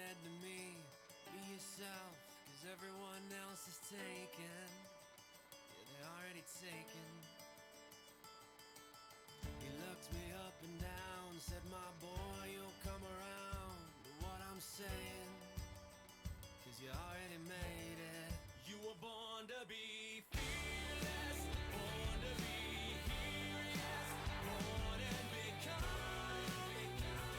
said to me, be yourself, cause everyone else is taken. Yeah, they're already taken. He looked me up and down, said, my boy, you'll come around to what I'm saying, cause you already made it. You were born to be fearless, born to be curious, born and become.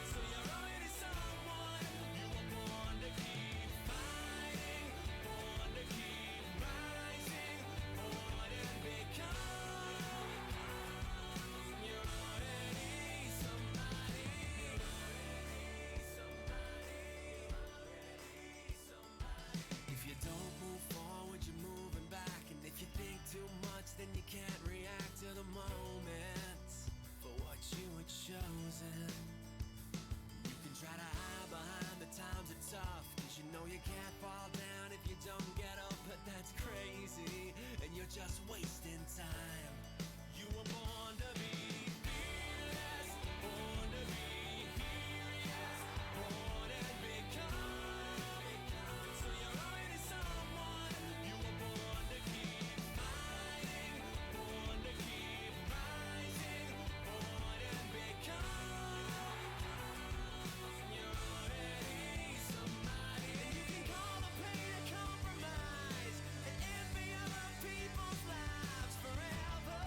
So you're already someone. You were born to keep fighting, born to keep rising, born and become. You're already somebody. If you don't move forward, you're moving back. And if you think too much, then you can't react to the moment for what you were chosen. You can try to hide behind the times are tough, cause you know you can't fall down if you don't get up. But that's crazy, and you're just wasting time. You were born to be fearless, born to be curious, born and become. So you're already someone. You were born to keep fighting, born to keep rising, born and become. You're already somebody. And you can call the pain a compromise and envy other people's lives forever.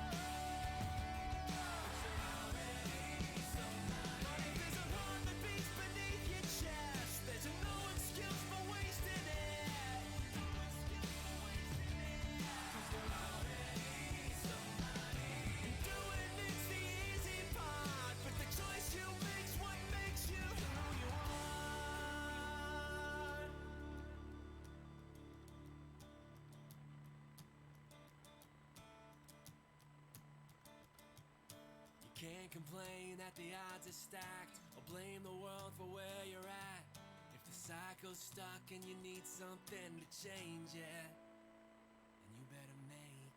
You're already somebody. But if there's a heart that beats beneath your chest, there's no excuse for wasting it. Cause you're already somebody. And doing it's the easy part, but the choice you make's what makes you who you are. You can't complain that the odds are stacked, or blame the world for where you're at. If the cycle's stuck and you need something to change it, then you better make it.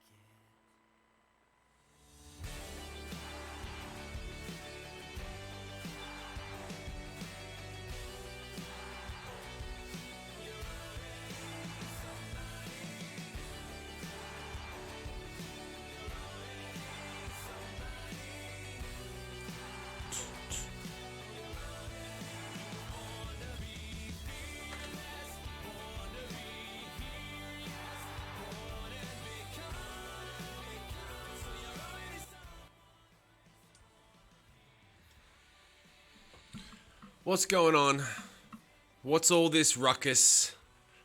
What's going on? What's all this ruckus?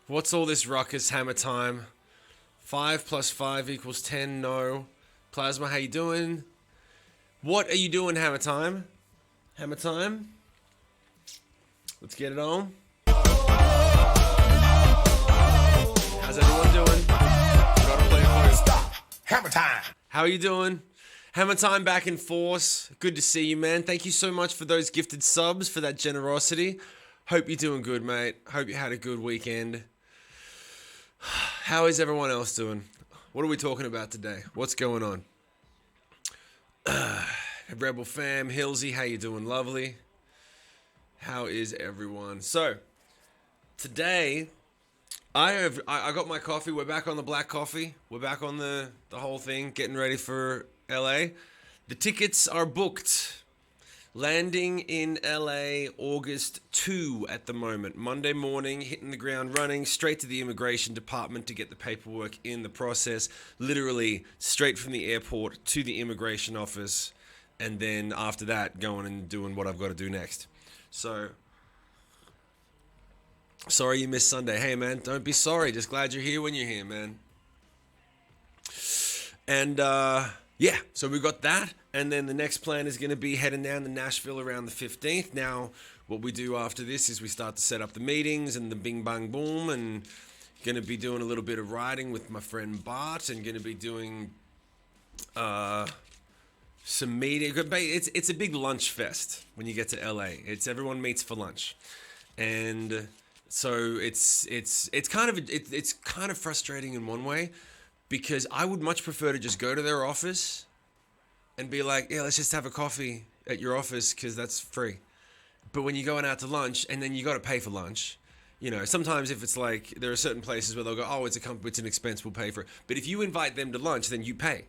What's all this ruckus? Hammer time. 5 plus 5 equals 10. No. Plasma, how you doing? What are you doing, Hammer time? Hammer time? Let's get it on. How's everyone doing? Gotta play for you. Stop. Hammer time. How are you doing? Hammer time back in force. Good to see you, man. Thank you so much for those gifted subs, for that generosity. Hope you're doing good, mate. Hope you had a good weekend. How is everyone else doing? What are we talking about today? What's going on? Rebel fam, Hillsy, how you doing? Lovely. How is everyone? So, today, I got my coffee. We're back on the black coffee. We're back on the whole thing, getting ready for LA. The tickets are booked. Landing in LA August 2 at the moment. Monday morning, hitting the ground running, straight to the immigration department to get the paperwork in the process. Literally straight from the airport to the immigration office. And then after that, going and doing what I've got to do next. So, sorry you missed Sunday. Hey, man, don't be sorry. Just glad you're here when you're here, man. And, yeah, so we got that. And then the next plan is going to be heading down to Nashville around the 15th. Now, what we do after this is we start to set up the meetings and the bing, bang, boom. And going to be doing a little bit of writing with my friend Bart. And going to be doing some meeting. It's a big lunch fest when you get to LA. It's everyone meets for lunch. And so it's kind of frustrating in one way, because I would much prefer to just go to their office and be like, yeah, let's just have a coffee at your office because that's free. But when you're going out to lunch and then you got to pay for lunch, You know, sometimes if it's like, there are certain places where they'll go, oh, it's an expense, we'll pay for it. But if you invite them to lunch, then you pay.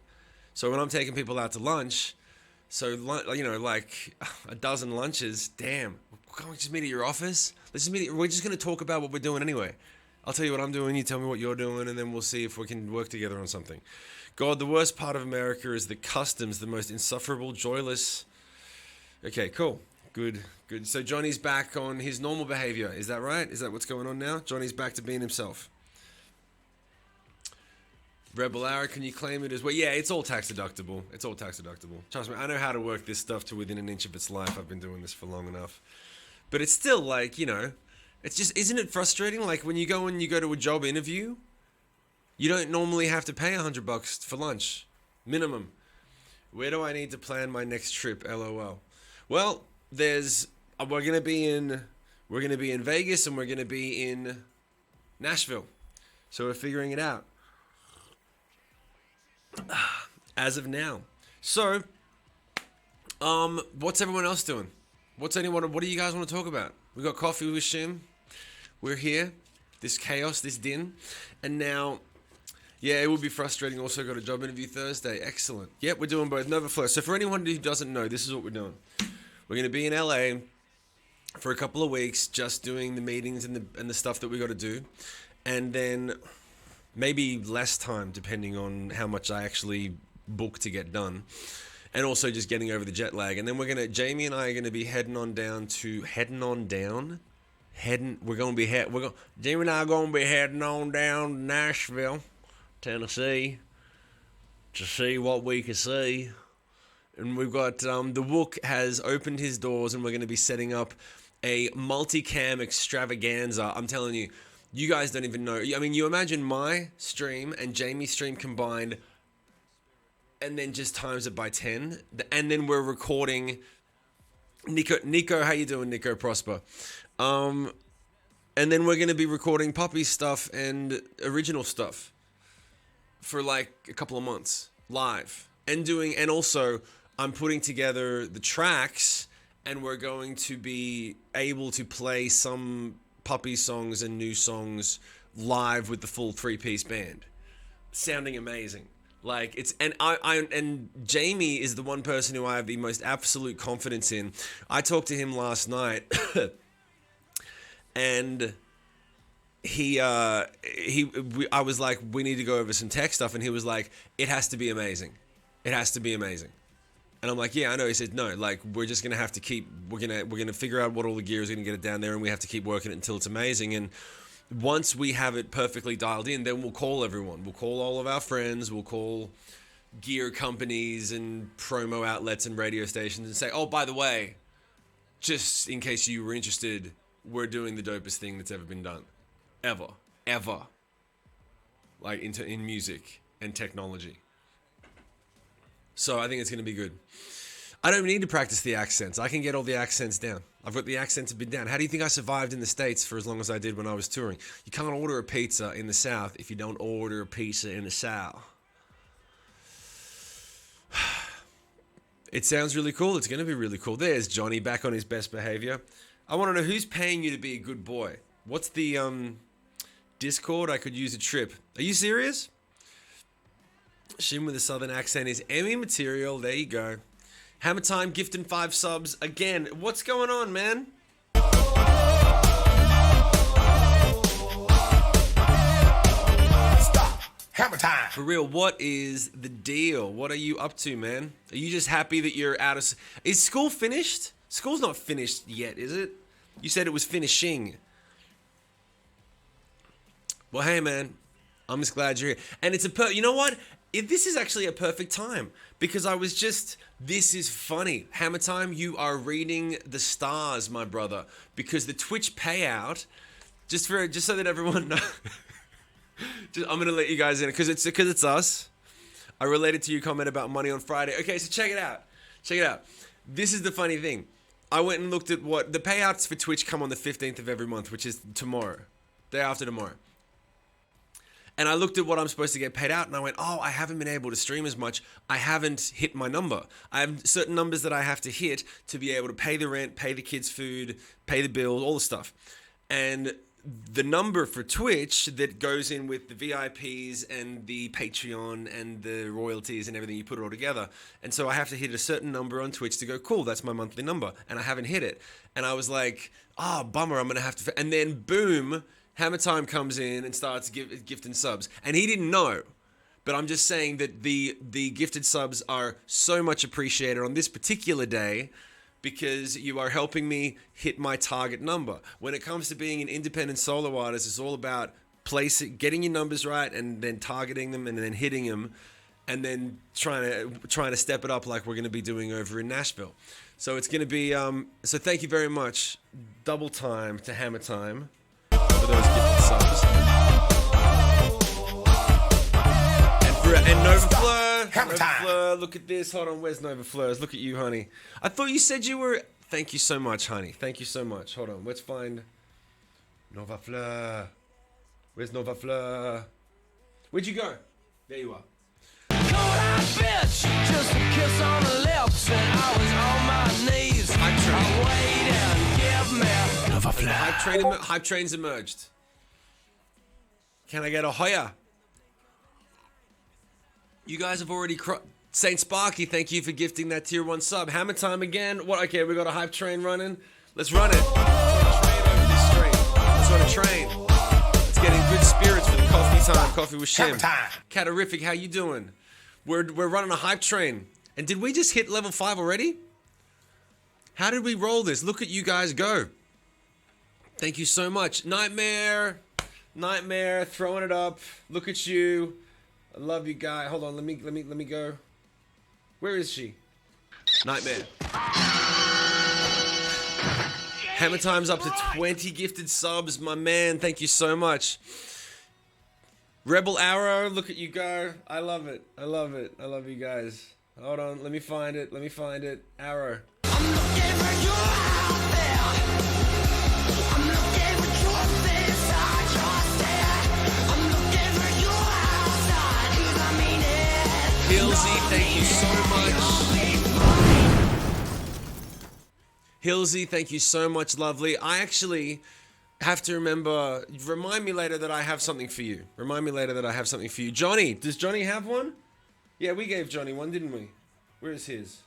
So when I'm taking people out to lunch, so, you know, like a dozen lunches, damn, can't we just meet at your office? We're just going to talk about what we're doing anyway. I'll tell you what I'm doing, you tell me what you're doing, and then we'll see if we can work together on something. God, the worst part of America is the customs, the most insufferable, joyless. Okay, cool. Good. So Johnny's back on his normal behavior. Is that right? Is that what's going on now? Johnny's back to being himself. Rebel Hour, can you claim it as well? Yeah, it's all tax deductible. Trust me, I know how to work this stuff to within an inch of its life. I've been doing this for long enough. But it's still like, you know, it's just, isn't it frustrating? Like when you go to a job interview, you don't normally have to pay $100 for lunch. Minimum. Where do I need to plan my next trip? LOL. Well, we're gonna be in Vegas and we're gonna be in Nashville. So we're figuring it out. As of now. So, what's everyone else doing? What do you guys want to talk about? We got coffee with Shim. We're here. This chaos, this din. And now, yeah, it will be frustrating. Also got a job interview Thursday. Excellent. Yep, we're doing both. Nova Flow. So for anyone who doesn't know, this is what we're doing. We're going to be in LA for a couple of weeks, just doing the meetings and the stuff that we got to do. And then maybe less time, depending on how much I actually book to get done. And also just getting over the jet lag. And then Jamie and I are going to be Jamie and I are going to be heading on down to Nashville, Tennessee, to see what we can see. And we've got, the Wook has opened his doors and we're going to be setting up a multicam extravaganza. I'm telling you, you guys don't even know. I mean, you imagine my stream and Jamie's stream combined and then just times it by 10. And then we're recording. Nico, how you doing, Nico Prosper? And then we're going to be recording puppy stuff and original stuff for like a couple of months live. And also I'm putting together the tracks and we're going to be able to play some puppy songs and new songs live with the full 3-piece band, sounding amazing. Like and Jamie is the one person who I have the most absolute confidence in. I talked to him last night, and I was like, we need to go over some tech stuff, and he was like, it has to be amazing. It has to be amazing. And I'm like, yeah, I know. He said, no, like, we're just going to have to we're going to figure out what all the gear is going to get it down there, and we have to keep working it until it's amazing. And once we have it perfectly dialed in, then we'll call everyone. We'll call all of our friends. We'll call gear companies and promo outlets and radio stations and say, oh, by the way, just in case you were interested, we're doing the dopest thing that's ever been done. Ever. Like, in music and technology. So I think it's going to be good. I don't need to practice the accents. I can get all the accents down. I've got the accents have been down. How do you think I survived in the States for as long as I did when I was touring? You can't order a pizza in the South if you don't order a pizza in the South. It sounds really cool. It's going to be really cool. There's Johnny back on his best behavior. I want to know who's paying you to be a good boy. What's the Discord? I could use a trip. Are you serious? Shim with a southern accent is Emmy material. There you go. Hammer Time gifting 5 subs again. What's going on, man? Stop. Hammer Time. For real, what is the deal? What are you up to, man? Are you just happy that you're out of... Is school finished? School's not finished yet, is it? You said it was finishing. Well, hey, man. I'm just glad you're here. And it's you know what? This is actually a perfect time because I was just, this is funny. Hammer Time, you are reading the stars, my brother, because the Twitch payout, just so that everyone knows, I'm going to let you guys in because it's us. I related to your comment about money on Friday. Okay, so check it out. This is the funny thing. I went and looked at what the payouts for Twitch come on the 15th of every month, which is tomorrow, day after tomorrow. And I looked at what I'm supposed to get paid out and I went, oh, I haven't been able to stream as much. I haven't hit my number. I have certain numbers that I have to hit to be able to pay the rent, pay the kids' food, pay the bills, all the stuff. And the number for Twitch that goes in with the VIPs and the Patreon and the royalties and everything. You put it all together. And so I have to hit a certain number on Twitch to go, cool, that's my monthly number. And I haven't hit it. And I was like, bummer, I'm going to have to... And then boom, Hammer Time comes in and starts gifting subs. And he didn't know. But I'm just saying that the gifted subs are so much appreciated on this particular day, because you are helping me hit my target number. When it comes to being an independent solo artist, it's all about getting your numbers right, and then targeting them, and then hitting them, and then trying to step it up like we're going to be doing over in Nashville. So it's going to be so thank you very much. Double time to Hammer Time for those gifted subs. And Nova Fleur. Nova Fleur, look at this. Hold on, where's Nova Fleur's? Look at you, honey. I thought you said you were... Thank you so much, honey. Thank you so much. Hold on, let's find... Nova Fleur. Where's Nova Fleur? Where'd you go? There you are. Bitch, just a kiss on the lips, and I was on my knees. Give me Nova Fleur. Hype trains emerged. Can I get a Hoya? You guys have already... Saint Sparky, thank you for gifting that tier 1 sub. Hammer Time again. What? Okay, we got a hype train running. Let's run it. Let's run a train. Let's get in good spirits for the coffee time. Coffee with Shim. Catarific, how you doing? We're running a hype train. And did we just hit level 5 already? How did we roll this? Look at you guys go. Thank you so much. Nightmare, throwing it up. Look at you. I love you, guy. Hold on, let me go. Where is she? Nightmare. Hammer Time's up to 20 gifted subs, my man. Thank you so much. Rebel Arrow, look at you go. I love it. I love you guys. Hold on, let me find it. Arrow. I'm looking for you out there. I'm looking for truth inside your stare. I'm looking for you outside, 'cause I mean it. Hilsey, thank you so much. Hilsey, thank you so much, lovely. I actually have to remind me later that I have something for you. Johnny, does Johnny have one? Yeah, we gave Johnny one, didn't we? Where is his?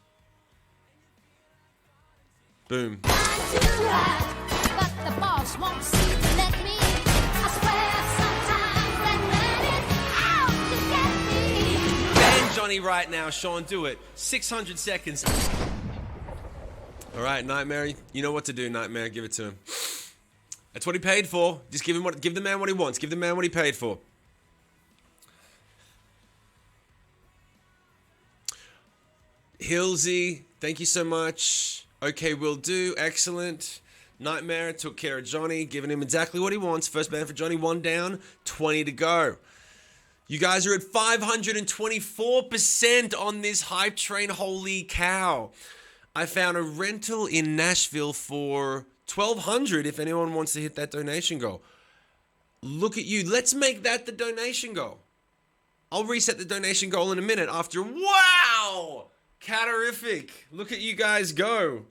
Boom. But the boss won't seem to let me. I swear sometimes that man is out to get me. Ban Johnny right now, Sean, do it. 600 seconds. All right, Nightmare, you know what to do, Nightmare. Give it to him. That's what he paid for. Just give the man what he wants. Give the man what he paid for. Hilsey, thank you so much. Okay, will do. Excellent. Nightmare took care of Johnny, giving him exactly what he wants. First ban for Johnny, 1 down, 20 to go. You guys are at 524% on this hype train. Holy cow. I found a rental in Nashville for $1,200 if anyone wants to hit that donation goal. Look at you. Let's make that the donation goal. I'll reset the donation goal in a minute after. Wow! Catarific. Look at you guys go.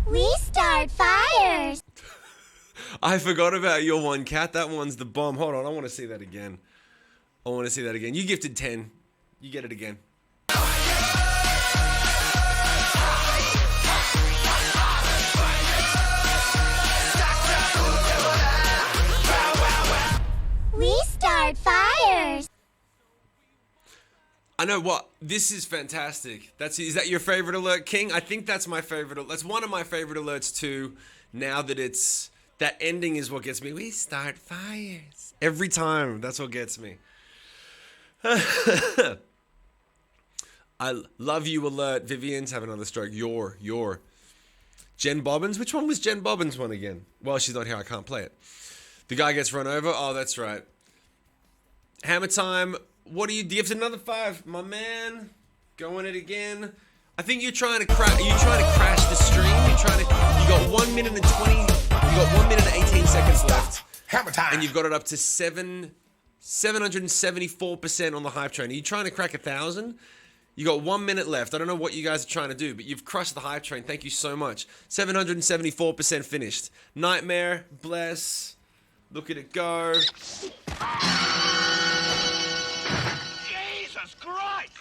We start fires. I forgot about your one, Cat. That one's the bomb. Hold on, I want to see that again. You gifted 10. You get it again. We start fires. I know what. This is fantastic. Is that your favorite alert, King? I think that's my favorite. That's one of my favorite alerts too. Now that that ending is what gets me. We start fires every time. That's what gets me. I love you alert. Vivian's having another stroke. Your. Jen Bobbins. Which one was Jen Bobbins' one again? Well, she's not here. I can't play it. The guy gets run over. Oh, that's right. Hammer Time. What do you give another 5, my man? Going it again. I think you're trying to crash the stream. You got 1 minute and 20. You got 1 minute and 18 seconds left. Hammer Time. And you've got it up to 7 774% on the hype train. Are you trying to crack 1,000? You got 1 minute left. I don't know what you guys are trying to do, but you've crushed the hype train. Thank you so much. 774% finished. Nightmare, bless. Look at it go. Jesus Christ!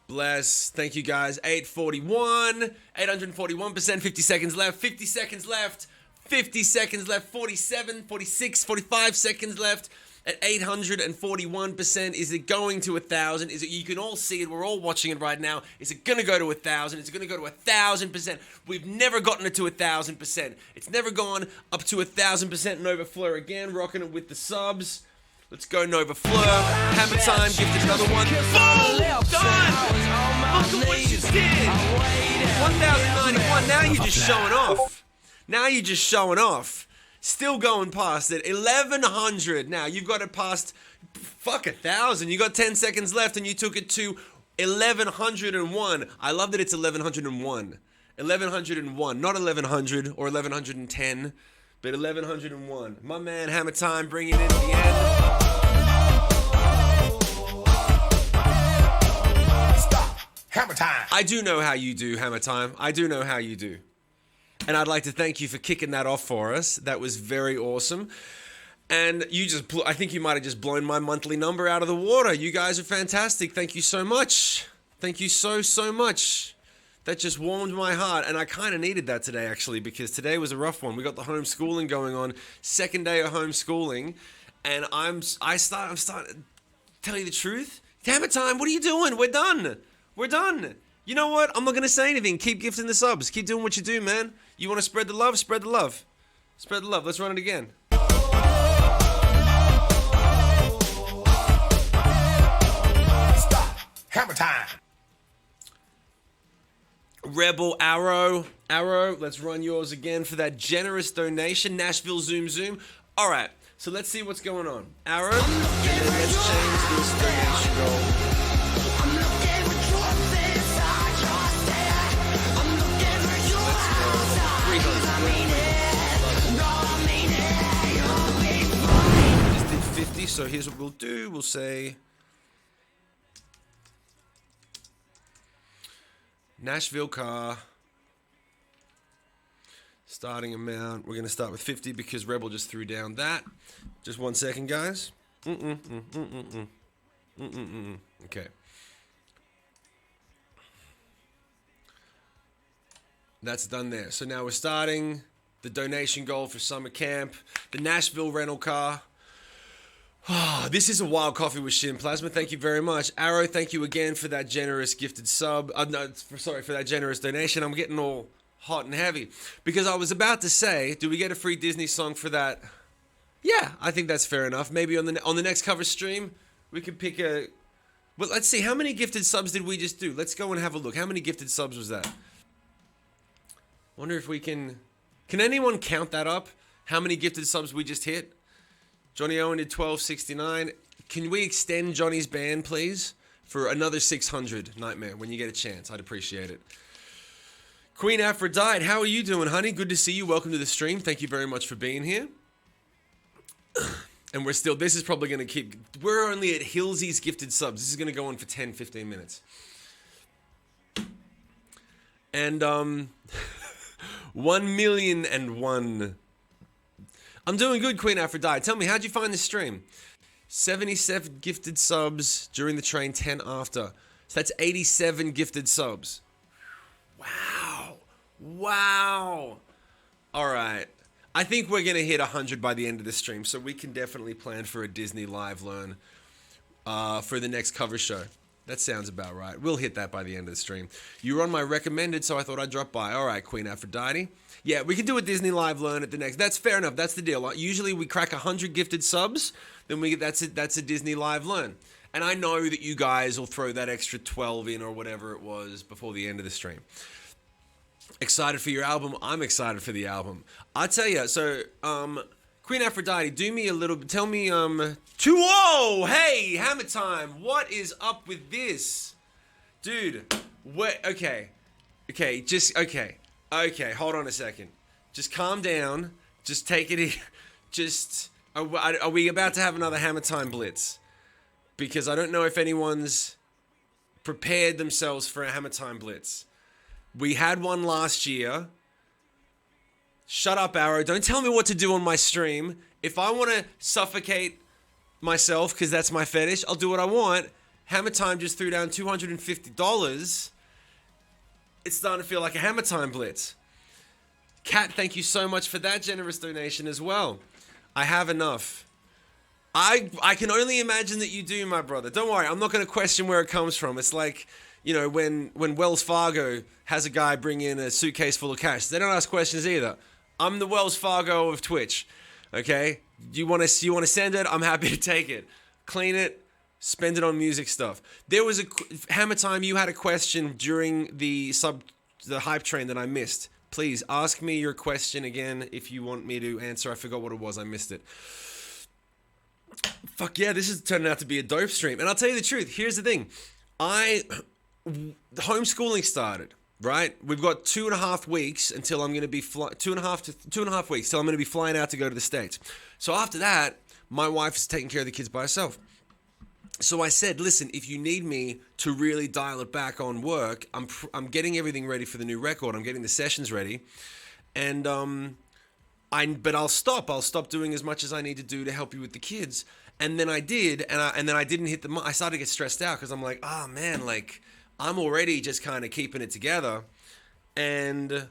Bless. Thank you guys. 841. 841%. 50 seconds left. 50 seconds left. 50 seconds left. 47, 46, 45 seconds left. At 841%, is it going to 1,000? Is it? You can all see it. We're all watching it right now. Is it going to go to 1,000? Is it going to go to 1,000%? We've never gotten it to 1,000%. It's never gone up to 1,000%. Nova Fleur again, rocking it with the subs. Let's go Nova Fleur. Hammer time, gifted another one. Boom! Done! Look at what you did! 1,091. Now you're just showing off. Now you're just showing off. Still going past it. 1,100. Now you've got it past, fuck, 1,000. You got 10 seconds left and you took it to 1,101. I love that it's 1,101. 1,101. Not 1,100 or 1,110, but 1,101. My man, Hammer Time, bringing it in at the end. Stop. Hammer time. I do know how you do, Hammer Time. I do know how you do. And I'd like to thank you for kicking that off for us. That was very awesome. And you just, I think you might have just blown my monthly number out of the water. You guys are fantastic. Thank you so much. Thank you so, so much. That just warmed my heart. And I kind of needed that today, actually, because today was a rough one. We got the homeschooling going on. Second day of homeschooling. And I'm starting to tell you the truth. Damn it, Time. What are you doing? We're done. We're done. You know what? I'm not going to say anything. Keep gifting the subs. Keep doing what you do, man. You want to spread the love? Spread the love. Spread the love. Let's run it again. Stop. Hammer time. Rebel Arrow. Let's run yours again for that generous donation. Nashville Zoom Zoom. All right. So let's see what's going on. Arrow. And then let's change this donation goal. Just did 50, so here's what we'll do. We'll say Nashville car. Starting amount. We're going to start with 50 because Rebel just threw down that. Just 1 second, guys. Okay. That's done there. So now we're starting the donation goal for summer camp. The Nashville rental car. Oh, this is a wild coffee with Shim. Plasma, thank you very much. Arrow, thank you again for that generous gifted sub. For that generous donation. I'm getting all hot and heavy. Because I was about to say, do we get a free Disney song for that? Yeah, I think that's fair enough. Maybe on the next cover stream, we could pick a... Well, let's see. How many gifted subs did we just do? Let's go and have a look. How many gifted subs was that? Wonder if we can... Can anyone count that up? How many gifted subs we just hit? Johnny Owen did 1269. Can we extend Johnny's ban, please? For another 600, Nightmare, when you get a chance. I'd appreciate it. Queen Aphrodite, how are you doing, honey? Good to see you. Welcome to the stream. Thank you very much for being here. And we're still... This is probably going to keep... We're only at Hillsy's gifted subs. This is going to go on for 10, 15 minutes. And, 1,000,001. I'm doing good, Queen Aphrodite. Tell me, how'd you find the stream? 77 gifted subs during the train, 10 after. So that's 87 gifted subs. Wow. Wow. All right. I think we're going to hit 100 by the end of the stream, so we can definitely plan for a Disney Live Learn for the next cover show. That sounds about right. We'll hit that by the end of the stream. You were on my recommended, so I thought I'd drop by. All right, Queen Aphrodite. Yeah, we can do a Disney Live Learn at the next. That's fair enough. That's the deal. Usually we crack 100 gifted subs, then that's a Disney Live Learn. And I know that you guys will throw that extra 12 in or whatever it was before the end of the stream. Excited for your album? I'm excited for the album. I'll tell you, so, Queen Aphrodite, do me a little, tell me, whoa, hey, Hammer Time, what is up with this? Dude, okay, hold on a second. Just calm down, just take it, Are we about to have another Hammer Time Blitz? Because I don't know if anyone's prepared themselves for a Hammer Time Blitz. We had one last year. Shut up, Arrow. Don't tell me what to do on my stream. If I want to suffocate myself, because that's my fetish, I'll do what I want. Hammer Time just threw down $250. It's starting to feel like a Hammer Time Blitz. Kat, thank you so much for that generous donation as well. I have enough. I can only imagine that you do, my brother. Don't worry, I'm not going to question where it comes from. It's like, you know, when Wells Fargo has a guy bring in a suitcase full of cash. They don't ask questions either. I'm the Wells Fargo of Twitch. Okay? You want to send it? I'm happy to take it. Clean it. Spend it on music stuff. There was a Hammer Time. You had a question during the hype train that I missed. Please ask me your question again if you want me to answer. I forgot what it was. I missed it. Fuck yeah, this is turning out to be a dope stream. And I'll tell you the truth. Here's the thing. Homeschooling started, right? We've got 2.5 weeks until I'm going to be 2.5 weeks till I'm going to be flying out to go to the States. So after that, my wife is taking care of the kids by herself. So I said, listen, if you need me to really dial it back on work, I'm getting everything ready for the new record. I'm getting the sessions ready, and but I'll stop. I'll stop doing as much as I need to do to help you with the kids. And then I did, and then I didn't hit I started to get stressed out because I'm like, oh man, like I'm already just kind of keeping it together, and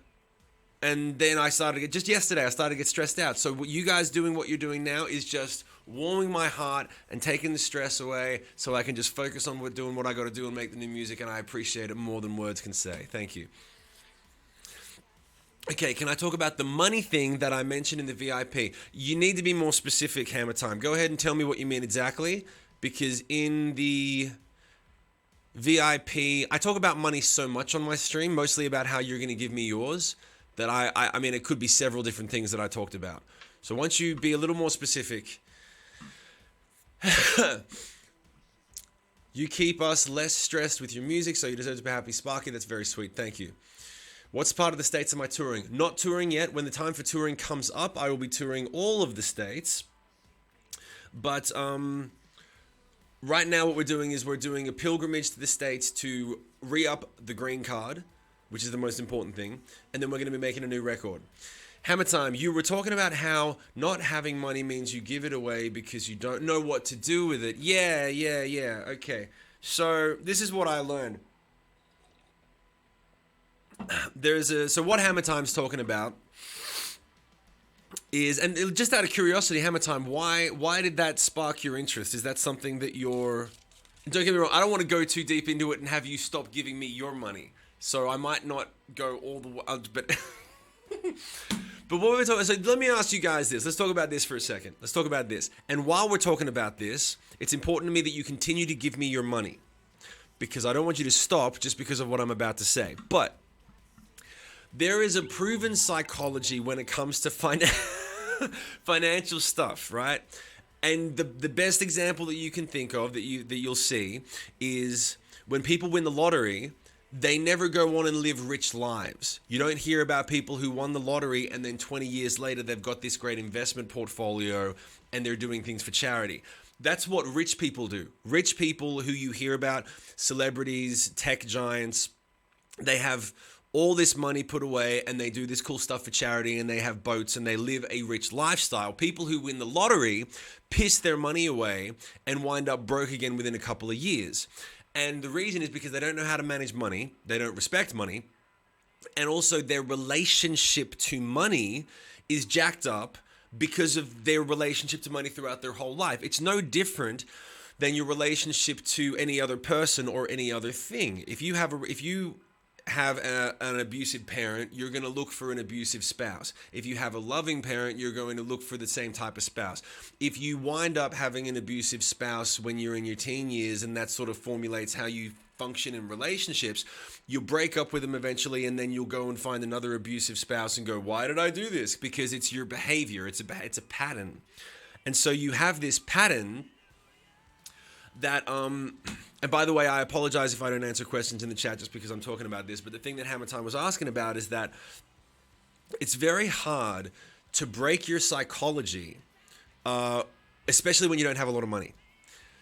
then I started to get, just yesterday I started to get stressed out. So what you guys doing, what you're doing now, is just warming my heart and taking the stress away so I can just focus on doing what I got to do and make the new music, and I appreciate it more than words can say. Thank you. Okay, can I talk about the money thing that I mentioned in the VIP? You need to be more specific, Hammer Time. Go ahead and tell me what you mean exactly, because in the VIP, I talk about money so much on my stream, mostly about how you're going to give me yours, that I mean, it could be several different things that I talked about. So once you be a little more specific, you keep us less stressed with your music, so you deserve to be happy. Sparky, that's very sweet. Thank you. What's part of the states am I touring? Not touring yet. When the time for touring comes up, I will be touring all of the states. But right now what we're doing is we're doing a pilgrimage to the States to re-up the green card, which is the most important thing. And then we're going to be making a new record. Hammer Time, you were talking about how not having money means you give it away because you don't know what to do with it. Yeah. Okay. So this is what I learned. So what Hammer Time's talking about is, and just out of curiosity, Hammer Time, why did that spark your interest? Is that something that don't get me wrong, I don't want to go too deep into it and have you stop giving me your money. So I might not go all the way, but but what we're talking, so let me ask you guys this. Let's talk about this for a second. Let's talk about this. And while we're talking about this, it's important to me that you continue to give me your money, because I don't want you to stop just because of what I'm about to say. But there is a proven psychology when it comes to financial stuff, right? And the best example that you can think of that you'll see is when people win the lottery, they never go on and live rich lives. You don't hear about people who won the lottery and then 20 years later they've got this great investment portfolio and they're doing things for charity. That's what rich people do. Rich people who you hear about, celebrities, tech giants, they have all this money put away and they do this cool stuff for charity and they have boats and they live a rich lifestyle. People who win the lottery piss their money away and wind up broke again within a couple of years. And the reason is because they don't know how to manage money, they don't respect money, and also their relationship to money is jacked up because of their relationship to money throughout their whole life. It's no different than your relationship to any other person or any other thing. If you have an abusive parent, you're going to look for an abusive spouse. If you have a loving parent, you're going to look for the same type of spouse. If you wind up having an abusive spouse when you're in your teen years and that sort of formulates how you function in relationships, you'll break up with them eventually and then you'll go and find another abusive spouse and go, why did I do this? Because it's your behavior. It's a pattern. And so you have this pattern that, and by the way, I apologize if I don't answer questions in the chat just because I'm talking about this, but the thing that Hammer Time was asking about is that it's very hard to break your psychology especially when you don't have a lot of money.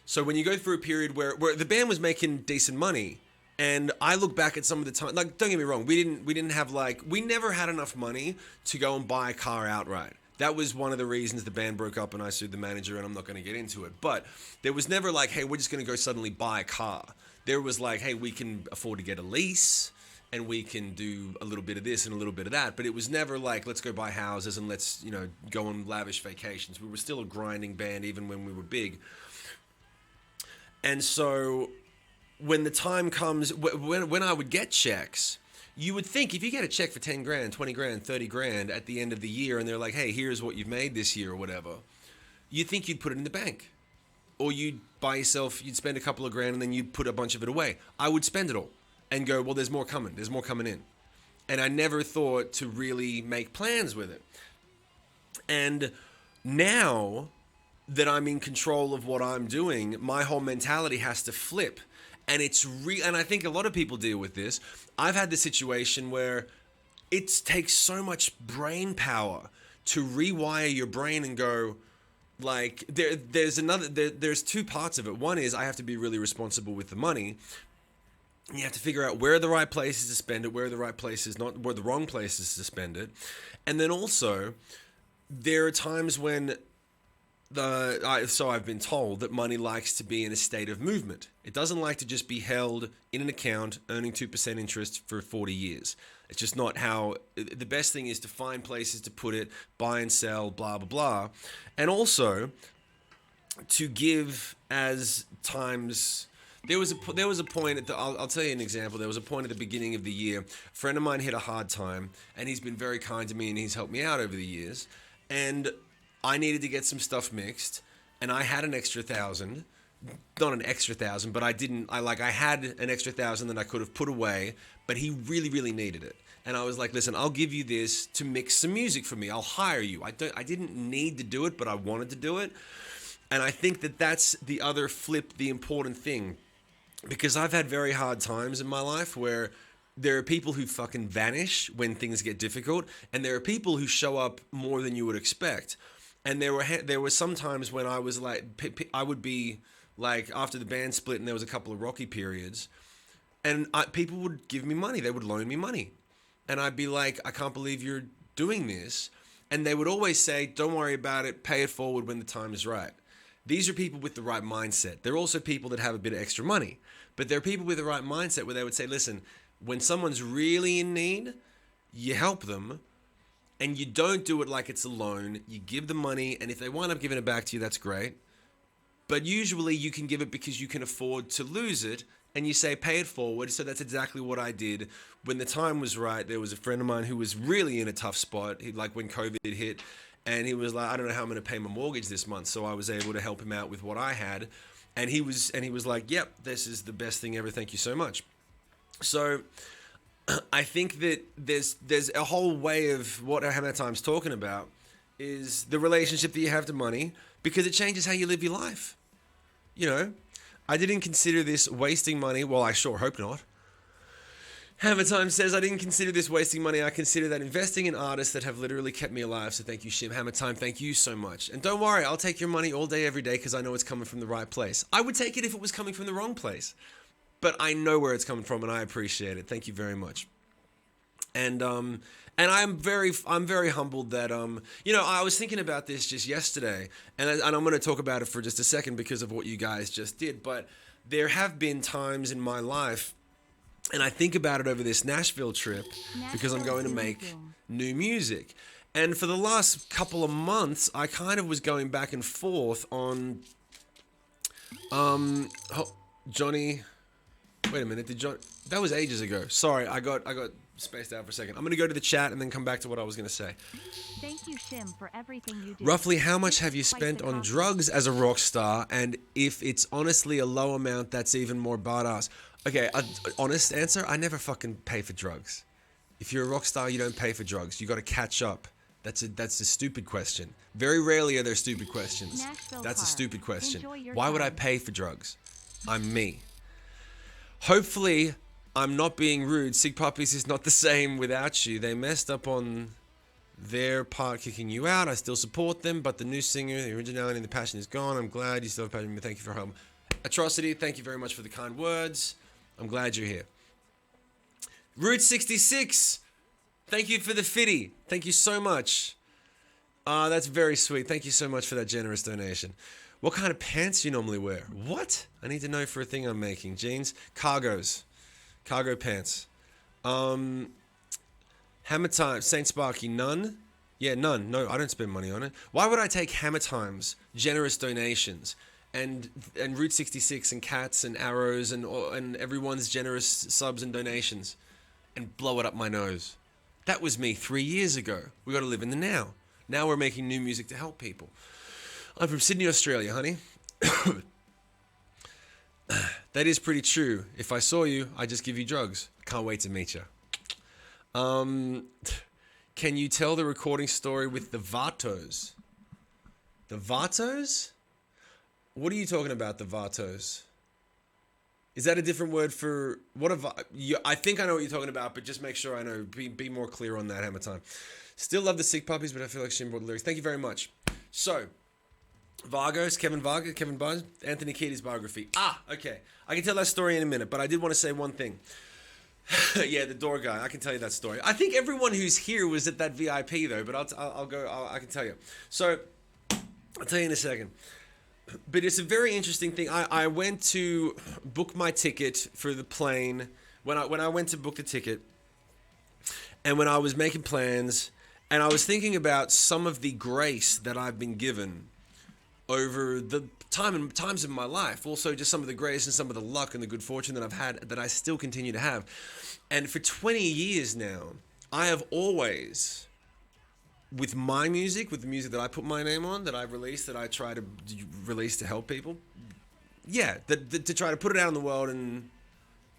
So when you go through a period where the band was making decent money, and I look back at some of the time, like, don't get me wrong, we never had enough money to go and buy a car outright. That was one of the reasons the band broke up and I sued the manager, and I'm not going to get into it. But there was never like, hey, we're just going to go suddenly buy a car. There was like, hey, we can afford to get a lease, and we can do a little bit of this and a little bit of that. But it was never like, let's go buy houses and let's, go on lavish vacations. We were still a grinding band even when we were big. And so when the time comes, when I would get checks, you would think if you get a check for 10 grand, 20 grand, 30 grand at the end of the year, and they're like, hey, here's what you've made this year or whatever, you'd think you'd put it in the bank. Or you'd spend a couple of grand and then you'd put a bunch of it away. I would spend it all and go, well, there's more coming in. And I never thought to really make plans with it. And now that I'm in control of what I'm doing, my whole mentality has to flip. And and I think a lot of people deal with this. I've had the situation where it takes so much brain power to rewire your brain and go, like, there's two parts of it. One is I have to be really responsible with the money. And you have to figure out where are the right places to spend it, where are the right places, not where the wrong places to spend it. And then also, there are times when so I've been told that money likes to be in a state of movement. It doesn't like to just be held in an account earning 2% interest for 40 years. It's just not how. The best thing is to find places to put it, buy and sell, blah, blah, blah. And also to give as times. There was a point I'll tell you an example. There was a point at the beginning of the year. A friend of mine hit a hard time, and he's been very kind to me, and he's helped me out over the years. And I needed to get some stuff mixed, and I had an extra $1,000. Not an extra $1,000, but I had an extra $1,000 that I could have put away, but he really, really needed it. And I was like, listen, I'll give you this to mix some music for me. I'll hire you. I didn't need to do it, but I wanted to do it. And I think that that's the other flip, the important thing. Because I've had very hard times in my life where there are people who fucking vanish when things get difficult, and there are people who show up more than you would expect. And there were some times when I was like, I would be like, after the band split and there was a couple of rocky periods, and people would give me money. They would loan me money. And I'd be like, I can't believe you're doing this. And they would always say, don't worry about it. Pay it forward when the time is right. These are people with the right mindset. They're also people that have a bit of extra money. But they're people with the right mindset where they would say, listen, when someone's really in need, you help them. And you don't do it like it's a loan. You give them money, and if they wind up giving it back to you, that's great. But usually you can give it because you can afford to lose it, and you say, pay it forward. So that's exactly what I did. When the time was right, there was a friend of mine who was really in a tough spot, like when COVID hit, and he was like, I don't know how I'm going to pay my mortgage this month. So I was able to help him out with what I had. And he was like, yep, this is the best thing ever. Thank you so much. So I think that there's a whole way of what Hamatime's talking about is the relationship that you have to money, because it changes how you live your life. I didn't consider this wasting money. Well, I sure hope not. Hamatime says, I didn't consider this wasting money. I consider that investing in artists that have literally kept me alive. So thank you, Shim. Hamatime, thank you so much. And don't worry, I'll take your money all day, every day, because I know it's coming from the right place. I would take it if it was coming from the wrong place. But I know where it's coming from, and I appreciate it. Thank you very much. And I'm very humbled that I was thinking about this just yesterday, and I'm going to talk about it for just a second because of what you guys just did. But there have been times in my life, and I think about it over this Nashville trip because I'm going to make new music. And for the last couple of months, I kind of was going back and forth on Johnny. Wait a minute, that was ages ago. Sorry, I got spaced out for a second. I'm going to go to the chat and then come back to what I was going to say. Thank you, Shim, for everything you do. Roughly how much have you spent on drugs as a rock star? And if it's honestly a low amount, that's even more badass. Okay, honest answer, I never fucking pay for drugs. If you're a rock star, you don't pay for drugs. You got to catch up. That's a stupid question. Very rarely are there stupid questions. That's a stupid question. Why would I pay for drugs? I'm me. Hopefully, I'm not being rude. Sig Puppies is not the same without you. They messed up on their part kicking you out. I still support them, but the new singer, the originality and the passion is gone. I'm glad you still have passion. Thank you for help. Atrocity, thank you very much for the kind words. I'm glad you're here. Route 66, thank you for the fitty. Thank you so much. That's very sweet. Thank you so much for that generous donation. What kind of pants do you normally wear? What? I need to know for a thing I'm making. Jeans? Cargos. Cargo pants. Hammer Time, Saint Sparky, none? Yeah, none. No, I don't spend money on it. Why would I take Hammer Time's generous donations and Route 66 and Cats and Arrows and everyone's generous subs and donations and blow it up my nose? That was me 3 years ago. We got to live in the now. Now we're making new music to help people. I'm from Sydney, Australia, honey. That is pretty true. If I saw you, I'd just give you drugs. Can't wait to meet you. Can you tell the recording story with the Vatos? The Vatos? What are you talking about, the Vatos? Is that a different word for what? I think I know what you're talking about, but just make sure I know. Be more clear on that, Hammer Time. Still love the Sick Puppies, but I feel like Shim brought the lyrics. Thank you very much. So, Vargos, Kevin Buzz, Anthony Kiedis biography. Okay. I can tell that story in a minute, but I did want to say one thing. Yeah, the door guy. I can tell you that story. I think everyone who's here was at that VIP though, but I can tell you. So, I'll tell you in a second. But it's a very interesting thing. I went to book my ticket for the plane when I went to book the ticket, and when I was making plans, and I was thinking about some of the grace that I've been given over the times of my life. Also, just some of the grace and some of the luck and the good fortune that I've had that I still continue to have. And for 20 years now, I have always, with my music, with the music that I put my name on, that I've released, that I try to release to help people, to try to put it out in the world and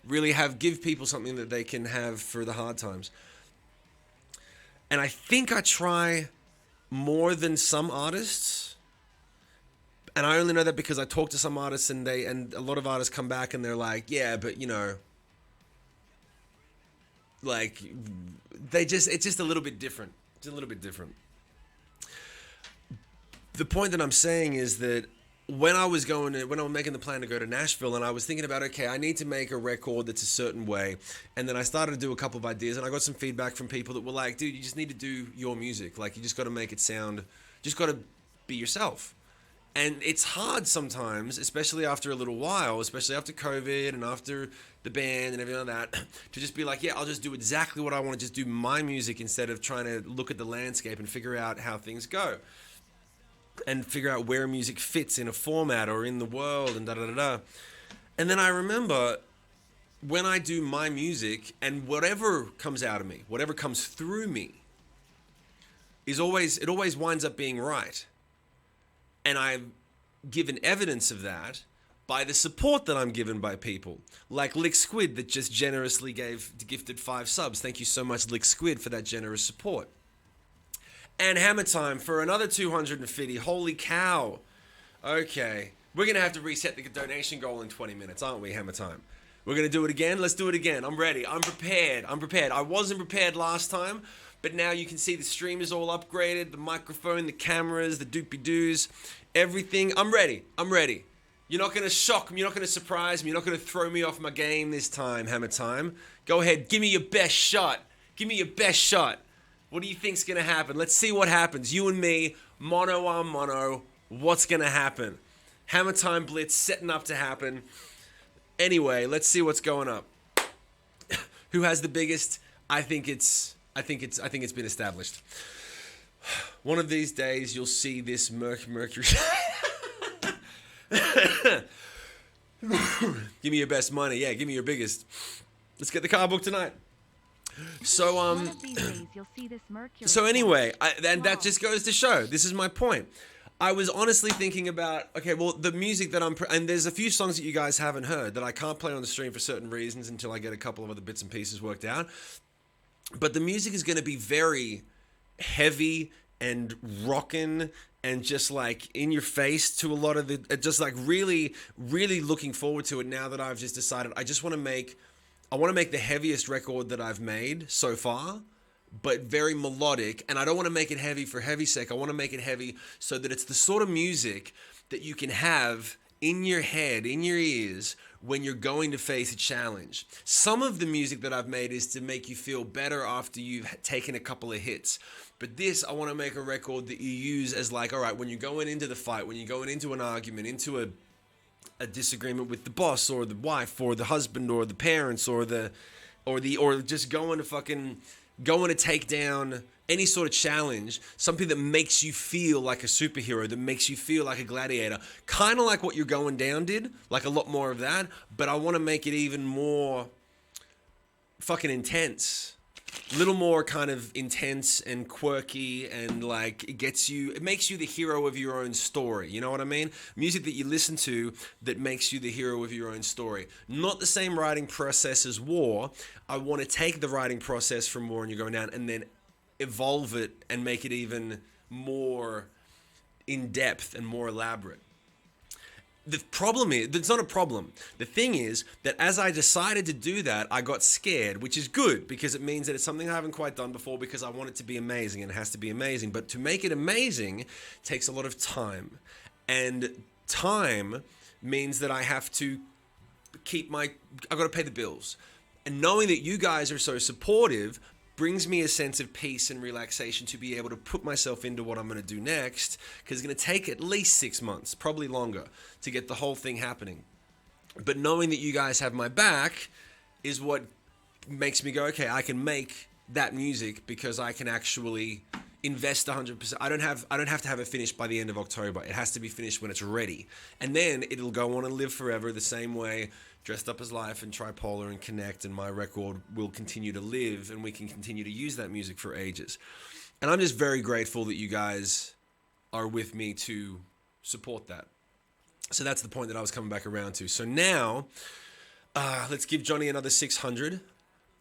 really give people something that they can have for the hard times. And I think I try more than some artists. And I only know that because I talk to some artists and a lot of artists come back and they're like, yeah, but you know, like it's just a little bit different. It's a little bit different. The point that I'm saying is that when I was making the plan to go to Nashville, and I was thinking about, okay, I need to make a record that's a certain way. And then I started to do a couple of ideas, and I got some feedback from people that were like, dude, you just need to do your music. Like, you just got to make it sound, just got to be yourself. And it's hard sometimes, especially after a little while, especially after COVID and after the band and everything like that, to just be like, yeah, I'll just do exactly what I want to just do my music instead of trying to look at the landscape and figure out how things go. And figure out where music fits in a format or in the world and da-da-da-da. And then I remember when I do my music and whatever comes out of me, whatever comes through me, it always winds up being right. And I've given evidence of that by the support that I'm given by people. Like Lick Squid that just generously gifted 5 subs. Thank you so much, Lick Squid, for that generous support. And Hammer Time for another 250. Holy cow. Okay. We're going to have to reset the donation goal in 20 minutes, aren't we, Hammer Time? We're going to do it again? Let's do it again. I'm ready. I'm prepared. I wasn't prepared last time, but now you can see the stream is all upgraded, the microphone, the cameras, the doopy-doos, everything. I'm ready. You're not going to shock me. You're not going to surprise me. You're not going to throw me off my game this time, Hammer Time. Go ahead. Give me your best shot. What do you think's going to happen? Let's see what happens. You and me, mono on mono. What's going to happen? Hammer Time Blitz setting up to happen. Anyway, let's see what's going up. Who has the biggest? I think it's been established. One of these days you'll see this Mercury. Give me your best money. Yeah, give me your biggest. Let's get the car booked tonight. So One of these days you'll see this Mercury. So anyway, and that just goes to show. This is my point. I was honestly thinking about, okay, well, the music that and there's a few songs that you guys haven't heard that I can't play on the stream for certain reasons until I get a couple of other bits and pieces worked out. But the music is going to be very heavy and rockin' and just like in your face to a lot of the, just like really, really looking forward to it now that I've just decided I want to make the heaviest record that I've made so far, but very melodic. And I don't want to make it heavy for heavy's sake. I want to make it heavy so that it's the sort of music that you can have in your head, in your ears, when you're going to face a challenge. Some of the music that I've made is to make you feel better after you've taken a couple of hits. But this, I want to make a record that you use as like, all right, when you're going into the fight, when you're going into an argument, into a disagreement with the boss or the wife or the husband or the parents or just going to take down any sort of challenge, something that makes you feel like a superhero, that makes you feel like a gladiator, kind of like what You're Going Down did, like a lot more of that, but I want to make it even more fucking intense, a little more kind of intense and quirky, and like it makes you the hero of your own story, you know what I mean? Music that you listen to that makes you the hero of your own story. Not the same writing process as War. I want to take the writing process from War and You're Going Down and then evolve it and make it even more in depth and more elaborate. The problem is, it's not a problem. The thing is that as I decided to do that, I got scared, which is good because it means that it's something I haven't quite done before because I want it to be amazing and it has to be amazing. But to make it amazing takes a lot of time. And time means that I have to I've got to pay the bills. And knowing that you guys are so supportive brings me a sense of peace and relaxation to be able to put myself into what I'm going to do next, because it's going to take at least 6 months, probably longer, to get the whole thing happening. But knowing that you guys have my back is what makes me go, okay, I can make that music because I can actually invest 100%. I don't have to have it finished by the end of October. It has to be finished when it's ready. And then it'll go on and live forever the same way Dressed Up as Life and Tripolar and Connect and my record will continue to live, and we can continue to use that music for ages. And I'm just very grateful that you guys are with me to support that. So that's the point that I was coming back around to. So now, let's give Johnny another 600.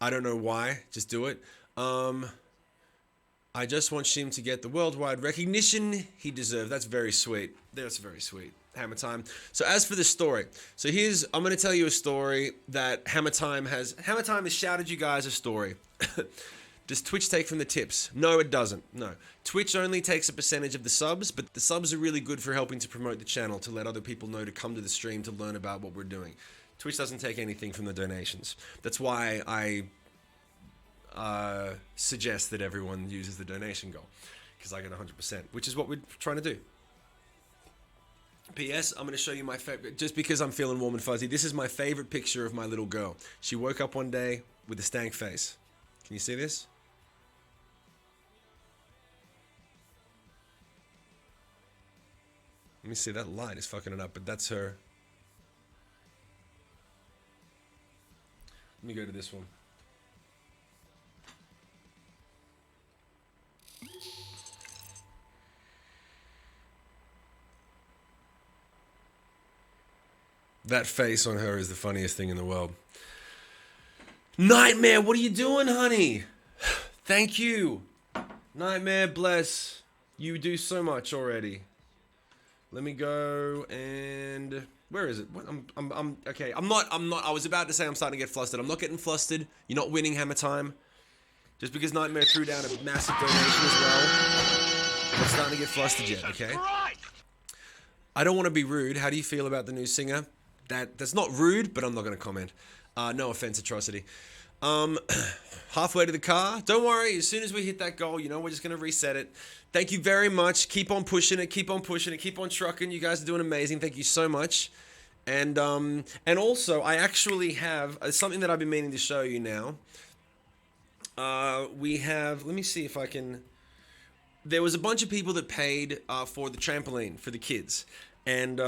I don't know why. Just do it. I just want Shim to get the worldwide recognition he deserves. That's very sweet. That's very sweet. Hammer Time. So as for the story, I'm going to tell you a story that Hammer Time has shouted you guys a story. Does Twitch take from the tips? No, it doesn't. No. Twitch only takes a percentage of the subs, but the subs are really good for helping to promote the channel, to let other people know to come to the stream to learn about what we're doing. Twitch doesn't take anything from the donations. That's why I suggest that everyone uses the donation goal, because I get 100%, which is what we're trying to do. P.S. I'm going to show you my favorite, just because I'm feeling warm and fuzzy. This is my favorite picture of my little girl. She woke up one day with a stank face. Can you see this? Let me see, that light is fucking it up, but that's her. Let me go to this one. That face on her is the funniest thing in the world. Nightmare, what are you doing, honey? Thank you. Nightmare, bless. You do so much already. Let me go and... Where is it? What? I'm okay. I'm not, I was about to say I'm starting to get flustered. I'm not getting flustered. You're not winning, Hammer Time. Just because Nightmare threw down a massive donation as well. I'm not starting to get flustered yet, okay? I don't want to be rude. How do you feel about the new singer? That's not rude, but I'm not going to comment. No offense, Atrocity. Halfway to the car. Don't worry. As soon as we hit that goal, we're just going to reset it. Thank you very much. Keep on pushing it. Keep on pushing it. Keep on trucking. You guys are doing amazing. Thank you so much. And also, I actually have something that I've been meaning to show you now. We have, let me see if I can, there was a bunch of people that paid for the trampoline for the kids. And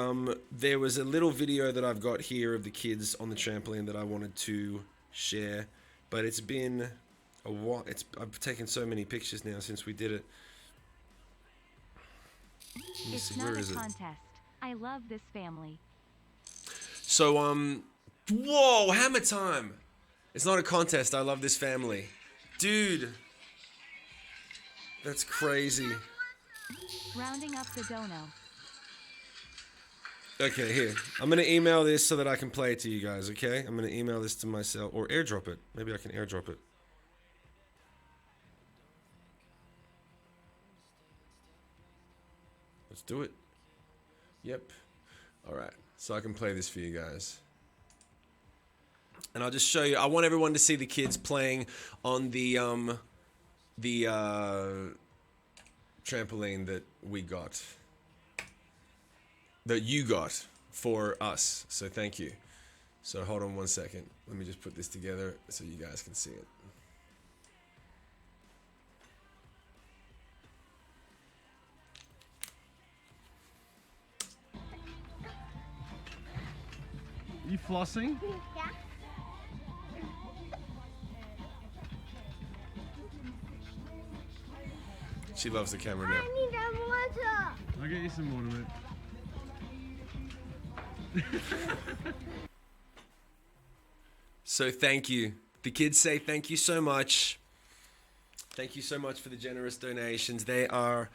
there was a little video that I've got here of the kids on the trampoline that I wanted to share. But it's been a while. I've taken so many pictures now since we did it. Let me see, where is it? Contest. I love this family. So, whoa, Hammer Time. It's not a contest. I love this family. Dude. That's crazy. Rounding up the dono. Okay, here. I'm going to email this so that I can play it to you guys, okay? I'm going to email this to myself, or airdrop it. Maybe I can airdrop it. Let's do it. Yep. All right. So I can play this for you guys. And I'll just show you. I want everyone to see the kids playing on the trampoline that we got. That you got for us. So thank you. So hold on one second. Let me just put this together so you guys can see it. You flossing? Yeah. She loves the camera now. I need some water. I'll get you some water, mate. So thank you. The kids say thank you so much. Thank you so much for the generous donations. They're on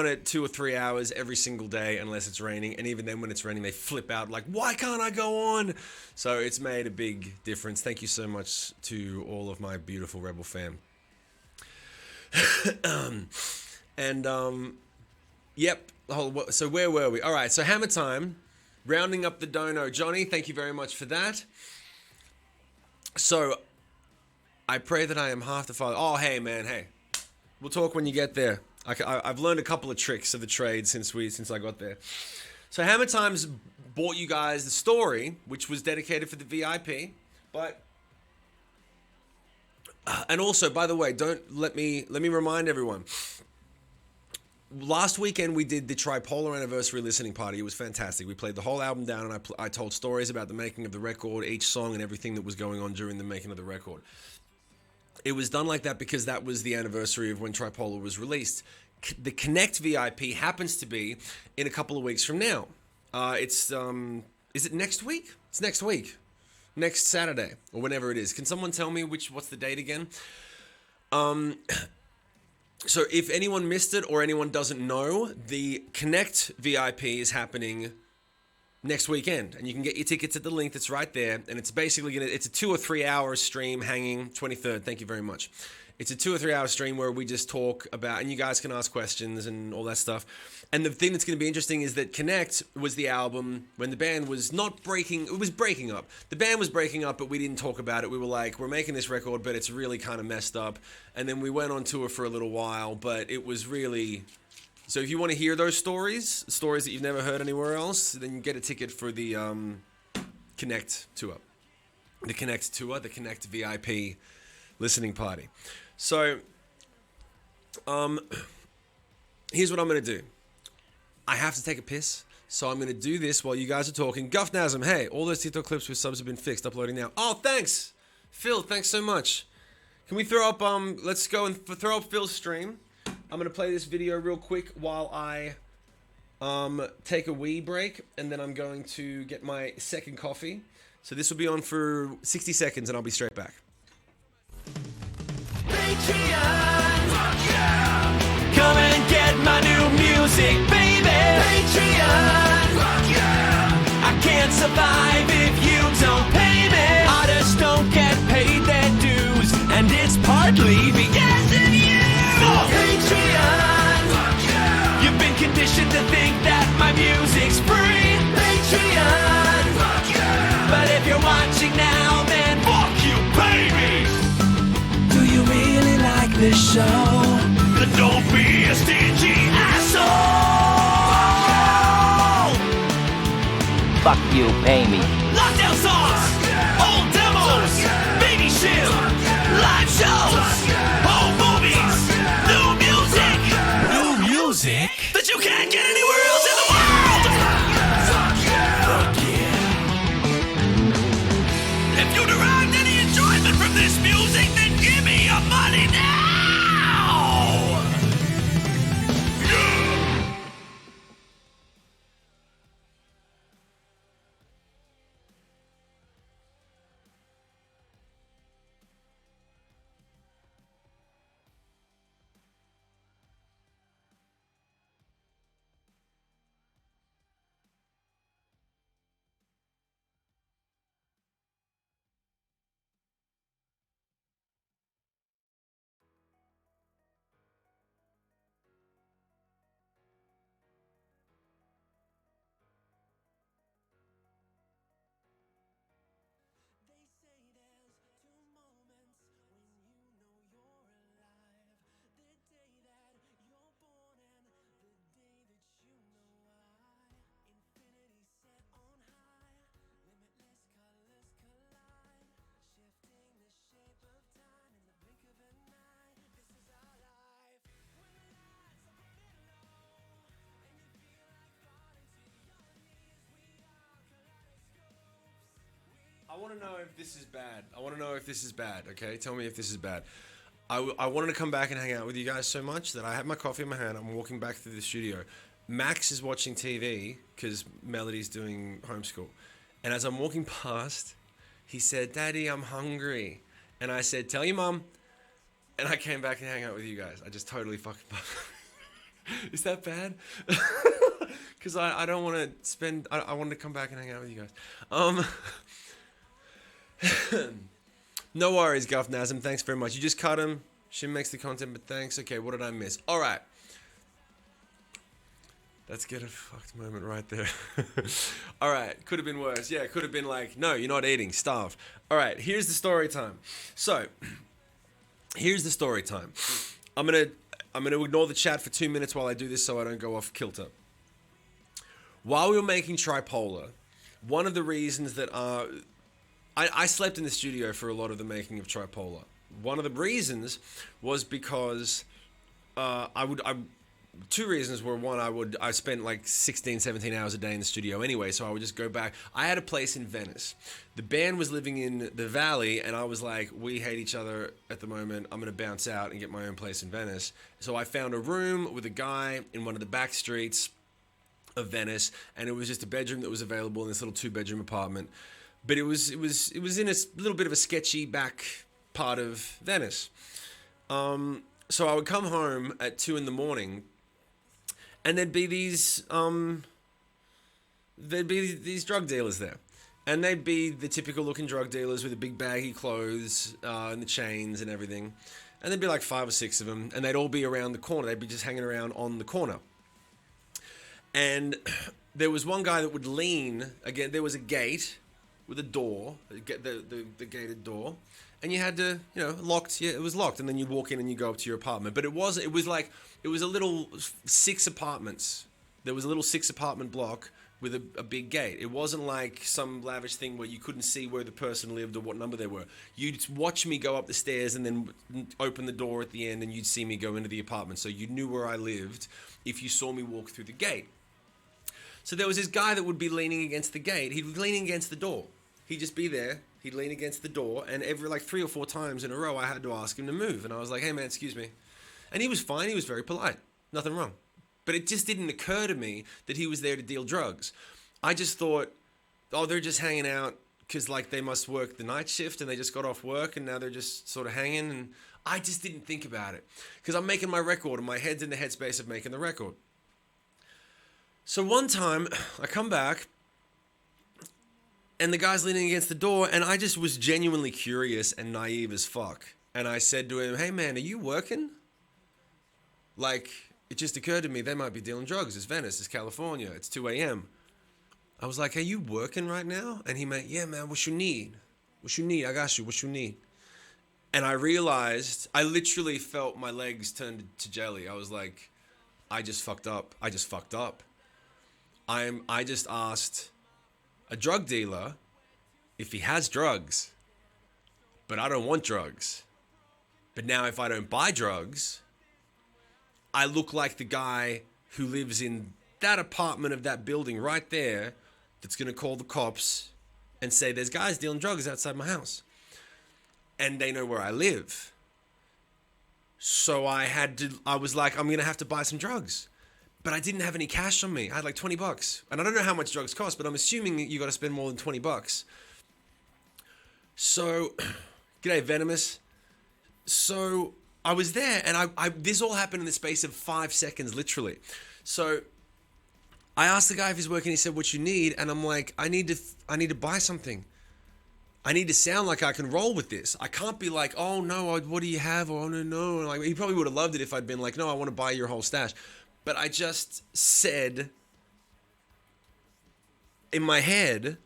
it 2 or 3 hours every single day unless it's raining. And even then when it's raining, they flip out like, why can't I go on? So it's made a big difference. Thank you so much to all of my beautiful Rebel fam. Yep. So where were we? All right. So hammer time, rounding up the dono. Johnny, thank you very much for that. So I pray that I am half the father. Oh, hey man, hey. We'll talk when you get there. I've learned a couple of tricks of the trade since I got there. So hammer time's bought you guys the story, which was dedicated for the VIP, but. And also, by the way, let me remind everyone. Last weekend we did the Tripolar Anniversary listening party. It was fantastic. We played the whole album down, and I told stories about the making of the record, each song, and everything that was going on during the making of the record. It was done like that because that was the anniversary of when Tripolar was released. The Connect VIP happens to be in a couple of weeks from now. Is it next week? It's next week. Next Saturday, or whenever it is. Can someone tell me what's the date again? So if anyone missed it or anyone doesn't know, the Connect VIP is happening next weekend, and you can get your tickets at the link that's right there. And it's basically it's a 2 or 3 hour stream hanging 23rd. Thank you very much. It's a 2 or 3 hour stream where we just talk about, and you guys can ask questions and all that stuff. And the thing that's going to be interesting is that Connect was the album when the band was not breaking, it was breaking up. The band was breaking up, but we didn't talk about it. We were like, we're making this record, but it's really kind of messed up. And then we went on tour for a little while, but it was really... So if you want to hear those stories that you've never heard anywhere else, then you get a ticket for the Connect tour. The Connect tour, the Connect VIP listening party. So, here's what I'm going to do. I have to take a piss, so I'm going to do this while you guys are talking. Guff Nasm, hey, all those TikTok clips with subs have been fixed, uploading now. Oh, thanks! Phil, thanks so much. Can we throw up, let's go and throw up Phil's stream. I'm going to play this video real quick while I take a wee break, and then I'm going to get my second coffee. So this will be on for 60 seconds, and I'll be straight back. Patreon, yeah. Come and get my new music, baby. Patreon, yeah. I can't survive if you don't pay me. Artists don't get paid their dues, and it's partly because of you. Patreon, yeah. You've been conditioned to think that my music's free. Patreon, yeah. But if you're watching now, then fuck you, baby. Do you really like this show? Then don't be a stingy asshole. Fuck you, pay me. Lockdown songs, old demos, baby Shim, live shows, home movies, new music that you can't get anywhere else in the world. Fuck yeah. If you derived any enjoyment from this music, then give me your money now. want to know if this is bad. I want to know if this is bad, okay? Tell me if this is bad. I wanted to come back and hang out with you guys so much that I had my coffee in my hand. I'm walking back through the studio. Max is watching TV because Melody's doing homeschool. And as I'm walking past, he said, Daddy, I'm hungry. And I said, tell your mom. And I came back and hang out with you guys. I just totally fucking... Is that bad? Because I don't want to spend... I wanted to come back and hang out with you guys. No worries, Guff Nazem. Thanks very much. You just cut him. Shim makes the content, but thanks. Okay, what did I miss? All right. Let's get a fucked moment right there. All right. Could have been worse. Yeah, could have been like, no, you're not eating. Starve. All right. Here's the story time. So, here's the story time. I'm gonna ignore the chat for 2 minutes while I do this so I don't go off kilter. While we were making Tripolar, one of the reasons that I slept in the studio for a lot of the making of Tripolar. One of the reasons was because two reasons were, one, I spent like 16, 17 hours a day in the studio anyway, so I would just go back. I had a place in Venice. The band was living in the Valley, and I was like, we hate each other at the moment. I'm going to bounce out and get my own place in Venice. So I found a room with a guy in one of the back streets of Venice, and it was just a bedroom that was available in this little 2-bedroom apartment. But it was in a little bit of a sketchy back part of Venice. So I would come home at 2 a.m, and there'd be these drug dealers there, and they'd be the typical looking drug dealers with the big baggy clothes and the chains and everything, and there'd be like 5 or 6 of them, and they'd all be around the corner. They'd be just hanging around on the corner, and there was one guy that would lean again. There was a gate with a door, the gated door, and you had to, locked. Yeah, it was locked, and then you'd walk in and you go up to your apartment. But it was a little 6 apartments. There was a little 6-apartment block with a big gate. It wasn't like some lavish thing where you couldn't see where the person lived or what number they were. You'd watch me go up the stairs and then open the door at the end, and you'd see me go into the apartment. So you knew where I lived if you saw me walk through the gate. So there was this guy that would be leaning against the gate. He'd be leaning against the door. He'd just be there. He'd lean against the door, and every 3 or 4 times in a row, I had to ask him to move. And I was like, hey, man, excuse me. And he was fine. He was very polite. Nothing wrong. But it just didn't occur to me that he was there to deal drugs. I just thought, oh, they're just hanging out because, they must work the night shift, and they just got off work, and now they're just sort of hanging. And I just didn't think about it because I'm making my record, and my head's in the headspace of making the record. So one time, I come back, and the guy's leaning against the door, and I just was genuinely curious and naive as fuck. And I said to him, hey, man, are you working? It just occurred to me, they might be dealing drugs. It's Venice, it's California, it's 2 a.m. I was like, are you working right now? And he went, yeah, man, what you need? What you need? I got you, what you need? And I realized, I literally felt my legs turn to jelly. I was like, I just fucked up. I just fucked up. I just asked a drug dealer if he has drugs, but I don't want drugs. But now if I don't buy drugs, I look like the guy who lives in that apartment of that building right there that's going to call the cops and say there's guys dealing drugs outside my house. And they know where I live. So I was like, I'm going to have to buy some drugs. But I didn't have any cash on me. I had $20. And I don't know how much drugs cost, but I'm assuming you got to spend more than $20. So, g'day, Venomous. So I was there, and this all happened in the space of 5 seconds, literally. So I asked the guy if he's working. He said, "What you need?" And I'm like, "I need to buy something. I need to sound like I can roll with this. I can't be like, oh no, what do you have? Or oh no. He probably would have loved it if I'd been like, no, I want to buy your whole stash. But I just said, in my head,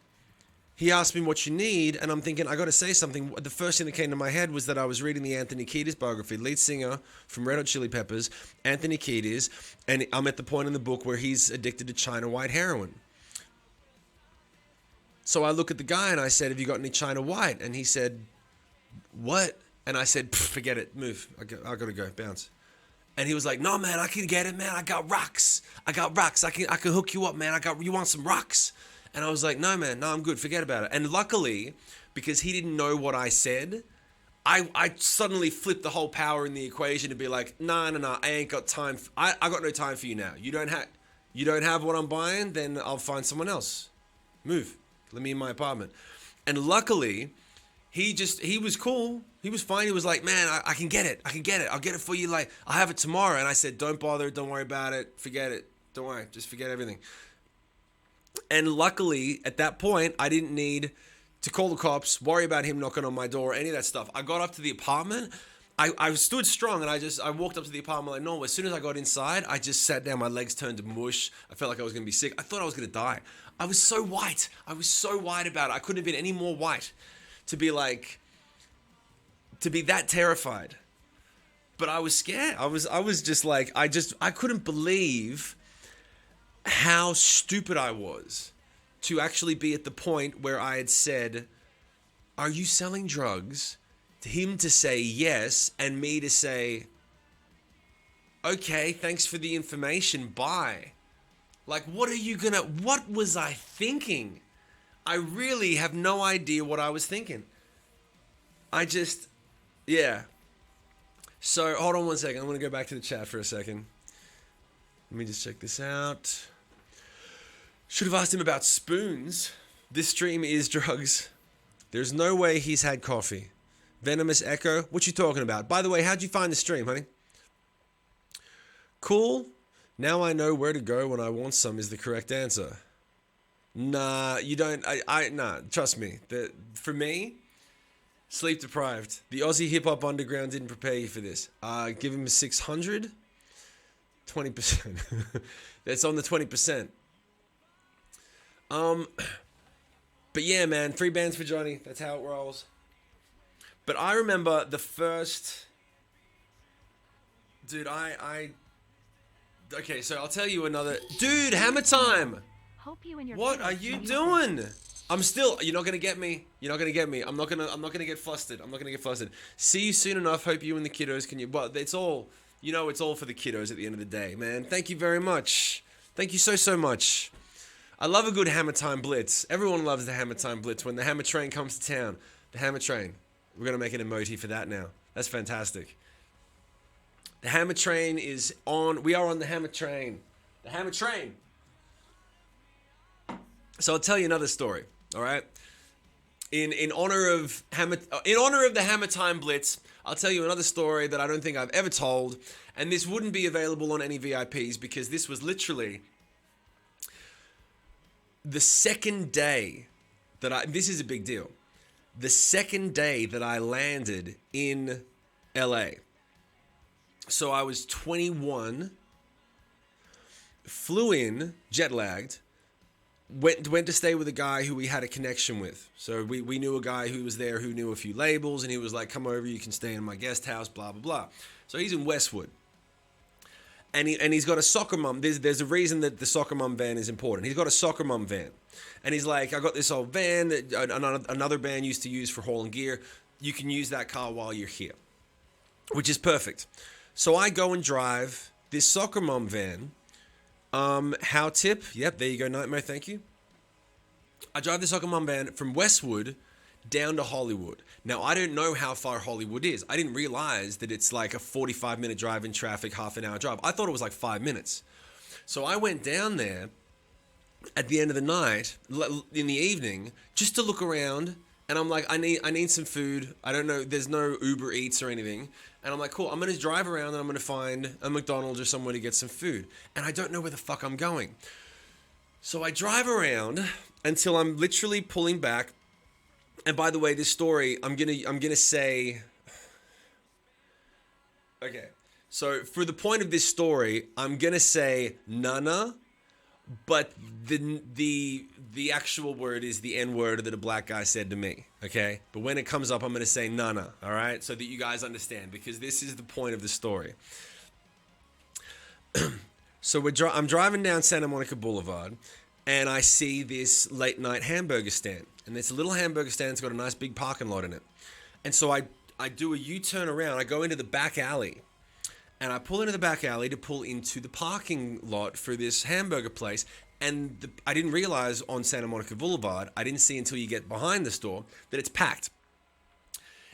he asked me what you need, and I'm thinking, I got to say something. The first thing that came to my head was that I was reading the Anthony Kiedis biography, lead singer from Red Hot Chili Peppers, Anthony Kiedis, and I'm at the point in the book where he's addicted to China White heroin. So I look at the guy and I said, have you got any China White? And he said, what? And I said, forget it, move. I got to go, bounce. And he was like, no, man, I can get it, man. I got rocks. I can hook you up, man. You want some rocks? And I was like, no, man, no, I'm good. Forget about it. And luckily, because he didn't know what I said, I suddenly flipped the whole power in the equation to be like, nah, I ain't got time. I got no time for you now. You don't have what I'm buying, then I'll find someone else. Move. Let me in my apartment. And luckily, he was cool. He was fine. He was like, man, I can get it. I'll get it for you. Like, I'll have it tomorrow. And I said, don't bother. Don't worry about it. Forget it. Don't worry. Just forget everything. And luckily, at that point, I didn't need to call the cops, worry about him knocking on my door, any of that stuff. I got up to the apartment. I stood strong, and I walked up to the apartment like normal. As soon as I got inside, I just sat down. My legs turned to mush. I felt like I was going to be sick. I thought I was going to die. I was so white. I was so white about it. I couldn't have been any more white to be that terrified. But I was scared. I was just like, I couldn't believe how stupid I was to actually be at the point where I had said, are you selling drugs? To him to say yes, and me to say, okay, thanks for the information, bye. Like, what was I thinking? I really have no idea what I was thinking. Yeah. So, hold on one second. I'm going to go back to the chat for a second. Let me just check this out. Should have asked him about spoons. This stream is drugs. There's no way he's had coffee. Venomous Echo, what you talking about? By the way, how'd you find the stream, honey? Cool. Now I know where to go when I want some is the correct answer. Nah, you don't. Nah, trust me. For me, sleep deprived. The Aussie hip hop underground didn't prepare you for this. Give him a 600. 20%. That's on the 20%. But yeah, man, free bands for Johnny. That's how it rolls. But I remember the first... Dude, okay, so I'll tell you another... Dude, hammer time! Hope you and your What kiddos are you can use doing? I'm still... You're not gonna get me. You're not gonna get me. I'm not gonna get flustered. See you soon enough. Hope you and the kiddos can... Well, it's all... it's all for the kiddos at the end of the day, man. Thank you very much. Thank you so much. I love a good hammer time blitz. Everyone loves the hammer time blitz when the hammer train comes to town. The hammer train. We're going to make an emoji for that now. That's fantastic. The hammer train is on. We are on the hammer train. The hammer train. So I'll tell you another story, all right? In honor of the hammer time blitz, I'll tell you another story that I don't think I've ever told, and this wouldn't be available on any VIPs because this was literally the second day that this is a big deal. The second day that I landed in LA. So I was 21, flew in, jet lagged, went to stay with a guy who we had a connection with. So we knew a guy who was there who knew a few labels, and he was like, come over, you can stay in my guest house, blah, blah, blah. So he's in Westwood. And he's got a soccer mum. There's a reason that the soccer mum van is important. He's got a soccer mum van. And he's like, I got this old van that another band used to use for hauling gear. You can use that car while you're here, which is perfect. So I go and drive this soccer mum van. How tip? Yep, there you go, Nightmare, thank you. I drive the soccer mum van from Westwood down to Hollywood. Now, I don't know how far Hollywood is. I didn't realize that it's like a 45-minute drive in traffic, half an hour drive. I thought it was like 5 minutes. So I went down there at the end of the night, in the evening, just to look around. And I'm like, I need some food. I don't know, there's no Uber Eats or anything. And I'm like, cool, I'm going to drive around and I'm going to find a McDonald's or somewhere to get some food. And I don't know where the fuck I'm going. So I drive around until I'm literally pulling back. And by the way, this story, I'm gonna say, okay. So for the point of this story, I'm gonna say nana, but the actual word is the N word that a black guy said to me. Okay, but when it comes up, I'm gonna say nana. All right, so that you guys understand, because this is the point of the story. So I'm driving down Santa Monica Boulevard, and I see this late night hamburger stand. And it's a little hamburger stand. It's got a nice big parking lot in it. And so I do a U-turn around. I go into the back alley. And I pull into the back alley to pull into the parking lot for this hamburger place. And I didn't realize on Santa Monica Boulevard, I didn't see until you get behind the store, that it's packed.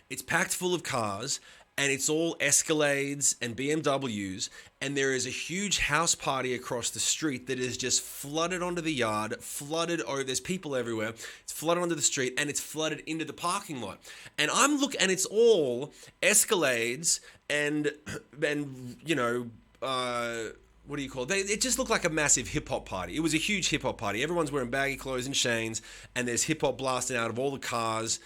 It's packed full of cars, and it's all Escalades and BMWs, and there is a huge house party across the street that is just flooded onto the yard, there's people everywhere, it's flooded onto the street, and it's flooded into the parking lot. And and it's all Escalades and you know, what do you call it? It just looked like a massive hip-hop party. It was a huge hip-hop party. Everyone's wearing baggy clothes and chains, and there's hip-hop blasting out of all the cars,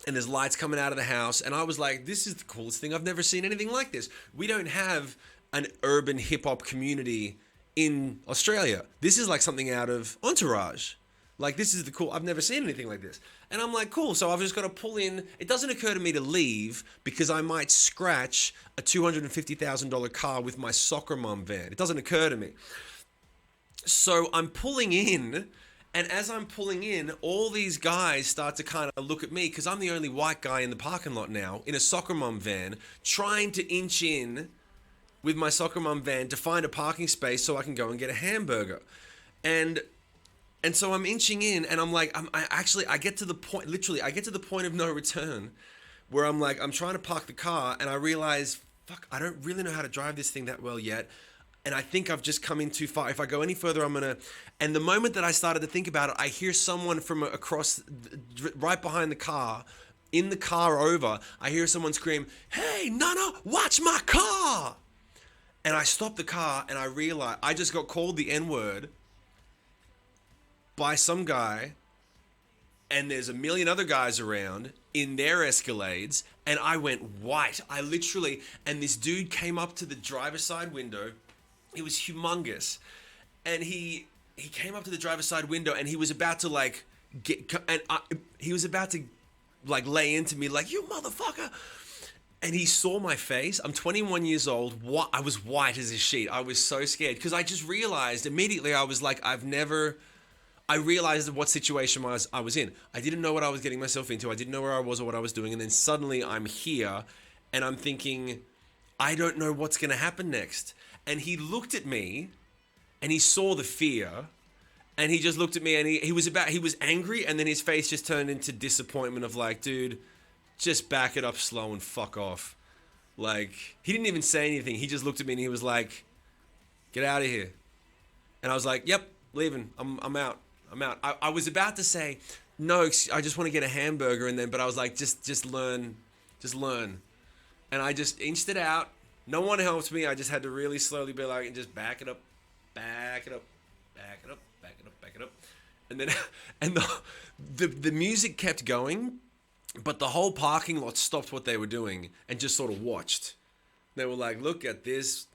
and there's lights coming out of the house. And I was like, this is the coolest thing. I've never seen anything like this. We don't have an urban hip-hop community in Australia. This is like something out of Entourage. Like, this is the cool, I've never seen anything like this. And I'm like, cool, so I've just got to pull in. It doesn't occur to me to leave because I might scratch a $250,000 car with my soccer mom van. It doesn't occur to me. So I'm pulling in, and as I'm pulling in, all these guys start to kind of look at me because I'm the only white guy in the parking lot now in a soccer mom van, trying to inch in with my soccer mom van to find a parking space so I can go and get a hamburger. And so I'm inching in, and I'm like, I get to the point, literally, I get to the point of no return where I'm like, I'm trying to park the car, and I realize, fuck, I don't really know how to drive this thing that well yet. And I think I've just come in too far. If I go any further, I'm going to... And the moment that I started to think about it, I hear someone from across, right behind the car, in the car over, I hear someone scream, "Hey, Nana, watch my car!" And I stop the car, and I realize I just got called the N-word by some guy, and there's a million other guys around in their Escalades, and I went white. I literally... And this dude came up to the driver's side window. It was humongous, and he came up to the driver's side window, and he was about to like he was about to like lay into me like, "You motherfucker!" And he saw my face. I'm 21 years old. I was white as a sheet. I was so scared because I just realized immediately. I was like, I realized what situation I was in. I didn't know what I was getting myself into. I didn't know where I was or what I was doing, and then suddenly I'm here, and I'm thinking, I don't know what's going to happen next. And he looked at me, and he saw the fear, and he just looked at me, and he was angry, and then his face just turned into disappointment of like, dude, just back it up slow and fuck off. Like, he didn't even say anything. He just looked at me, and he was like, "Get out of here." And I was like, "Yep, leaving. I'm out. I'm out." I was about to say, "No, I just want to get a hamburger," but I was like, just learn. And I just inched it out. No one helped me. I just had to really slowly be like, and just back it up. And then, and the music kept going, but the whole parking lot stopped what they were doing and just sort of watched. They were like, look at this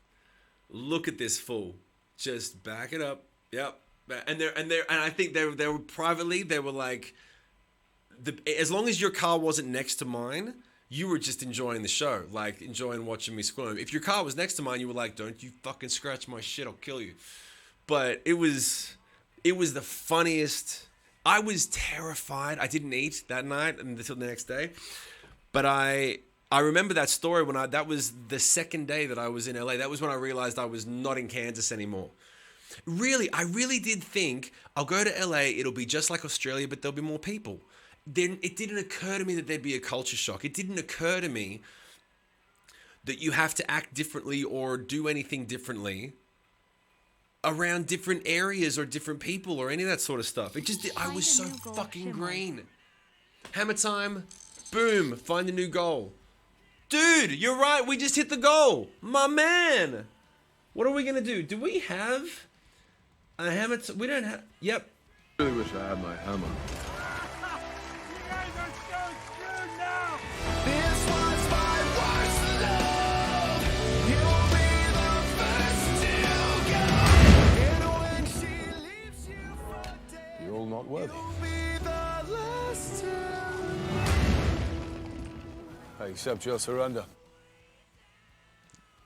fool. Just back it up. Yep. And I think they were privately, they were like, as long as your car wasn't next to mine, you were just enjoying the show, like enjoying watching me squirm. If your car was next to mine, you were like, "Don't you fucking scratch my shit, I'll kill you." But it was the funniest. I was terrified. I didn't eat that night until the next day. But I remember that story that was the second day that I was in LA. That was when I realized I was not in Kansas anymore. Really, I really did think I'll go to LA, it'll be just like Australia, but there'll be more people. Then it didn't occur to me that there'd be a culture shock. It didn't occur to me that you have to act differently or do anything differently around different areas or different people or any of that sort of stuff. I was so fucking green. Hammer time. Boom. Find a new goal. Dude, you're right. We just hit the goal. My man. What are we going to do? Do we have a hammer? We don't have... Yep. I really wish I had my hammer. You're all not worthy. I accept your surrender.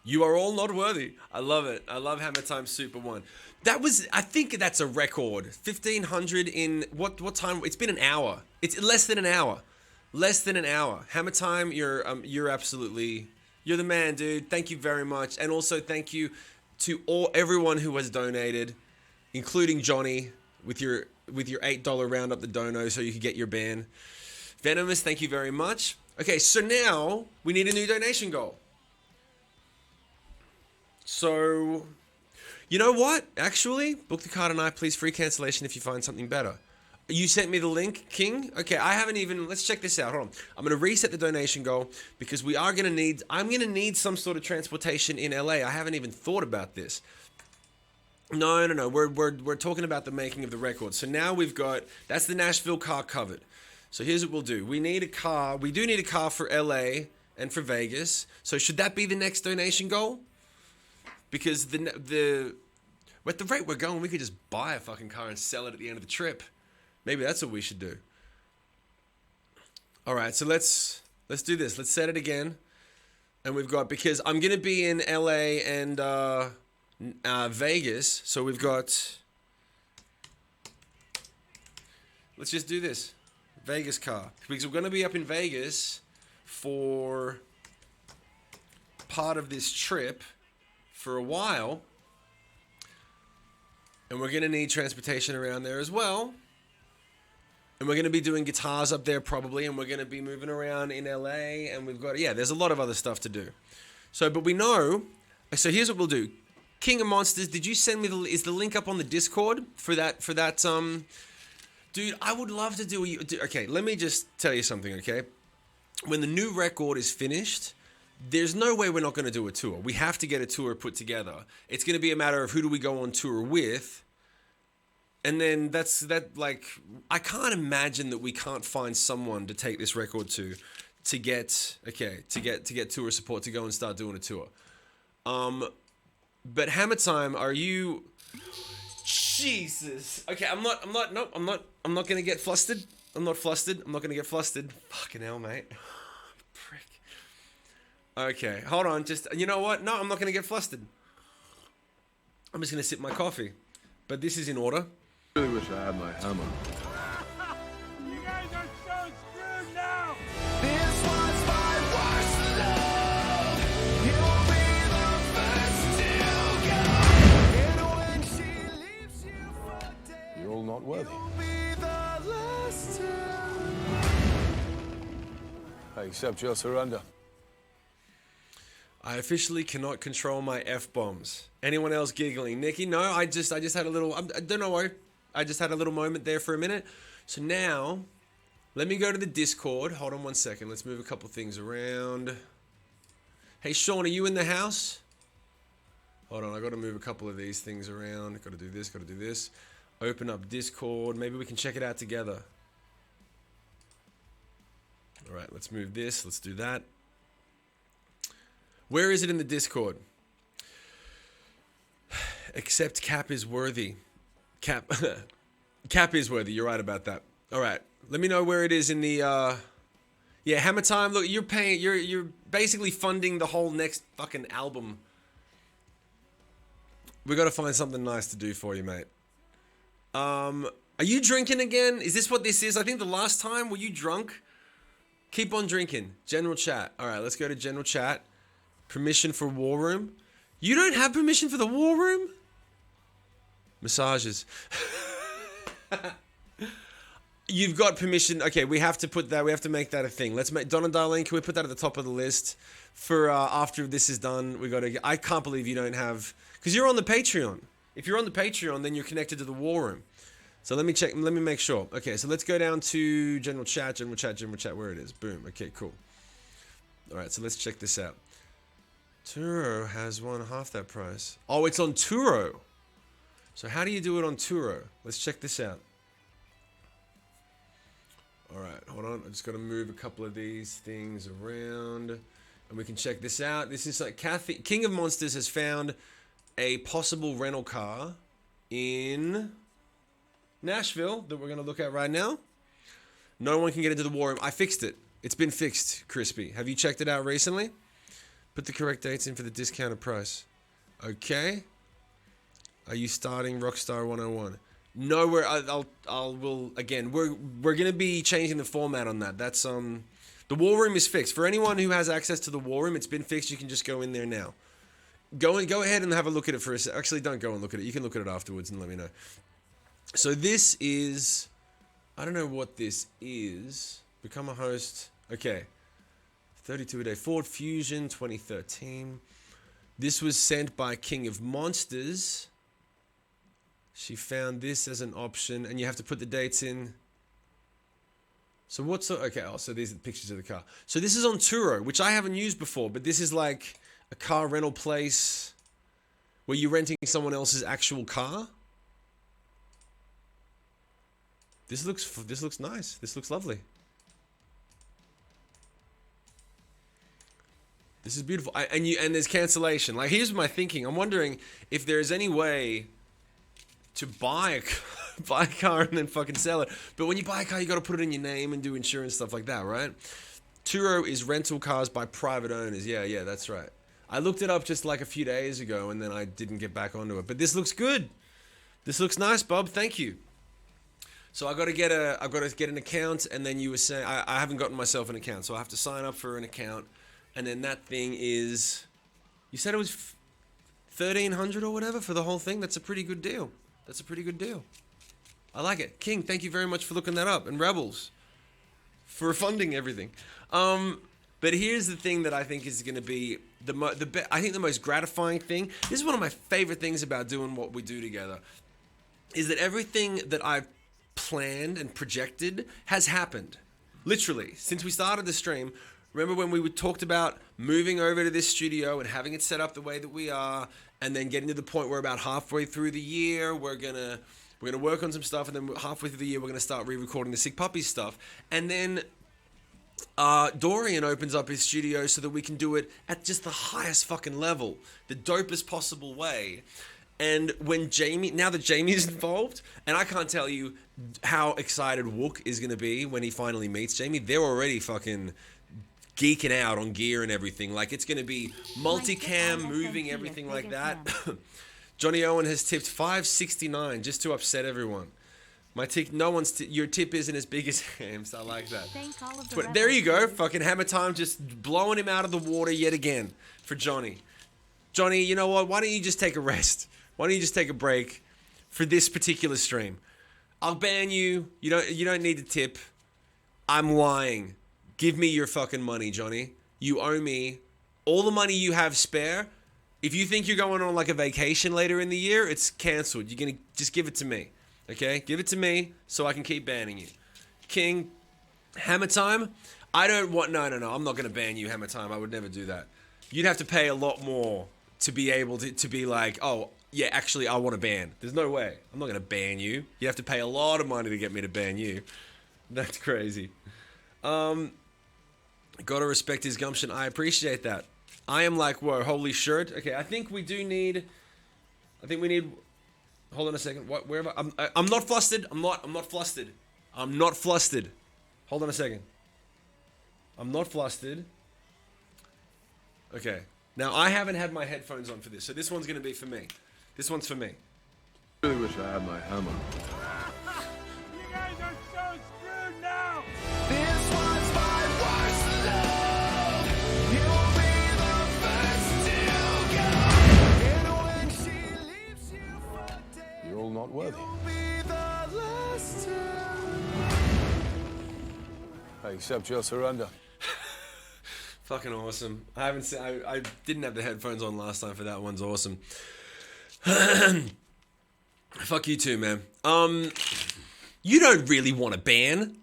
You are all not worthy. I love it. I love Hammer Time Super 1. I think that's a record. 1,500 in, what time? It's been an hour. It's less than an hour. Less than an hour. Hammer Time, you're absolutely, you're the man, dude. Thank you very much. And also thank you to everyone who has donated. including Johnny with your $8 round up the dono so you can get your ban. Venomous, thank you very much. Okay, so now we need a new donation goal. So, you know what? Actually, book the card and please free cancellation if you find something better. You sent me the link, King? Okay, I haven't even, let's check this out. Hold on. I'm going to reset the donation goal because I'm going to need some sort of transportation in LA. I haven't even thought about this. No. We're talking about the making of the record. So now we've got, that's the Nashville car covered. So here's what we'll do. We need a car. We do need a car for LA and for Vegas. So should that be the next donation goal? Because at the rate we're going, we could just buy a fucking car and sell it at the end of the trip. Maybe that's what we should do. All right, so let's do this. Let's set it again. And we've got, because I'm going to be in LA and Vegas. So we've got, let's just do this. Vegas car. Because we're going to be up in Vegas for part of this trip for a while. And we're going to need transportation around there as well. And we're going to be doing guitars up there probably. And we're going to be moving around in LA. And we've got, there's a lot of other stuff to do. So, but we know, so here's what we'll do. King of Monsters, did you send me is the link up on the Discord for that, dude, I would love to do okay, let me just tell you something, okay? When the new record is finished, there's no way we're not going to do a tour. We have to get a tour put together. It's going to be a matter of who do we go on tour with. And then I can't imagine that we can't find someone to take this record to get tour support to go and start doing a tour. But Hammer Time, are you? Jesus. Okay, I'm not gonna get flustered. I'm not flustered. I'm not gonna get flustered. Fucking hell, mate. Prick. Okay, hold on. Just, you know what? No, I'm not gonna get flustered. I'm just gonna sip my coffee. But this is in order. I really wish I had my hammer. You guys are so screwed now! This was my worst love. You'll be the first to go. And when she leaves you for dead, You're all not worthy. you'll be the last to. I accept your surrender. I officially cannot control my F-bombs. Anyone else giggling? Nikki? No, I just had a little, don't know why. I just had a little moment there for a minute. So now, let me go to the Discord. Hold on one second. Let's move a couple things around. Hey, Sean, are you in the house? Hold on, I got to move a couple of these things around. Got to do this, got to do this. Open up Discord. Maybe we can check it out together. All right, let's move this. Let's do that. Where is it in the Discord? Except Cap is worthy. Cap is worthy. You're right about that. All right. Let me know where it is in the Hammer Time. Look, you're basically funding the whole next fucking album. We got to find something nice to do for you, mate. Are you drinking again? Is this what this is? I think the last time were you drunk? Keep on drinking. General chat. All right, let's go to general chat. Permission for War Room. You don't have permission for the War Room? Massages. You've got permission. Okay, we have to put that. We have to make that a thing. Let's make Donna Darlene. Can we put that at the top of the list for after this is done? We got to. I can't believe you don't have, because you're on the Patreon. If you're on the Patreon, then you're connected to the War Room. So let me check. Let me make sure. Okay, so let's go down to general chat. Where it is. Boom. Okay, cool. All right, so let's check this out. Turo has one half that price. Oh, it's on Turo. So how do you do it on Turo? Let's check this out. All right, hold on. I'm just going to move a couple of these things around, and we can check this out. This is like Kathy, King of Monsters has found a possible rental car in Nashville that we're going to look at right now. No one can get into the War Room. I fixed it. It's been fixed, Crispy. Have you checked it out recently? Put the correct dates in for the discounted price. Okay. Are you starting Rockstar 101? No, we'll again. We're gonna be changing the format on that. That's the War Room is fixed. For anyone who has access to the War Room, it's been fixed. You can just go in there now. go ahead and have a look at it for a sec. Actually, don't go and look at it. You can look at it afterwards and let me know. So this is, I don't know what this is. Become a host. Okay. 32 a day. Ford Fusion 2013. This was sent by King of Monsters. She found this as an option, and you have to put the dates in. So what's the, okay, oh, so these are the pictures of the car. So this is on Turo, which I haven't used before, but this is like a car rental place where you're renting someone else's actual car. This looks nice. This looks lovely. This is beautiful. And there's cancellation. Like, here's my thinking. I'm wondering if there's any way to buy a car and then fucking sell it. But when you buy a car, you got to put it in your name and do insurance stuff like that, right? Turo is rental cars by private owners. Yeah, that's right. I looked it up just like a few days ago, and then I didn't get back onto it. But this looks good. This looks nice, Bob. Thank you. So I've got to get an account, and then you were saying I haven't gotten myself an account, so I have to sign up for an account, and then that thing is, you said it was $1,300 or whatever for the whole thing. That's a pretty good deal. I like it. King, thank you very much for looking that up, and Rebels for funding everything. But here's the thing that I think is going to be I think the most gratifying thing. This is one of my favorite things about doing what we do together, is that everything that I've planned and projected has happened. Literally, since we started the stream. Remember when we talked about moving over to this studio and having it set up the way that we are, and then getting to the point where about halfway through the year, we're gonna work on some stuff, and then halfway through the year, we're gonna start re-recording the Sick Puppies stuff, and then Dorian opens up his studio so that we can do it at just the highest fucking level, the dopest possible way. And now that Jamie's involved, and I can't tell you how excited Wook is going to be when he finally meets Jamie. They're already fucking geeking out on gear and everything. Like, it's going to be multicam, moving, everything like that. Johnny Owen has tipped $5.69 just to upset everyone. Your tip isn't as big as Ham's. I like that. There you go. Fucking Hammer Time just blowing him out of the water yet again for Johnny. Johnny, you know what? Why don't you just take a rest? Why don't you just take a break for this particular stream? I'll ban you. You don't need to tip. I'm lying. Give me your fucking money, Johnny. You owe me all the money you have spare. If you think you're going on like a vacation later in the year, it's canceled. You're going to just give it to me. Okay? Give it to me so I can keep banning you. King, Hammer Time? No, I'm not going to ban you, Hammer Time. I would never do that. You'd have to pay a lot more to be able to be like, oh, yeah, actually, I want to ban. There's no way. I'm not going to ban you. You have to pay a lot of money to get me to ban you. That's crazy. Gotta respect his gumption. I appreciate that. I am like, whoa, holy shirt. Okay, I think we need, hold on a second. I'm not flustered. I'm not flustered. Hold on a second. I'm not flustered. Okay. Now, I haven't had my headphones on for this, so this one's going to be for me. This one's for me. I really wish I had my hammer. You guys are so screwed now! This was my worst love. You'll be the first to go. And when she leaves you for dead, You're all not worthy. you'll be the last to. I accept your surrender. Fucking awesome. I didn't have the headphones on last time for that. One's awesome. Fuck you too, man. You don't really want to ban.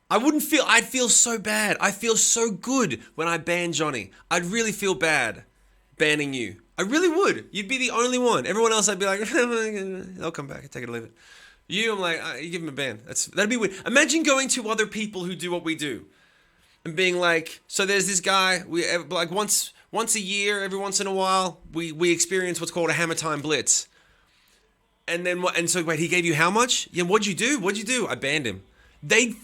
I'd feel so bad. I feel so good when I ban Johnny. I'd really feel bad banning you. I really would. You'd be the only one. Everyone else, I'd be like, I'll come back. Take it or leave it. You, I'm like, you give him a ban. That'd be weird. Imagine going to other people who do what we do and being like, so there's this guy, like once a year, every once in a while, we experience what's called a Hammer Time Blitz. And then so wait, he gave you how much? Yeah, what'd you do? I banned him. They'd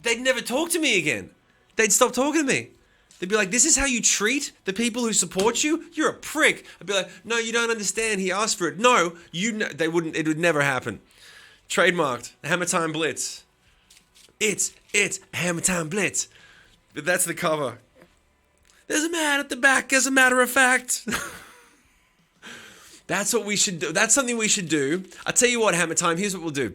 never talk to me again. They'd stop talking to me. They'd be like, this is how you treat the people who support you? You're a prick. I'd be like, no, you don't understand. He asked for it. No, they wouldn't. It would never happen. Trademarked. Hammer Time Blitz. It's Hammer Time Blitz. But that's the cover. There's a man at the back, as a matter of fact. That's what we should do. That's something we should do. I'll tell you what, Hammer Time, here's what we'll do.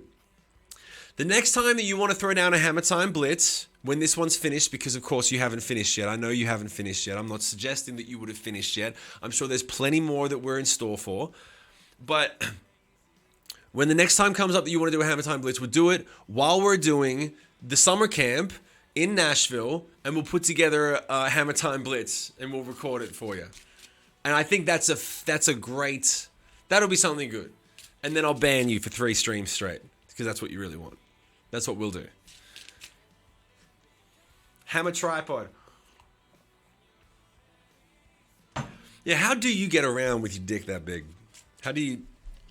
The next time that you want to throw down a Hammer Time Blitz, when this one's finished, because of course you haven't finished yet. I know you haven't finished yet. I'm not suggesting that you would have finished yet. I'm sure there's plenty more that we're in store for. But when the next time comes up that you want to do a Hammer Time Blitz, we'll do it while we're doing the summer camp in Nashville, and we'll put together a Hammer Time Blitz, and we'll record it for you. And I think that's a great, that'll be something good. And then I'll ban you for 3 streams straight, because that's what you really want. That's what we'll do. Hammer tripod. Yeah, how do you get around with your dick that big? How do you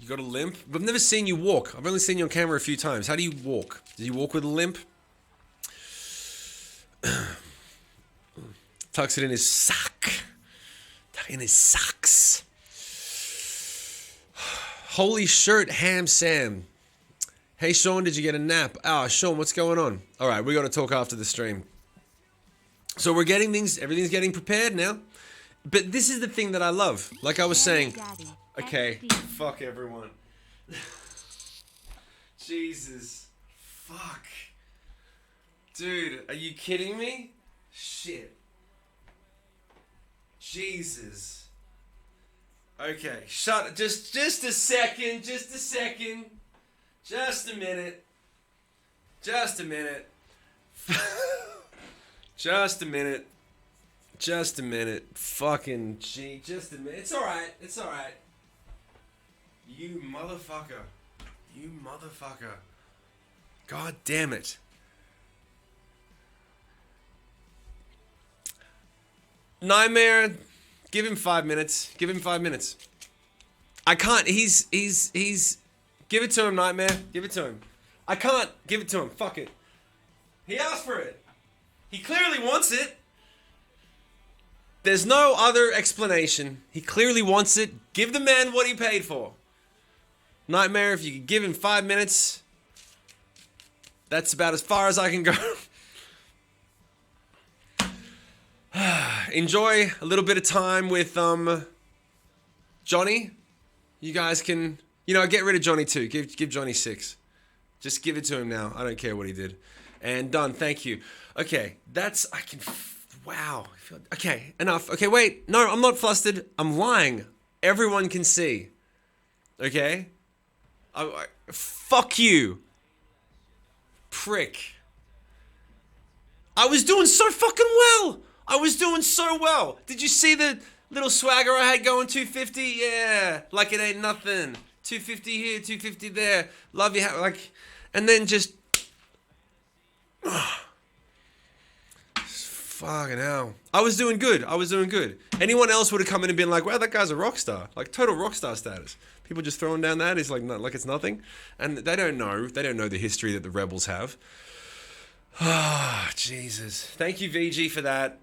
got a limp? I've never seen you walk. I've only seen you on camera a few times. How do you walk? Do you walk with a limp? Tucks it in his sock. Tuck in his socks. Holy shirt, Ham Sam. Hey, Sean, did you get a nap? Ah, Sean, what's going on? All right, we got to talk after the stream. So we're getting everything's getting prepared now. But this is the thing that I love. Like I was saying. Okay, fuck everyone. Jesus. Fuck. Dude, are you kidding me? Shit. Jesus. Okay, shut. Just a second. Just a second. Just a minute. Just a minute. Just a minute. Just a minute. Fucking gee. Just a minute. It's alright. It's alright. You motherfucker. You motherfucker. God damn it. Nightmare. Give him 5 minutes. Give him 5 minutes. I can't. He's. Give it to him, Nightmare. Give it to him. I can't. Give it to him. Fuck it. He asked for it. He clearly wants it. There's no other explanation. He clearly wants it. Give the man what he paid for. Nightmare, if you could give him 5 minutes, that's about as far as I can go. Enjoy a little bit of time with Johnny. You guys can, get rid of Johnny too. Give Johnny 6. Just give it to him now. I don't care what he did. And done. Thank you. Okay, wow. Okay, enough. Okay, wait. No, I'm not flustered. I'm lying. Everyone can see. Okay? Fuck you. Prick. I was doing so fucking well. I was doing so well. Did you see the little swagger I had going 250? Yeah. Like it ain't nothing. 250 here, 250 there. Love you. And then just... Fucking hell. I was doing good. Anyone else would have come in and been like, wow, that guy's a rock star. Like, total rock star status. People just throwing down that is like it's nothing. And they don't know. They don't know the history that the Rebels have. Ah, Jesus. Thank you, VG, for that.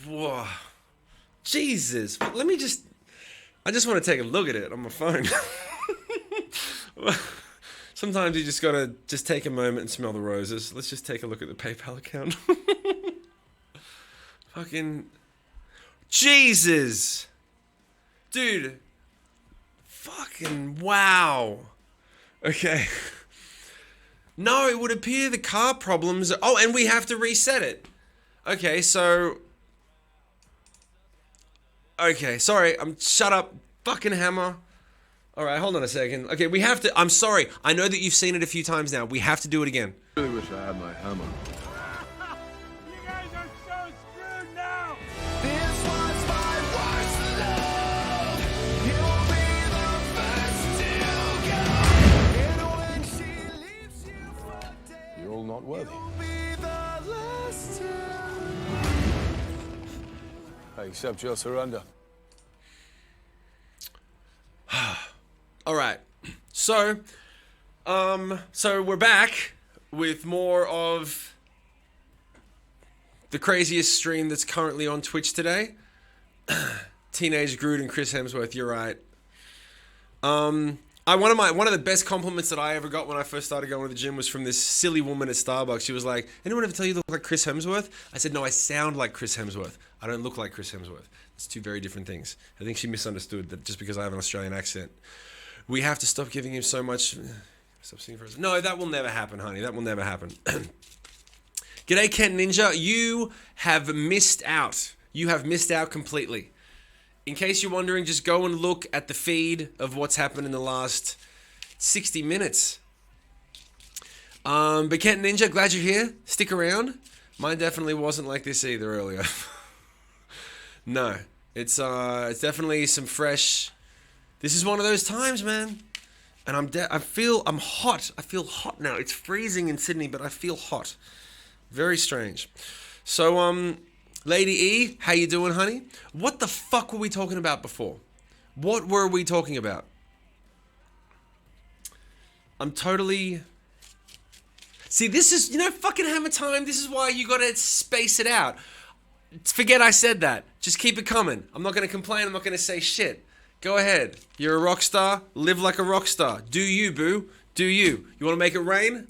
Whoa. Jesus. Let me just... I just want to take a look at it on my phone. Sometimes you just gotta take a moment and smell the roses. Let's just take a look at the PayPal account. Fucking... Jesus! Dude. Fucking wow. Okay. No, it would appear the car problems... Oh, and we have to reset it. Okay, so... Okay, sorry. Shut up. Fucking hammer. Alright, hold on a second. Okay, we have to... I'm sorry. I know that you've seen it a few times now. We have to do it again. I really wish I had my hammer. You guys are so screwed now. You're all not worthy. I accept your surrender. All right. So we're back with more of the craziest stream that's currently on Twitch today. Teenage Groot and Chris Hemsworth, you're right. One of the best compliments that I ever got when I first started going to the gym was from this silly woman at Starbucks. She was like, anyone ever tell you look like Chris Hemsworth? I said, no, I sound like Chris Hemsworth. I don't look like Chris Hemsworth. It's two very different things. I think she misunderstood that just because I have an Australian accent. We have to stop giving him so much... Stop singing for us. No, that will never happen, honey. That will never happen. G'day, Kent Ninja. You have missed out. You have missed out completely. In case you're wondering, just go and look at the feed of what's happened in the last 60 minutes. But Kent Ninja, glad you're here. Stick around. Mine definitely wasn't like this either earlier. No, it's definitely some fresh. This is one of those times, man. And I'm hot. I feel hot now. It's freezing in Sydney, but I feel hot. Very strange. So, Lady E, how you doing, honey? What the fuck were we talking about before? What were we talking about? I'm totally... See, this is, fucking hammer time. This is why you gotta space it out. Forget I said that. Just keep it coming. I'm not gonna complain. I'm not gonna say shit. Go ahead. You're a rock star. Live like a rock star. Do you, boo. Do you. You wanna make it rain?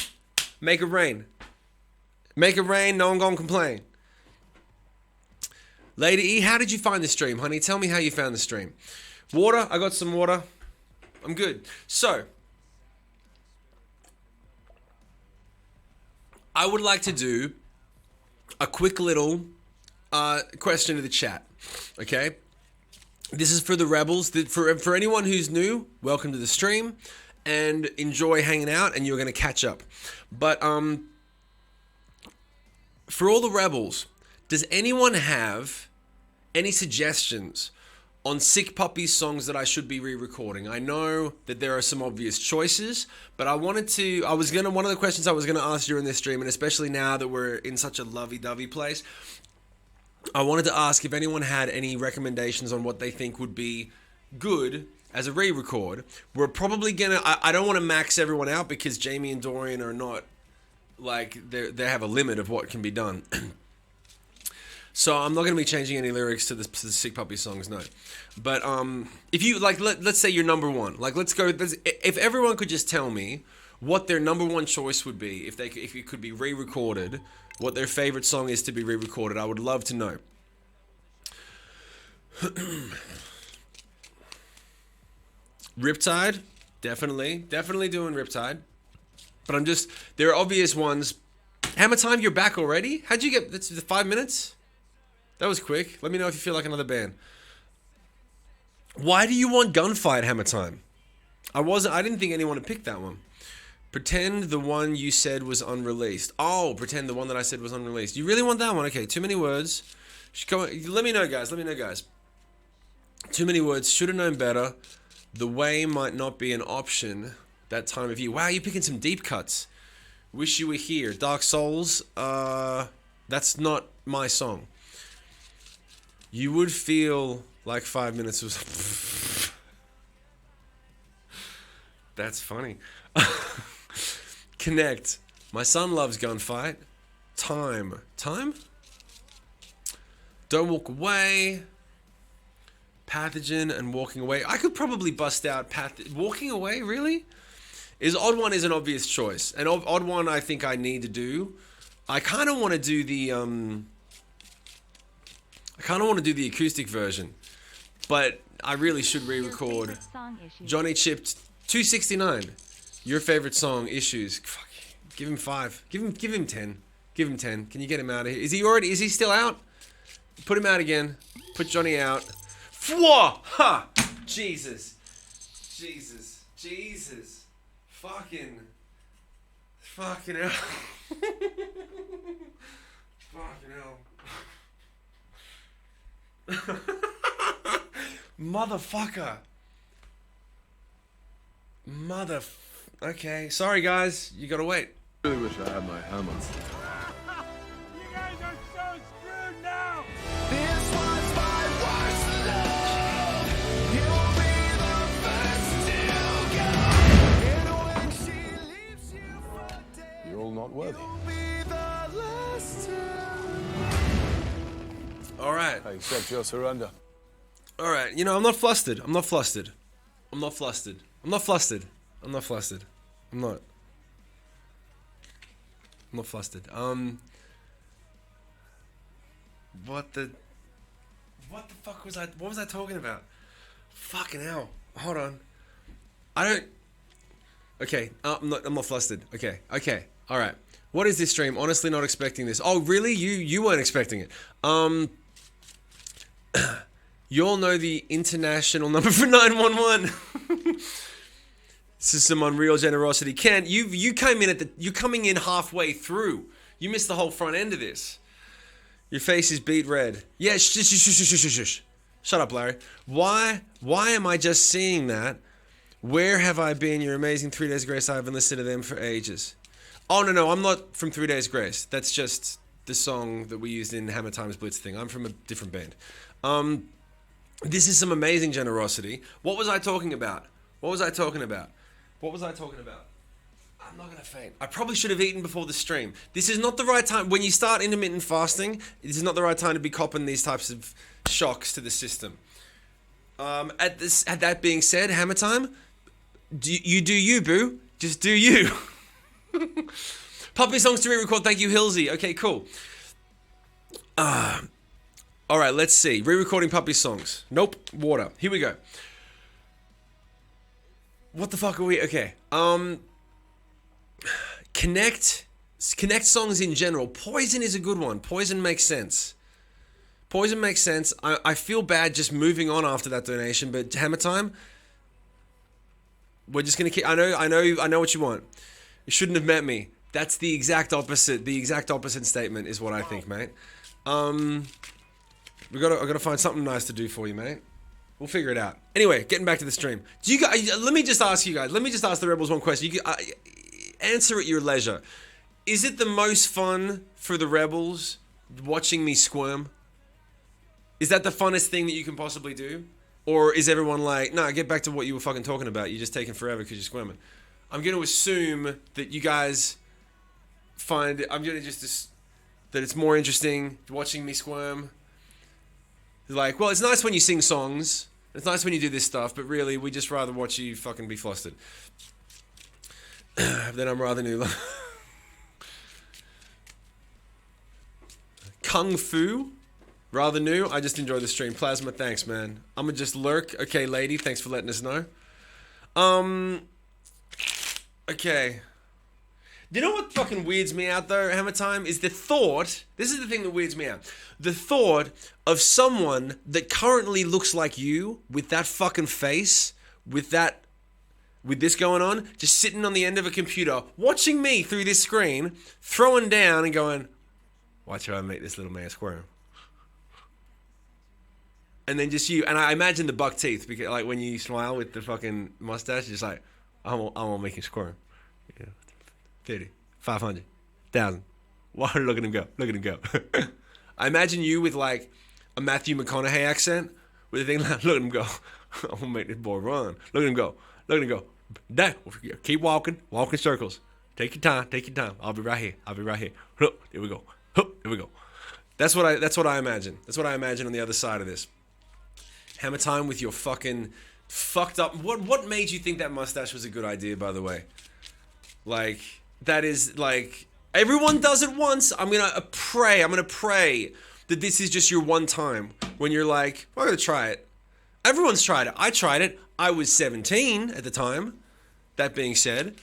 Make it rain. Make it rain. No one gonna complain. Lady E, how did you find the stream, honey? Tell me how you found the stream. Water. I got some water. I'm good. So, I would like to do a quick little question to the chat, okay? This is for the rebels. For anyone who's new, welcome to the stream, and enjoy hanging out, and you're going to catch up. But for all the rebels, does anyone have any suggestions on Sick Puppy's songs that I should be re-recording? I know that there are some obvious choices, but one of the questions I was gonna ask during this stream, and especially now that we're in such a lovey-dovey place, I wanted to ask if anyone had any recommendations on what they think would be good as a re-record. We're probably gonna, I don't want to max everyone out because Jamie and Dorian are not, like, they have a limit of what can be done. So I'm not going to be changing any lyrics to the Sick Puppy songs, no. But if you, like, let's say you're number one. Like, if everyone could just tell me what their number one choice would be, if it could be re-recorded, what their favorite song is to be re-recorded, I would love to know. Riptide, definitely doing Riptide. But there are obvious ones. Hammer Time, you're back already? How'd you get, that's 5 minutes? That was quick. Let me know if you feel like another band. Why do you want Gunfight, Hammer Time? I didn't think anyone had picked that one. Pretend the one you said was unreleased. Oh, pretend the one that I said was unreleased. You really want that one? Okay, too many words. Let me know, guys. Too many words. Should have known better. The Way might not be an option that time of year. Wow, you're picking some deep cuts. Wish You Were Here. Dark Souls. That's not my song. You would feel like 5 minutes was... That's funny. Connect. My son loves Gunfight. Time? Don't Walk Away. Pathogen and Walking Away. I could probably bust out Walking Away, really? Odd One is an obvious choice. And Odd One I think I need to do. I kind of want to do the acoustic version, but I really should re-record Johnny Chipped 269. Your favorite song, Issues. Fuck, give him 5. Give him 10. Give him 10. Can you get him out of here? Is he still out? Put him out again. Put Johnny out. Fwah! Ha! Jesus. Fucking hell. Fucking hell. Motherfucker. Okay, sorry guys, you gotta wait. I really wish I had my hammer. You guys are so screwed now! This was my worst love. You'll be the first to go. And when she leaves you for dead, You're all not worthy. you'll be the last to. Alright. I accept your surrender. Alright, I'm not flustered. I'm not. What the fuck was I? What was I talking about? Fucking hell! Hold on. I don't. Okay, I'm not flustered. Okay. All right. What is this stream? Honestly, not expecting this. Oh, really? You weren't expecting it. You all know the international number for 911. This is some unreal generosity. Ken, you came in you're coming in halfway through. You missed the whole front end of this. Your face is beet red. Yeah, shush. Shut up, Larry. Why am I just seeing that? Where have I been? Your amazing 3 Days Grace. I haven't listened to them for ages. Oh, no, I'm not from 3 Days Grace. That's just the song that we used in Hammer Times Blitz thing. I'm from a different band. This is some amazing generosity. What was I talking about? I'm not going to faint. I probably should have eaten before the stream. This is not the right time. When you start intermittent fasting, this is not the right time to be copping these types of shocks to the system. At that being said, Hammer Time, do you, boo. Just do you. Puppy songs to re-record. Thank you, Hilsey. Okay, cool. All right, let's see. Re-recording puppy songs. Nope. Water. Here we go. What the fuck are we? Okay. Connect songs in general. Poison is a good one. Poison makes sense. I feel bad just moving on after that donation, but Hammer Time, we're just gonna keep. I know what you want. You shouldn't have met me. That's the exact opposite. The exact opposite statement is what I think, mate. I gotta find something nice to do for you, mate. We'll figure it out. Anyway, getting back to the stream. Do you guys? Let me just ask you guys. Let me just ask the Rebels one question. You can, answer at your leisure. Is it the most fun for the Rebels watching me squirm? Is that the funnest thing that you can possibly do? Or is everyone like, nah, get back to what you were fucking talking about. You're just taking forever because you're squirming. I'm going to assume that you guys find that it's more interesting watching me squirm. Like, well, it's nice when you sing songs. It's nice when you do this stuff, but really, we just rather watch you fucking be flustered. Then I'm rather new. Kung Fu, rather new. I just enjoy the stream. Plasma, thanks, man. I'ma just lurk. Okay, lady, thanks for letting us know. Okay. You know what fucking weirds me out though, Hammer Time? Is the thought, this is the thing that weirds me out. The thought of someone that currently looks like you, with that fucking face, with this going on, just sitting on the end of a computer, watching me through this screen, throwing down and going, watch how I make this little man squirm. And then just you, and I imagine the buck teeth, because like when you smile with the fucking mustache, it's just like, I won't make him squirm. Yeah. 50, 500, 1,000. Wow, look at him go. I imagine you with like a Matthew McConaughey accent, with a thing like, look at him go. I'm gonna make this boy run. Look at him go. Keep walking circles. Take your time. I'll be right here. Look, here we go. That's what I imagine. That's what I imagine on the other side of this. Hammer Time with your fucking fucked up. What made you think that mustache was a good idea, by the way? Like, that is like, everyone does it once. I'm gonna pray that this is just your one time when you're like, I'm gonna try it. Everyone's tried it. I tried it. I was 17 at the time. That being said,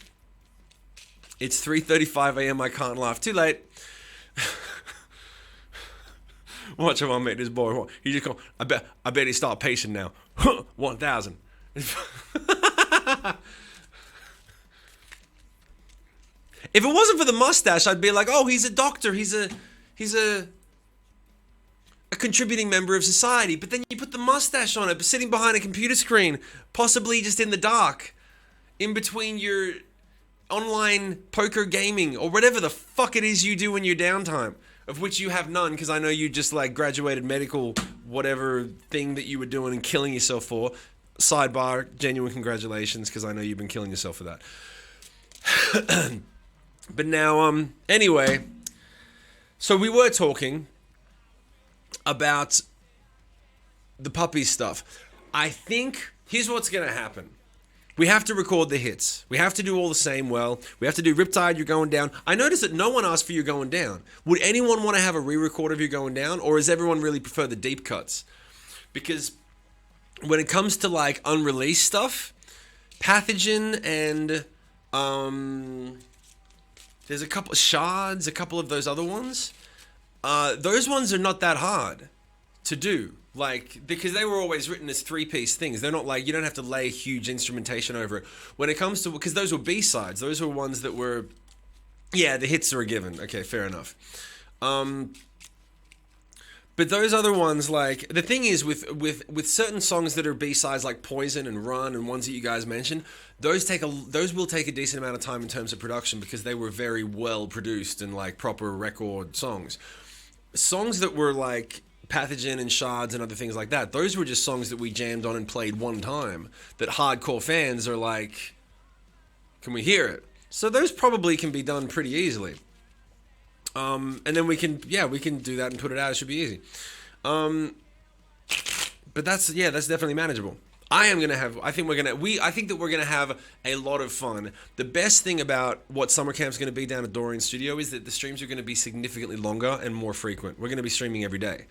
it's 3:35 a.m. I can't laugh. Too late. Watch him, I'll make this boy. He just go, I bet he start pacing now. 1,000. If it wasn't for the mustache, I'd be like, oh, he's a doctor. He's a contributing member of society. But then you put the mustache on it, sitting behind a computer screen, possibly just in the dark, in between your online poker gaming or whatever the fuck it is you do in your downtime, of which you have none, because I know you just like graduated medical whatever thing that you were doing and killing yourself for. Sidebar, genuine congratulations, because I know you've been killing yourself for that. But now, anyway, so we were talking about the puppy stuff. I think, here's what's going to happen. We have to record the hits. We have to do all the same well. We have to do Riptide, You're Going Down. I noticed that no one asked for You're Going Down. Would anyone want to have a re-record of You're Going Down, or does everyone really prefer the deep cuts? because when it comes to like unreleased stuff, Pathogen and there's a couple Shards, a couple of those other ones. Those ones are not that hard to do, like, because they were always written as 3-piece things. They're not like, you don't have to lay huge instrumentation over it. When it comes to, because those were B-sides, those were ones that were, yeah, the hits are a given. Okay, fair enough. But those other ones, like, the thing is with certain songs that are B-sides, like Poison and Run and ones that you guys mentioned, those will take a decent amount of time in terms of production because they were very well produced and like proper record songs. Songs that were like Pathogen and Shards and other things like that, those were just songs that we jammed on and played one time that hardcore fans are like, can we hear it? So those probably can be done pretty easily. And then we can do that and put it out. It should be easy. But that's definitely manageable. I think that we're gonna have a lot of fun. The best thing about what summer camp's gonna be down at Dorian Studio is that the streams are gonna be significantly longer and more frequent. We're gonna be streaming every day.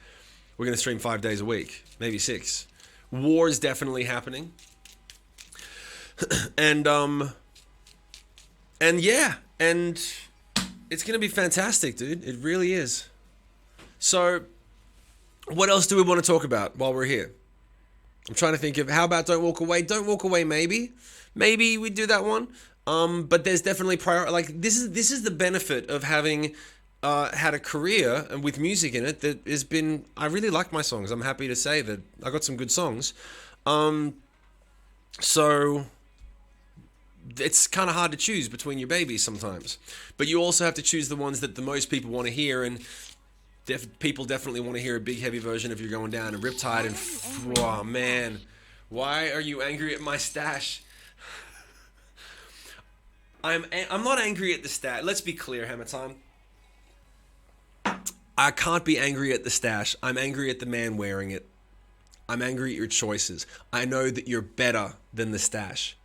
We're gonna stream 5 days a week, maybe 6. War's definitely happening. and it's gonna be fantastic, dude. It really is. So, what else do we want to talk about while we're here? I'm trying to think of, how about Don't Walk Away? Don't Walk Away, maybe we do that one. But there's definitely this is the benefit of having had a career and with music in it that has been. I really like my songs. I'm happy to say that I got some good songs. So it's kind of hard to choose between your babies sometimes, but you also have to choose the ones that the most people want to hear, and people definitely want to hear a big heavy version of You're Going Down and Riptide and oh man, why are you angry at my stash? I'm not angry at the stash. Let's be clear, Hammer Time. I can't be angry at the stash. I'm angry at the man wearing it. I'm angry at your choices. I know that you're better than the stash.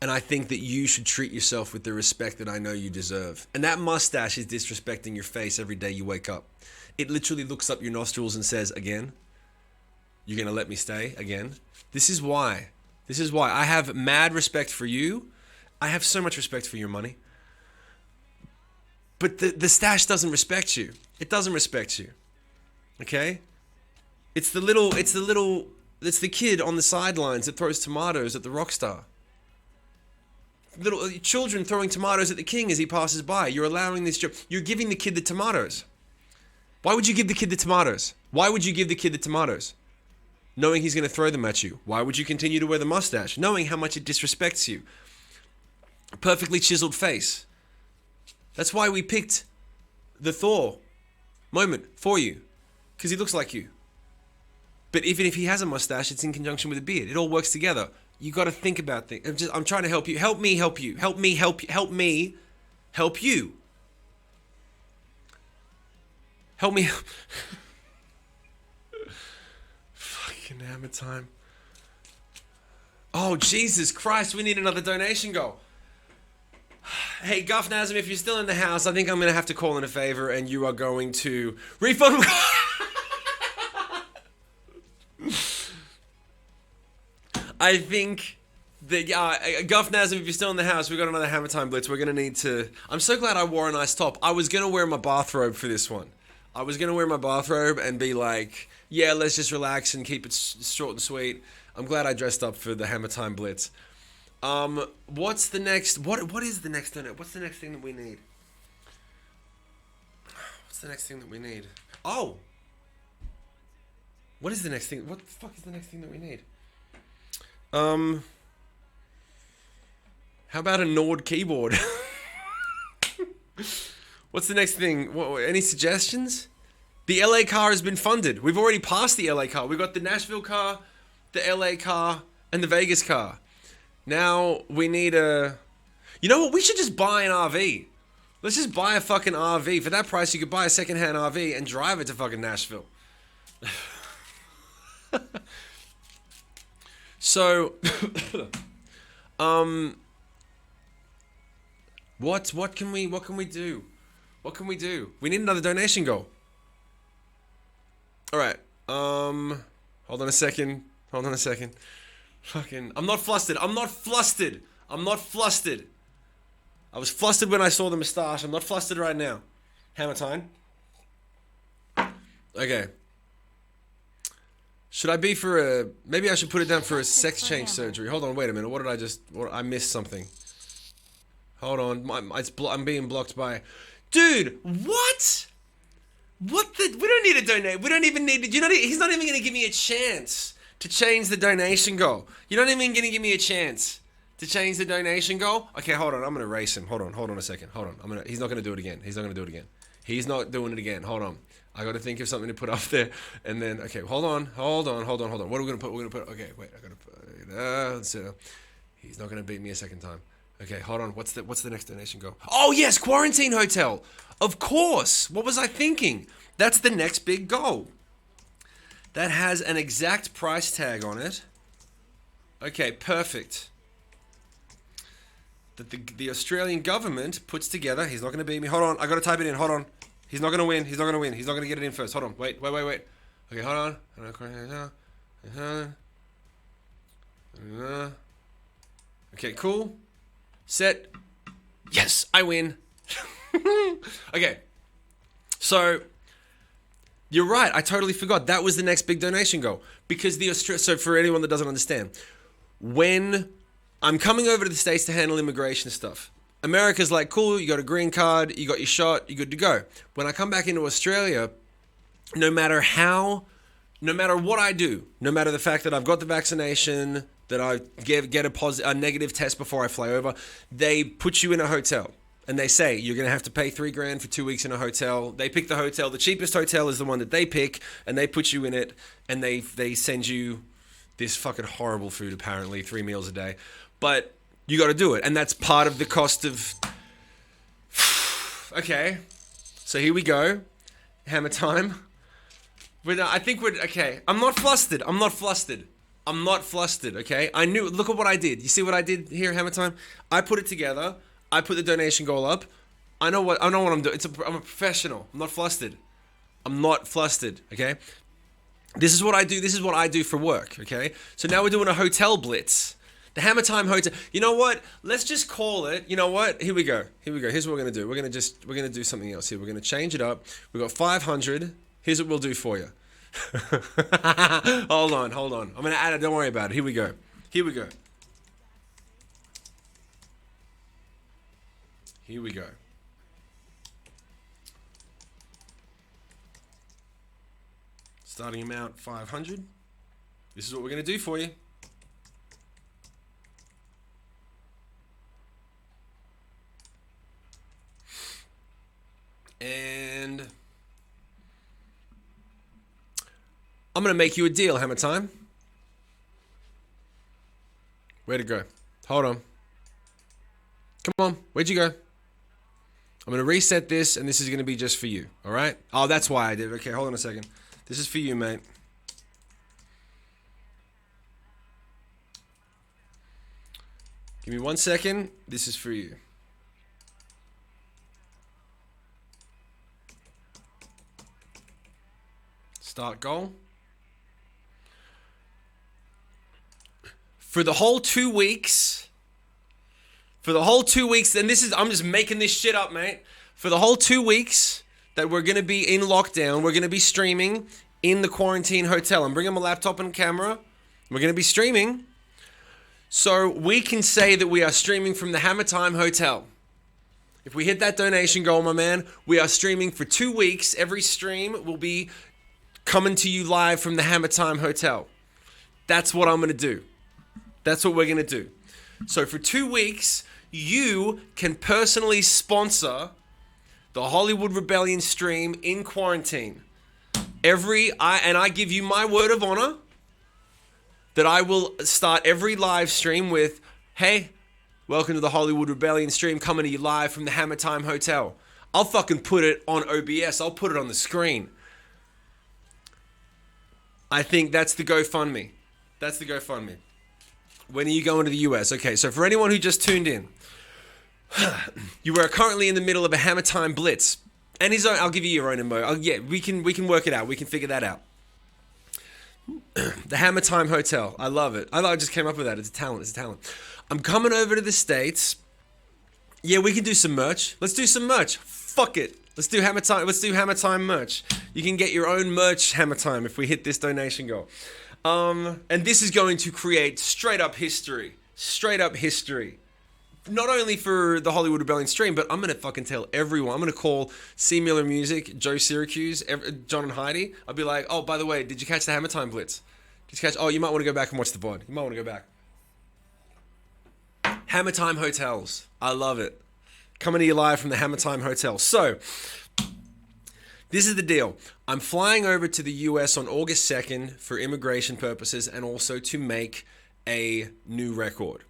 And I think that you should treat yourself with the respect that I know you deserve. And that mustache is disrespecting your face every day you wake up. It literally looks up your nostrils and says, again? You're going to let me stay? Again? This is why. I have mad respect for you. I have so much respect for your money. But the stash doesn't respect you. It doesn't respect you. Okay? It's the kid on the sidelines that throws tomatoes at the rock star. Little children throwing tomatoes at the king as he passes by. You're allowing this joke. You're giving the kid the tomatoes. Why would you give the kid the tomatoes? Knowing he's going to throw them at you. Why would you continue to wear the mustache? Knowing how much it disrespects you. A perfectly chiseled face. That's why we picked the Thor moment for you. Because he looks like you. But even if he has a mustache, it's in conjunction with a beard. It all works together. You got to think about things. I'm trying to help you. Help me help you. Help me help you. Help me help you. Help me. Fucking Hammer Time. Oh, Jesus Christ. We need another donation goal. Hey, Guff Nazem, if you're still in the house, I think I'm going to have to call in a favor and you are going to refund. I think that, Guff Nazem, if you're still in the house, we've got another Hammer Time Blitz. We're going to need to... I'm so glad I wore a nice top. I was going to wear my bathrobe for this one. I was going to wear my bathrobe and be like, yeah, let's just relax and keep it short and sweet. I'm glad I dressed up for the Hammer Time Blitz. What's the next... What is the next... What's the next thing that we need? Oh! What is the next thing? What the fuck is the next thing that we need? How about a Nord keyboard? What's the next thing? Any suggestions? The LA car has been funded. We've already passed the LA car. We've got the Nashville car, the LA car, and the Vegas car. Now we need a... You know what? We should just buy an RV. Let's just buy a fucking RV. For that price, you could buy a secondhand RV and drive it to fucking Nashville. So, what can we do? What can we do? We need another donation goal. All right. Hold on a second. Fucking, I'm not flustered. I was flustered when I saw the moustache. I'm not flustered right now. Hammer time. Okay. Should I be for a... Maybe I should put it down for a sex change surgery. Hold on, wait a minute. What did I just... I missed something. Hold on. I'm being blocked by... Dude, what? What the... We don't need to donate. We don't even need to... He's not even going to give me a chance to change the donation goal. You're not even going to give me a chance to change the donation goal? Okay, hold on. I'm going to erase him. Hold on a second. Hold on. He's not going to do it again. He's not doing it again. Hold on. I got to think of something to put up there. And then, okay, hold on. What are we going to put? Okay, wait. I got to put... let's see. He's not going to beat me a second time. Okay, hold on. What's the next donation goal? Oh, yes, quarantine hotel. Of course. What was I thinking? That's the next big goal. That has an exact price tag on it. Okay, perfect. That the Australian government puts together. He's not going to beat me. Hold on. I got to type it in. Hold on. He's not going to win. He's not going to get it in first. Hold on. Wait. Okay, hold on. Okay, cool. Set. Yes, I win. Okay. So, you're right. I totally forgot. That was the next big donation goal. Because so for anyone that doesn't understand, when I'm coming over to the States to handle immigration stuff, America's like, cool, you got a green card, you got your shot, you're good to go. When I come back into Australia, no matter what I do, no matter the fact that I've got the vaccination, that I get a negative test before I fly over, they put you in a hotel. And they say, you're going to have to pay $3,000 for 2 weeks in a hotel. They pick the hotel. The cheapest hotel is the one that they pick, and they put you in it, and they send you this fucking horrible food, apparently, 3 meals a day. But you got to do it, and that's part of the cost of... Okay, so here we go. Hammer time. I think we're... Okay, I'm not flustered, okay? I knew... Look at what I did. You see what I did here, Hammer time? I put it together. I put the donation goal up. I know what I'm doing. I'm a professional. I'm not flustered, okay? This is what I do for work, okay? So now we're doing a hotel blitz. The Hammer Time Hotel. You know what? Let's just call it. You know what? Here we go. Here's what we're going to do. We're going to do something else here. We're going to change it up. We've got 500. Here's what we'll do for you. Hold on. I'm going to add it. Don't worry about it. Here we go. Starting amount 500. This is what we're going to do for you. And I'm going to make you a deal, Hammer Time. Where'd it go? Hold on. Come on. Where'd you go? I'm going to reset this, and this is going to be just for you. All right? Oh, that's why I did. Okay, hold on a second. This is for you, mate. Give me 1 second. This is for you. Start goal. For the whole 2 weeks, and I'm just making this shit up, mate. For the whole 2 weeks that we're going to be in lockdown, we're going to be streaming in the quarantine hotel. I'm bringing my laptop and camera. We're going to be streaming. So we can say that we are streaming from the Hammer Time Hotel. If we hit that donation goal, my man, we are streaming for 2 weeks. Every stream will be coming to you live from the Hammer Time Hotel. That's what I'm going to do. That's what we're going to do. So for 2 weeks, you can personally sponsor the Hollywood Rebellion stream in quarantine. I give you my word of honor that I will start every live stream with, hey, welcome to the Hollywood Rebellion stream, coming to you live from the Hammer Time Hotel. I'll fucking put it on OBS. I'll put it on the screen. I think that's the GoFundMe. When are you going to the US? Okay, so for anyone who just tuned in, you are currently in the middle of a Hammer Time blitz. And I'll give you your own emoji. Yeah, we can work it out. We can figure that out. The Hammer Time Hotel. I love it. I just came up with that. It's a talent. It's a talent. I'm coming over to the States. Yeah, we can do some merch. Let's do some merch. Fuck it. Let's do Hammer Time. Let's do Hammer Time merch. You can get your own merch Hammer Time if we hit this donation goal. And this is going to create straight up history. Straight up history. Not only for the Hollywood Rebellion stream, but I'm going to fucking tell everyone. I'm going to call C. Miller Music, Joe Syracuse, John and Heidi. I'll be like, oh, by the way, did you catch the Hammer Time Blitz? Did you catch? Oh, you might want to go back and watch the VOD. You might want to go back. Hammer Time Hotels. I love it. Coming to you live from the Hammer Time Hotel. So, this is the deal. I'm flying over to the US on August 2nd for immigration purposes and also to make a new record.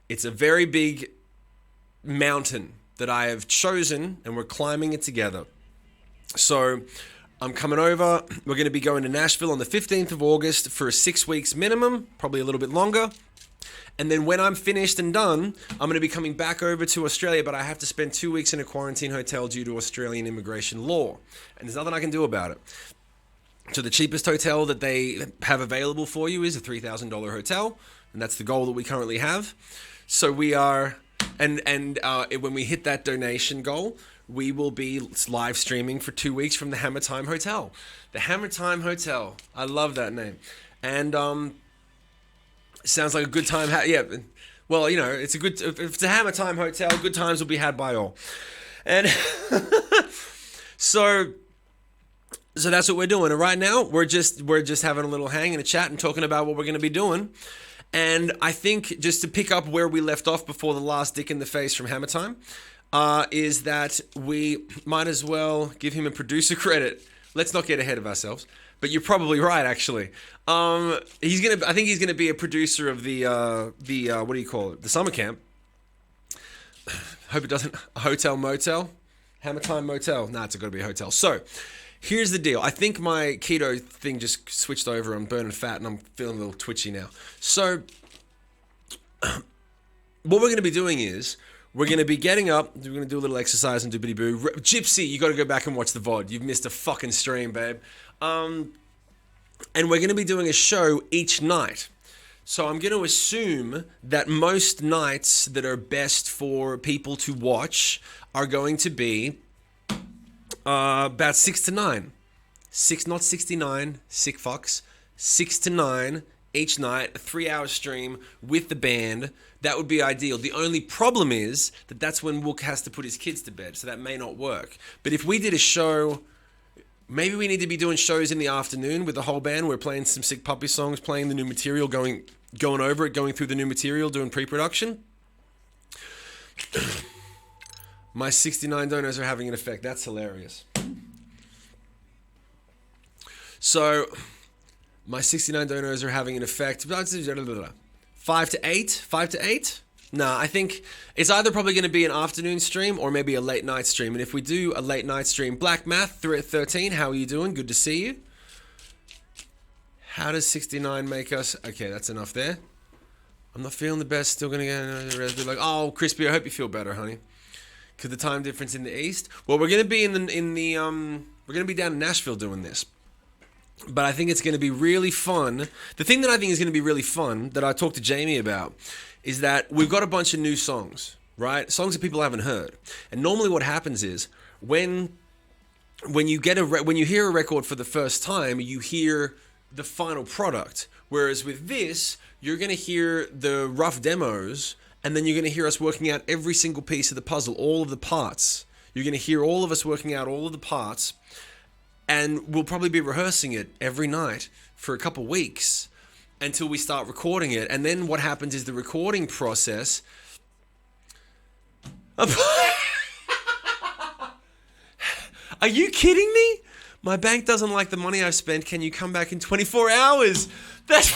It's a very big mountain that I have chosen and we're climbing it together. So I'm coming over. We're going to be going to Nashville on the 15th of August for 6 weeks minimum, probably a little bit longer. And then when I'm finished and done, I'm going to be coming back over to Australia, but I have to spend 2 weeks in a quarantine hotel due to Australian immigration law. And there's nothing I can do about it. So the cheapest hotel that they have available for you is a $3,000 hotel. And that's the goal that we currently have. So we are, and when we hit that donation goal, we will be live streaming for 2 weeks from the Hammer Time Hotel. The Hammer Time Hotel. I love that name. And sounds like a good time. Yeah. Well, you know, it's a good. If it's a Hammer Time Hotel, good times will be had by all. And so that's what we're doing. And right now, we're just having a little hang and a chat and talking about what we're going to be doing. And I think just to pick up where we left off before the last dick in the face from Hammer Time, is that we might as well give him a producer credit. Let's not get ahead of ourselves. But you're probably right, actually. I think he's gonna be a producer of the what do you call it? The summer camp. Hope it doesn't. A hotel motel, Hammer Time Motel. Nah, it's got to be a hotel. So. Here's the deal. I think my keto thing just switched over. I'm burning fat and I'm feeling a little twitchy now. So, what we're going to be doing is, we're going to be getting up, we're going to do a little exercise and doobity boo. Gypsy, you got to go back and watch the VOD. You've missed a fucking stream, babe. And we're going to be doing a show each night. So I'm going to assume that most nights that are best for people to watch are going to be about 6 to 9. 6, not 69, sick fucks. 6 to 9 each night, a 3-hour stream with the band. That would be ideal. The only problem is that that's when Wook has to put his kids to bed, so that may not work. But if we did a show, maybe we need to be doing shows in the afternoon with the whole band. We're playing some sick puppy songs, playing the new material, going over it, going through the new material, doing pre-production. My 69 donors are having an effect. That's hilarious. So, my 69 donors are having an effect. 5 to 8? 5 to 8? Nah, I think it's either probably going to be an afternoon stream or maybe a late night stream. And if we do a late night stream, Black Math 13, how are you doing? Good to see you. How does 69 make us? Okay, that's enough there. I'm not feeling the best. Still going to get like, oh, Crispy, I hope you feel better, honey. Because the time difference in the east. Well, we're going to be we're going to be down in Nashville doing this. But I think it's going to be really fun. The thing that I think is going to be really fun that I talked to Jamie about is that we've got a bunch of new songs, right? Songs that people haven't heard. And normally what happens is when you hear a record for the first time, you hear the final product. Whereas with this, you're going to hear the rough demos. And then you're going to hear us working out every single piece of the puzzle, all of the parts. You're going to hear all of us working out all of the parts. And we'll probably be rehearsing it every night for a couple weeks until we start recording it. And then what happens is the recording process... Are you kidding me? My bank doesn't like the money I've spent. Can you come back in 24 hours? That's...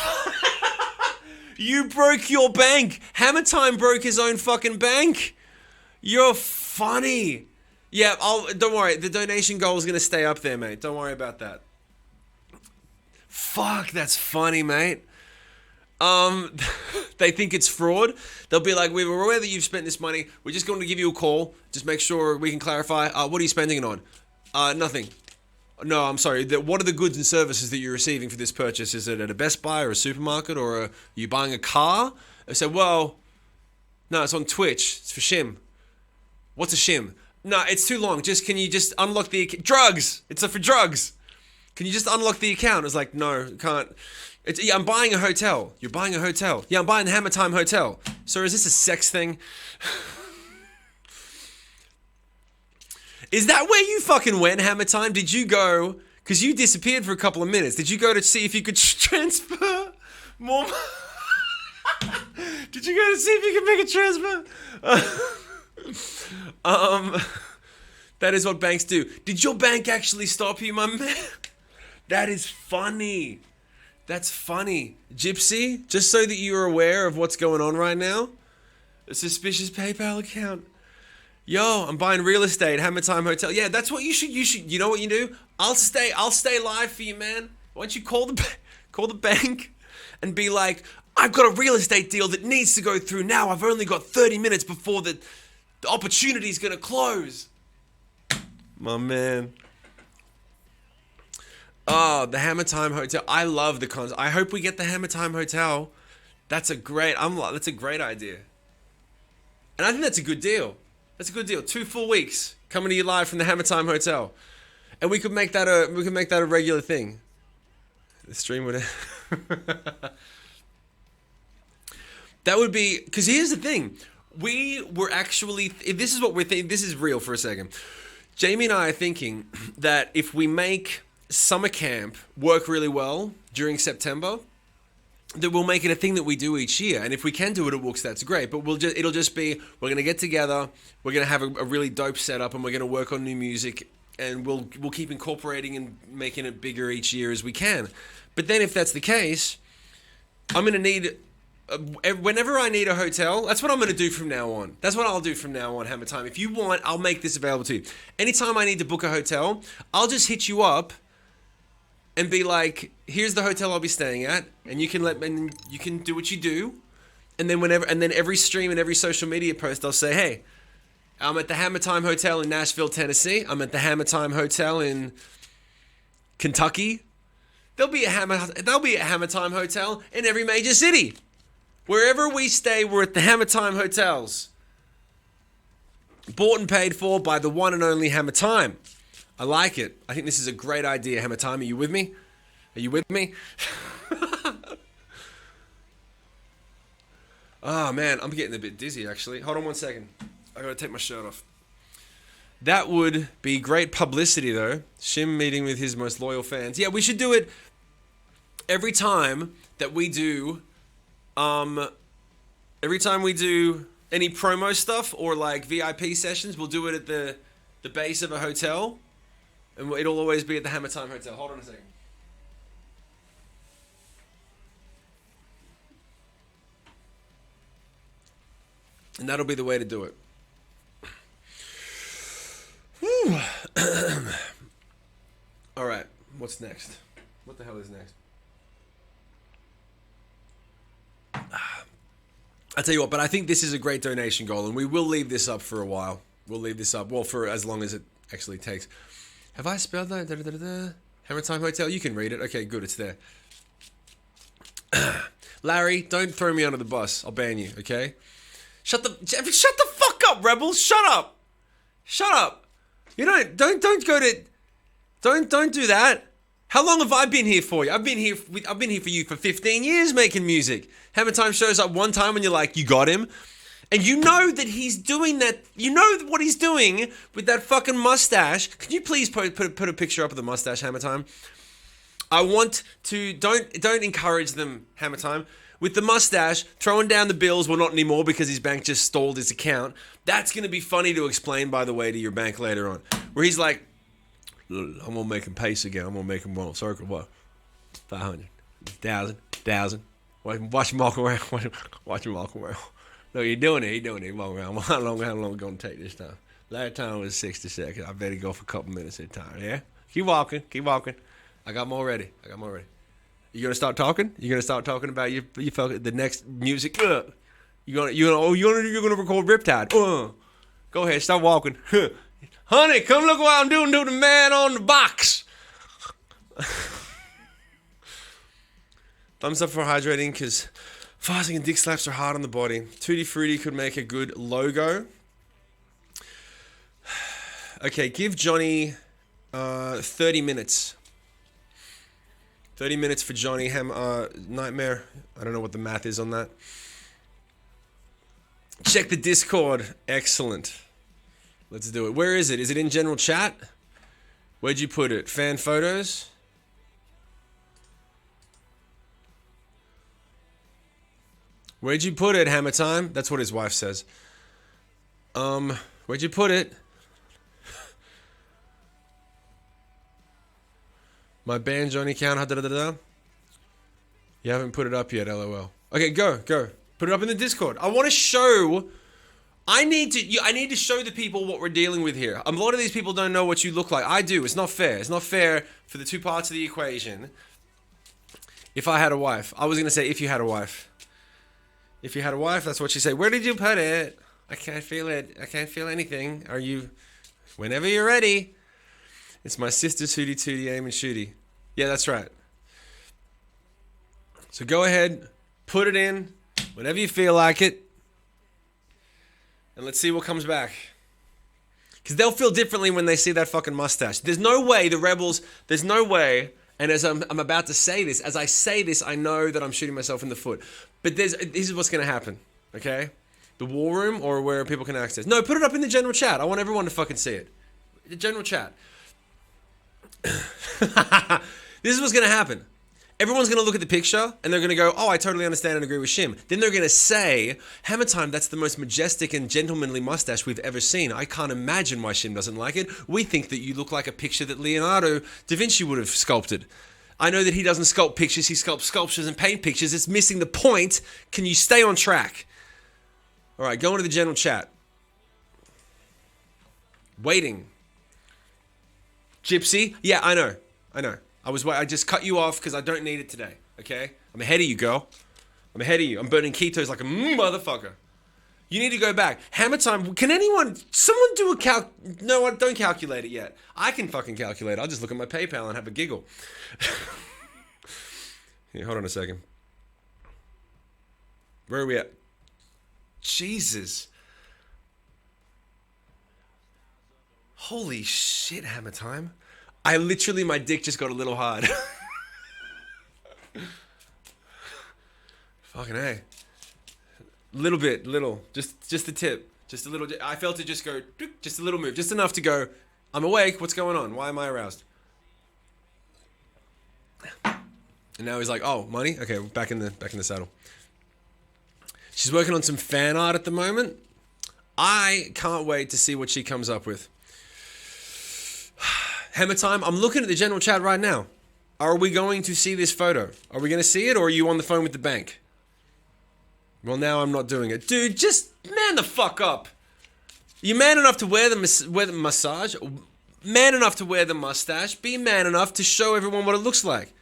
You broke your bank. Hammer Time broke his own fucking bank. You're funny. Yeah, don't worry. The donation goal is going to stay up there, mate. Don't worry about that. Fuck, that's funny, mate. They think it's fraud. They'll be like, we were aware that you've spent this money. We're just going to give you a call. Just make sure we can clarify. What are you spending it on? Nothing. No, I'm sorry. What are the goods and services that you're receiving for this purchase? Is it at a Best Buy or a supermarket, or are you buying a car? I said, well, no, it's on Twitch. It's for Shim. What's a Shim? No, it's too long. Can you just unlock the drugs? It's for drugs. Can you just unlock the account? It's like, no, can't. Yeah, I'm buying a hotel. You're buying a hotel. Yeah, I'm buying the Hammer Time Hotel. So is this a sex thing? Is that where you fucking went, Hammer Time? Did you go, because you disappeared for a couple of minutes, did you go to see if you could transfer more? Did you go to see if you could make a transfer? That is what banks do. Did your bank actually stop you, my man? That is funny. That's funny. Gypsy, just so that you're aware of what's going on right now, a suspicious PayPal account. Yo, I'm buying real estate, Hammer Time Hotel. Yeah, that's what you should. You know what you do? I'll stay live for you, man. Why don't you call the bank and be like, I've got a real estate deal that needs to go through now. I've only got 30 minutes before the opportunity's gonna close. My man. Oh, the Hammer Time Hotel. I love the concept. I hope we get the Hammer Time Hotel. That's a great idea. And I think that's a good deal. That's a good deal. 2 full weeks coming to you live from the Hammer Time Hotel. And we could make that a regular thing. The stream would That would be, because here's the thing. We were actually, if this is what we're thinking, this is real for a second. Jamie and I are thinking that if we make summer camp work really well during September, that we'll make it a thing that we do each year. And if we can do it at Wooks, that's great. But it'll just be, we're going to get together, we're going to have a really dope setup, and we're going to work on new music, and we'll keep incorporating and making it bigger each year as we can. But then if that's the case, I'm going to need, whenever I need a hotel, that's what I'm going to do from now on. That's what I'll do from now on, Hammer Time. If you want, I'll make this available to you. Anytime I need to book a hotel, I'll just hit you up and be like, here's the hotel I'll be staying at, and you can do what you do. And then every stream and every social media post, I'll say, hey, I'm at the Hammer Time Hotel in Nashville, Tennessee. I'm at the Hammer Time Hotel in Kentucky. There'll be a Hammer Time Hotel in every major city. Wherever we stay, we're at the Hammer Time Hotels. Bought and paid for by the one and only Hammer Time. I like it. I think this is a great idea, Hammer Time. Are you with me? Are you with me? Oh, man, I'm getting a bit dizzy, actually. Hold on one second. I gotta take my shirt off. That would be great publicity, though. Shim meeting with his most loyal fans. Yeah, we should do it every time that we do, every time we do any promo stuff or like VIP sessions, we'll do it at the base of a hotel. And it'll always be at the Hammer Time Hotel. Hold on a second. And that'll be the way to do it. Whew. All right. What's next? What the hell is next? I'll tell you what, but I think this is a great donation goal, and we will leave this up for a while. We'll leave this up, well, for as long as it actually takes. Have I spelled that? Hammer Time Hotel? You can read it. Okay, good, it's there. Larry, don't throw me under the bus. I'll ban you, okay? Shut the fuck up, Rebels! Shut up! Shut up! You don't do that. How long have I been here for you? I've been here for you for 15 years making music. Hammer Time shows up one time and you're like, you got him. And you know that he's doing that. You know what he's doing with that fucking mustache. Can you please put a picture up of the mustache, Hammer Time? I want to, don't encourage them, Hammer Time. With the mustache, throwing down the bills, well, not anymore because his bank just stalled his account. That's going to be funny to explain, by the way, to your bank later on. Where he's like, I'm going to make him pace again. I'm going to make him roll circle. What? 500, 1,000. Watch him walk around. Watch him walk around. No, you're doing it. He's doing it. Walk around. How long is it going to take this time? Last time was 60 seconds. I better go for a couple minutes at a time. Yeah? Keep walking. I got more ready. You gonna start talking? You gonna start talking about the next music? You're gonna record Riptide. Go ahead, start walking. Honey, come look what I'm doing to the man on the box. Thumbs up for hydrating because fasting and dick slaps are hard on the body. Tutti Frutti could make a good logo. Okay, give Johnny 30 minutes. 30 minutes for Johnny Nightmare. I don't know what the math is on that. Check the Discord. Excellent. Let's do it. Where is it? Is it in general chat? Where'd you put it? Fan photos? Where'd you put it, Hammer Time? That's what his wife says. Where'd you put it? My band Johnny Count. You haven't put it up yet, lol. Okay, go. Put it up in the Discord. I want to show. I need to show the people what we're dealing with here. A lot of these people don't know what you look like. I do. It's not fair. It's not fair for the two parts of the equation. If I had a wife. I was going to say if you had a wife. If you had a wife, that's what she said. Where did you put it? I can't feel it. I can't feel anything. Are you... Whenever you're ready. It's my sister's Tootie, aim and shooty. Yeah, that's right. So go ahead. Put it in. Whenever you feel like it. And let's see what comes back. Because they'll feel differently when they see that fucking mustache. There's no way the rebels... There's no way... And as I'm about to say this, as I say this, I know that I'm shooting myself in the foot. But this is what's going to happen, okay? The war room or where people can access. No, put it up in the general chat. I want everyone to fucking see it. The general chat. This is what's going to happen. Everyone's going to look at the picture and they're going to go, oh, I totally understand and agree with Shim. Then they're going to say, Hammer Time, that's the most majestic and gentlemanly mustache we've ever seen. I can't imagine why Shim doesn't like it. We think that you look like a picture that Leonardo da Vinci would have sculpted. I know that he doesn't sculpt pictures, he sculpts sculptures and paint pictures. It's missing the point. Can you stay on track? All right, go into the general chat. Waiting. Gypsy? Yeah, I know. I just cut you off because I don't need it today, okay? I'm ahead of you, girl. I'm ahead of you. I'm burning ketos like a motherfucker. You need to go back. Hammer Time, someone do a no, don't calculate it yet. I can fucking calculate it. I'll just look at my PayPal and have a giggle. Here, hold on a second. Where are we at? Jesus. Holy shit, Hammer Time. My dick just got a little hard. Fucking A. Little. Just the tip. Just a little. I felt it just go, just a little move. Just enough to go, I'm awake, what's going on? Why am I aroused? And now he's like, oh, money? Okay, we're back in the saddle. She's working on some fan art at the moment. I can't wait to see what she comes up with. Hammer Time, I'm looking at the general chat right now. Are we going to see this photo? Are we going to see it, or are you on the phone with the bank? Well, now I'm not doing it. Dude, just man the fuck up. You man enough to wear the massage? Man enough to wear the mustache? Be man enough to show everyone what it looks like.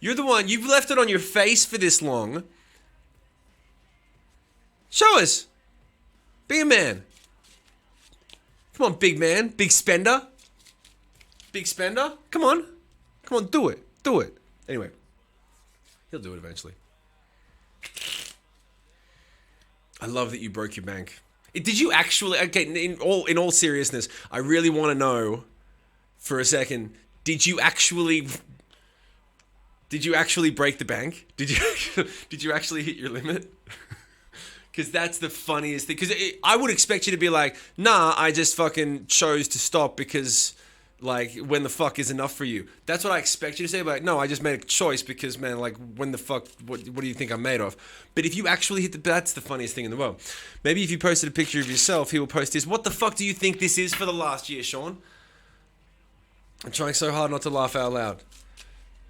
You're the one, you've left it on your face for this long. Show us. Be a man. Come on, big man. Big spender. Big spender. Come on, do it. Anyway, he'll do it eventually. I love that you broke your bank. Did you actually? Okay, in all seriousness, I really want to know. For a second, did you actually break the bank? Did you actually hit your limit? Because that's the funniest thing. Because I would expect you to be like, nah, I just fucking chose to stop because. Like, when the fuck is enough for you? That's what I expect you to say. But like, no, I just made a choice because, man, like, when the fuck, what do you think I'm made of? But if you actually hit that's the funniest thing in the world. Maybe if you posted a picture of yourself, he will post his, what the fuck do you think this is for the last year, Sean? I'm trying so hard not to laugh out loud.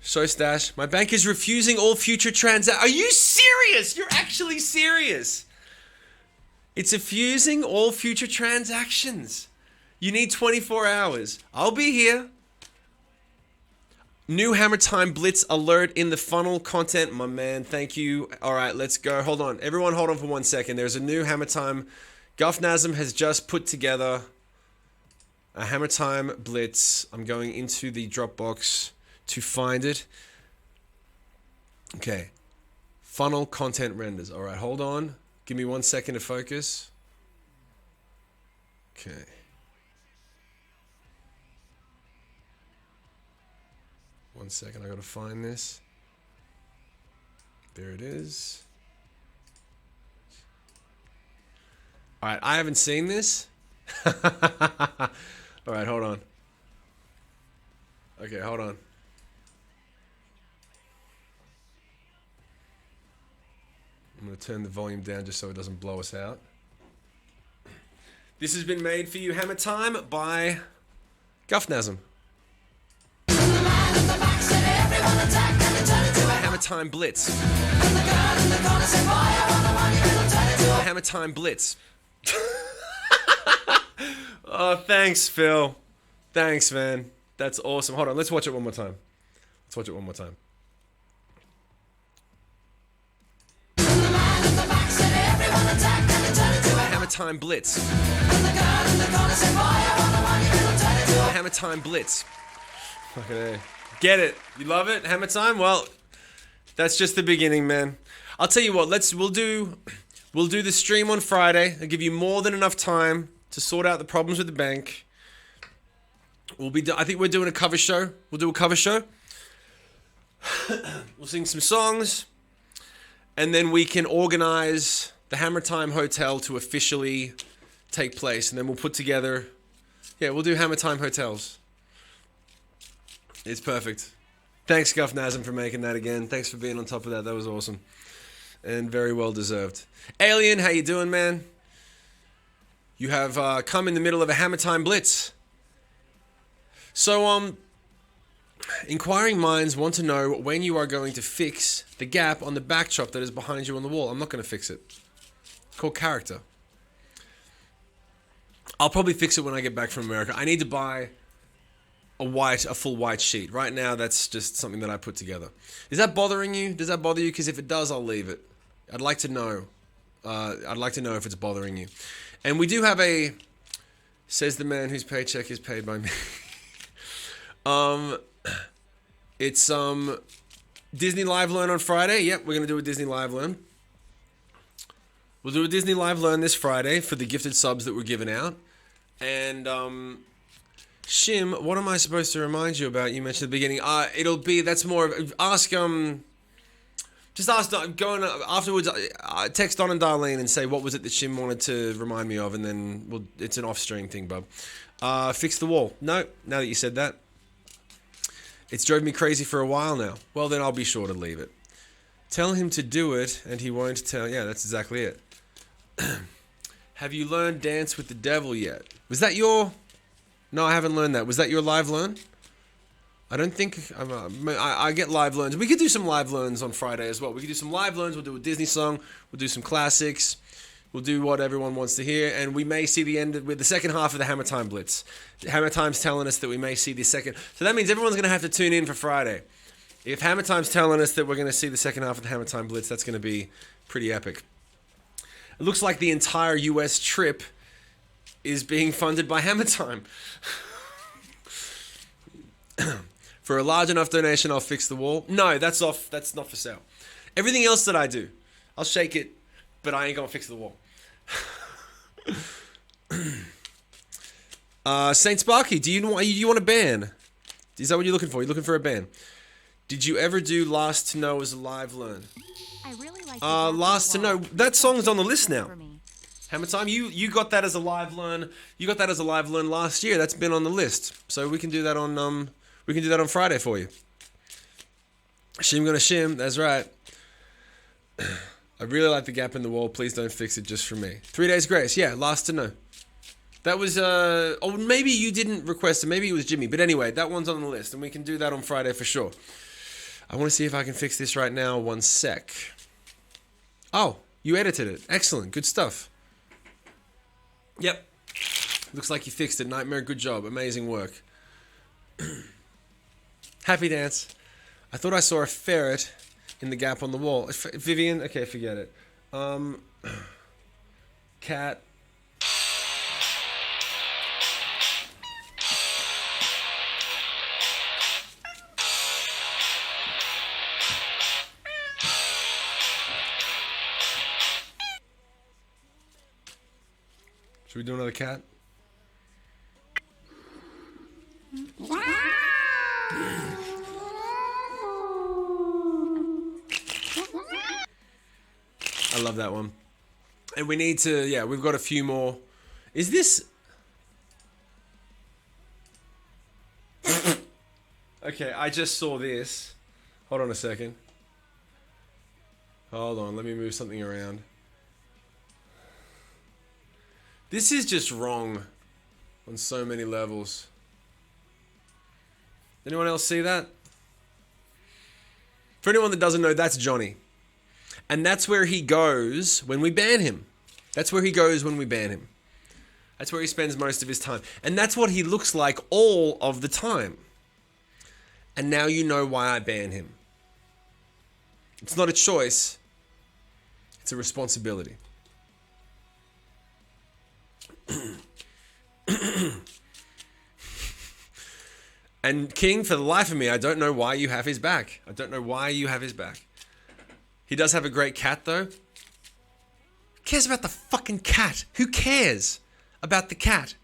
Show stash. My bank is refusing all future transactions. Are you serious? You're actually serious. It's refusing all future transactions. You need 24 hours. I'll be here. New Hammer Time Blitz alert in the funnel content. My man, thank you. All right, let's go. Hold on. Everyone hold on for 1 second. There's a new Hammer Time. Guff Nazem has just put together a Hammer Time Blitz. I'm going into the Dropbox. to find it. Okay. Funnel content renders. All right, hold on. Give me 1 second to focus. Okay. One second, I gotta find this. There it is. All right, I haven't seen this. All right, hold on. Okay, hold on. I'm gonna turn the volume down just so it doesn't blow us out. This has been made for you, Hammer Time, by Guffnasm. Hammer Time Blitz. Hammer Time Blitz. Oh, thanks, Phil. Thanks, man. That's awesome. Hold on, let's watch it one more time. Let's watch it one more time. Hammer Time Blitz. Hammer Time Blitz. Okay. Get it? You love it? Hammer Time? Well, that's just the beginning, man. I'll tell you what. We'll do the stream on Friday. I'll give you more than enough time to sort out the problems with the bank. I think we're doing a cover show. We'll do a cover show. We'll sing some songs, and then we can organize the Hammer Time Hotel to officially take place, and then we'll put together. Yeah, we'll do Hammer Time Hotels. It's perfect. Thanks, Guffnasm, for making that again. Thanks for being on top of that. That was awesome. And very well deserved. Alien, how you doing, man? You have come in the middle of a Hammer Time Blitz. So, inquiring minds want to know when you are going to fix the gap on the backdrop that is behind you on the wall. I'm not going to fix it. It's called character. I'll probably fix it when I get back from America. I need to buy a full white sheet. Right now, that's just something that I put together. Is that bothering you? Does that bother you? Because if it does, I'll leave it. I'd like to know. I'd like to know if it's bothering you. And we do have says the man whose paycheck is paid by me. It's Disney Live Learn on Friday. Yep, we're gonna do a Disney Live Learn. We'll do a Disney Live Learn this Friday for the gifted subs that we're giving out. And Shim, what am I supposed to remind you about? You mentioned at the beginning. That's more of just ask. Go on afterwards. Text Don and Darlene and say what was it that Shim wanted to remind me of, and then it's an off-string thing, bub. Fix the wall. No, now that you said that. It's drove me crazy for a while now. Well, then I'll be sure to leave it. Tell him to do it, and he won't tell. Yeah, that's exactly it. Have you learned Dance with the Devil yet? Was that your... No, I haven't learned that. Was that your live learn? I don't think... I get live learns. We could do some live learns on Friday as well. We could do some live learns. We'll do a Disney song. We'll do some classics. We'll do what everyone wants to hear. And we may see the end with the second half of the Hammer Time Blitz. Hammer Time's telling us that we may see the second... So that means everyone's going to have to tune in for Friday. If Hammer Time's telling us that we're going to see the second half of the Hammer Time Blitz, that's going to be pretty epic. It looks like the entire US trip is being funded by Hammer Time. For a large enough donation, I'll fix the wall. No, that's off. That's not for sale. Everything else that I do, I'll shake it, but I ain't going to fix the wall. Saint Sparky, do you want a ban? Is that what you're looking for? You're looking for a ban. Did you ever do Last to Know as a live learn? I really like Last to Know. That song's on the list now. Hammer Time, you got that as a live learn. You got that as a live learn last year. That's been on the list. So we can do that on Friday for you. Shim gonna shim. That's right. I really like the gap in the wall. Please don't fix it just for me. 3 Days Grace. Yeah, Last to Know. That was oh, maybe you didn't request it. Maybe it was Jimmy. But anyway, that one's on the list, and we can do that on Friday for sure. I want to see if I can fix this right now. 1 sec. Oh, you edited it. Excellent. Good stuff. Yep. Looks like you fixed it. Nightmare, good job. Amazing work. Happy dance. I thought I saw a ferret in the gap on the wall. Vivian? Okay, forget it. Cat. Should we do another cat? I love that one. And we need to, yeah, we've got a few more. Is this... Okay, I just saw this. Hold on a second. Hold on, let me move something around. This is just wrong on so many levels. Anyone else see that? For anyone that doesn't know, that's Johnny. And that's where he goes when we ban him. That's where he goes when we ban him. That's where he spends most of his time. And that's what he looks like all of the time. And now you know why I ban him. It's not a choice. It's a responsibility. And King, for the life of me, I don't know why you have his back. I don't know why you have his back. He does have a great cat, though. Who cares about the fucking cat? Who cares about the cat?